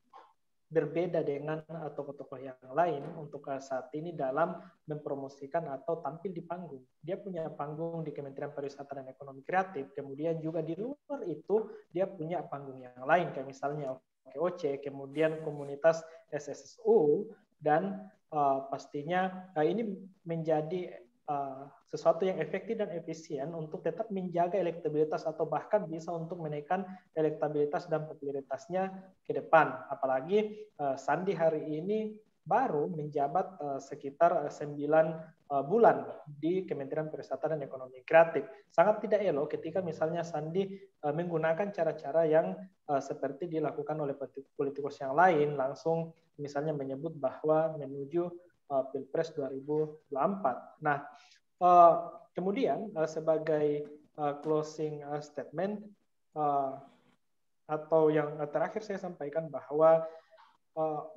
berbeda dengan tokoh-tokoh yang lain untuk saat ini dalam mempromosikan atau tampil di panggung. Dia punya panggung di Kementerian Pariwisata dan Ekonomi Kreatif, kemudian juga di luar itu dia punya panggung yang lain, kayak misalnya OKOC, kemudian komunitas SSSU, dan pastinya ini menjadi sesuatu yang efektif dan efisien untuk tetap menjaga elektabilitas atau bahkan bisa untuk menaikkan elektabilitas dan popularitasnya ke depan. Apalagi Sandi hari ini baru menjabat sekitar 9 bulan di Kementerian Pariwisata dan Ekonomi Kreatif. Sangat tidak elok ketika misalnya Sandi menggunakan cara-cara yang seperti dilakukan oleh politikus yang lain, langsung misalnya menyebut bahwa menuju Pilpres 2024. Nah, kemudian sebagai closing statement atau yang terakhir saya sampaikan bahwa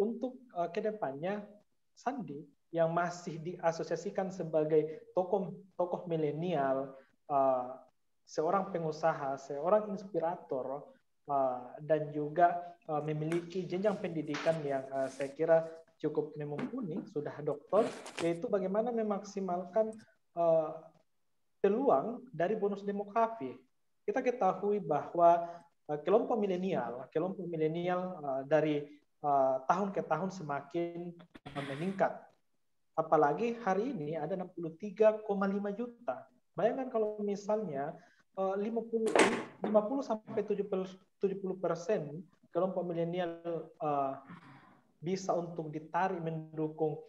untuk kedepannya Sandi yang masih diasosiasikan sebagai tokoh milenial, seorang pengusaha, seorang inspirator, dan juga memiliki jenjang pendidikan yang saya kira cukup mumpuni, sudah doktor, yaitu bagaimana memaksimalkan peluang dari bonus demografi. Kita ketahui bahwa kelompok milenial dari tahun ke tahun semakin meningkat. Apalagi hari ini ada 63,5 juta. Bayangkan kalau misalnya 50 sampai 70% kelompok milenial bisa untuk ditarik mendukung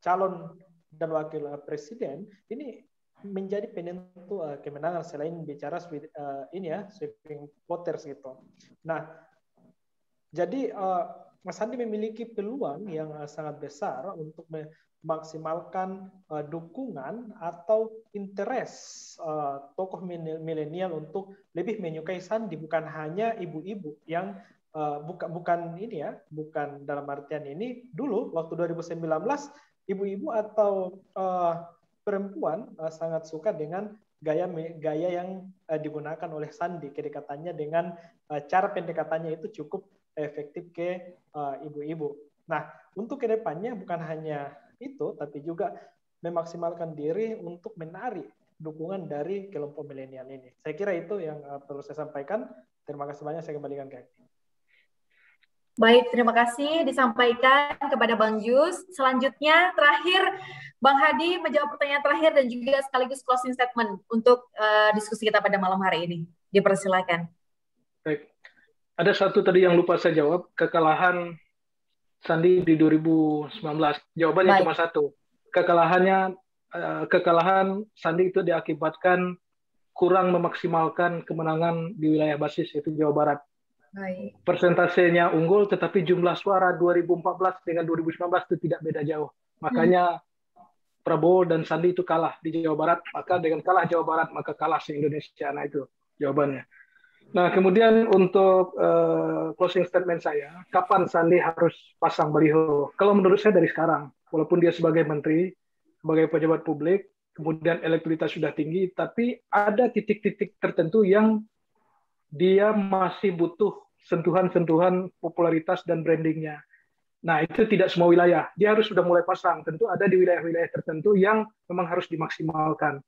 calon dan wakil presiden, ini menjadi penentu kemenangan selain bicara sweeping voters gitu. Nah, jadi Mas Sandi memiliki peluang yang sangat besar untuk maksimalkan dukungan atau interest tokoh milenial untuk lebih menyukai Sandi, bukan hanya ibu-ibu yang bukan ini ya, bukan dalam artian ini. Dulu waktu 2019 ibu-ibu atau perempuan sangat suka dengan gaya yang digunakan oleh Sandi. Kedekatannya dengan cara pendekatannya itu cukup efektif ke ibu-ibu. Nah, untuk kedepannya bukan hanya itu, tapi juga memaksimalkan diri untuk menarik dukungan dari kelompok milenial ini. Saya kira itu yang perlu saya sampaikan. Terima kasih banyak, saya kembalikan ke Anda. Baik, terima kasih disampaikan kepada Bang Jus. Selanjutnya, terakhir, Bang Hadi menjawab pertanyaan terakhir dan juga sekaligus closing statement untuk diskusi kita pada malam hari ini. Dipersilakan. Baik. Ada satu tadi yang lupa saya jawab, kekalahan Sandi di 2019. Jawabannya cuma satu. Kekalahan Sandi itu diakibatkan kurang memaksimalkan kemenangan di wilayah basis, yaitu Jawa Barat. Baik. Persentasenya unggul, tetapi jumlah suara 2014 dengan 2019 itu tidak beda jauh. Makanya Prabowo dan Sandi itu kalah di Jawa Barat. Maka dengan kalah Jawa Barat, maka kalah se-Indonesia. Nah, itu jawabannya. Nah, kemudian untuk closing statement saya, kapan Sandi harus pasang baliho? Kalau menurut saya dari sekarang, walaupun dia sebagai menteri, sebagai pejabat publik, kemudian elektabilitas sudah tinggi, tapi ada titik-titik tertentu yang dia masih butuh sentuhan-sentuhan popularitas dan brandingnya. Nah, itu tidak semua wilayah. Dia harus sudah mulai pasang. Tentu ada di wilayah-wilayah tertentu yang memang harus dimaksimalkan.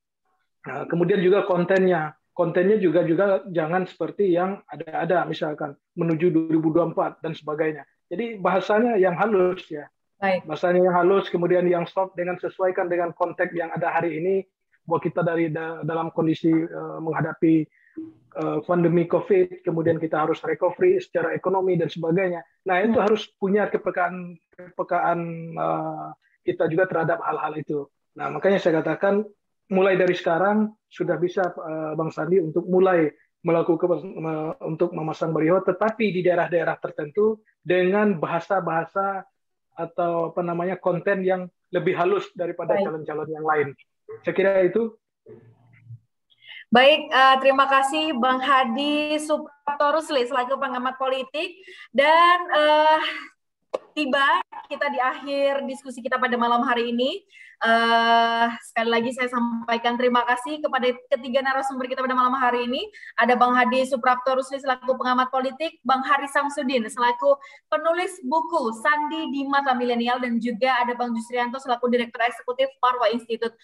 Nah, kemudian juga kontennya. Kontennya juga jangan seperti yang ada misalkan menuju 2024 dan sebagainya. Jadi bahasanya yang halus ya. Baik. Bahasanya yang halus, kemudian yang soft dengan sesuaikan dengan konteks yang ada hari ini, bahwa kita dalam kondisi menghadapi pandemi COVID, kemudian kita harus recovery secara ekonomi dan sebagainya. Nah, itu harus punya kepekaan kita juga terhadap hal-hal itu. Nah, makanya saya katakan mulai dari sekarang sudah bisa Bang Sandi untuk mulai melakukan untuk memasang baliho, tetapi di daerah-daerah tertentu dengan bahasa-bahasa atau konten yang lebih halus daripada calon-calon yang lain. Saya kira itu. Baik, terima kasih Bang Hadi Suprapto Rusli selaku pengamat politik, dan tiba kita di akhir diskusi kita pada malam hari ini. Sekali lagi saya sampaikan terima kasih kepada ketiga narasumber kita pada malam hari ini. Ada Bang Hadi Suprapto Rusli selaku pengamat politik, Bang Haris Samsudin selaku penulis buku Sandi di Mata Milenial, dan juga ada Bang Jusrianto selaku Direktur Eksekutif Parwa Institute.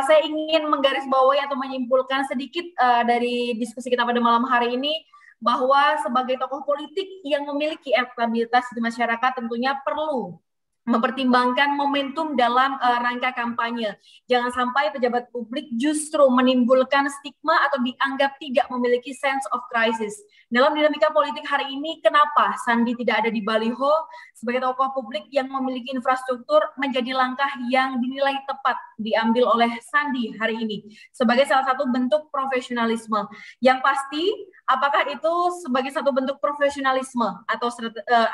Saya ingin menggarisbawahi atau menyimpulkan sedikit dari diskusi kita pada malam hari ini, bahwa sebagai tokoh politik yang memiliki elektabilitas di masyarakat tentunya perlu mempertimbangkan momentum dalam rangka kampanye. Jangan sampai pejabat publik justru menimbulkan stigma atau dianggap tidak memiliki sense of crisis. Dalam dinamika politik hari ini, kenapa Sandi tidak ada di baliho sebagai tokoh publik yang memiliki infrastruktur menjadi langkah yang dinilai tepat diambil oleh Sandi hari ini sebagai salah satu bentuk profesionalisme. Yang pasti, apakah itu sebagai satu bentuk profesionalisme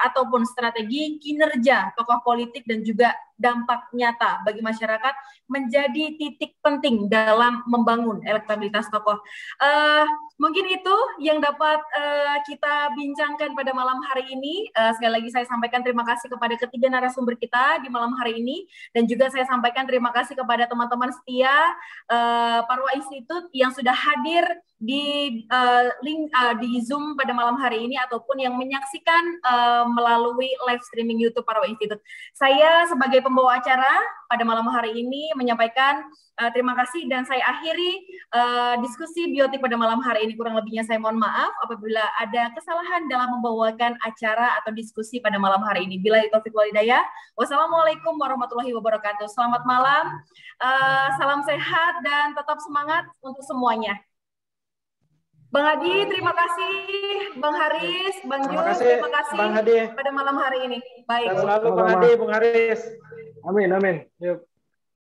ataupun strategi kinerja tokoh politik dan juga dampak nyata bagi masyarakat menjadi titik penting dalam membangun elektabilitas tokoh. Mungkin itu yang dapat kita bincangkan pada malam hari ini. Sekali lagi saya sampaikan terima kasih kepada ketiga narasumber kita di malam hari ini, dan juga saya sampaikan terima kasih kepada teman-teman setia Parwa Institute yang sudah hadir di link di Zoom pada malam hari ini ataupun yang menyaksikan melalui live streaming YouTube Parwa Institute. Saya sebagai pembawa acara pada malam hari ini menyampaikan terima kasih, dan saya akhiri diskusi biotik pada malam hari ini. Kurang lebihnya saya mohon maaf apabila ada kesalahan dalam membawakan acara atau diskusi pada malam hari ini. Billahi taufiq wal hidayah. Wassalamualaikum warahmatullahi wabarakatuh. Selamat malam, salam sehat dan tetap semangat untuk semuanya. Bang Hadi, terima kasih. Bang Haris, Bang Jus, terima kasih Bang Hadi pada malam hari ini. Baik. Selalu Bang Hadi, Bang Haris. Amin, amin. Yuk.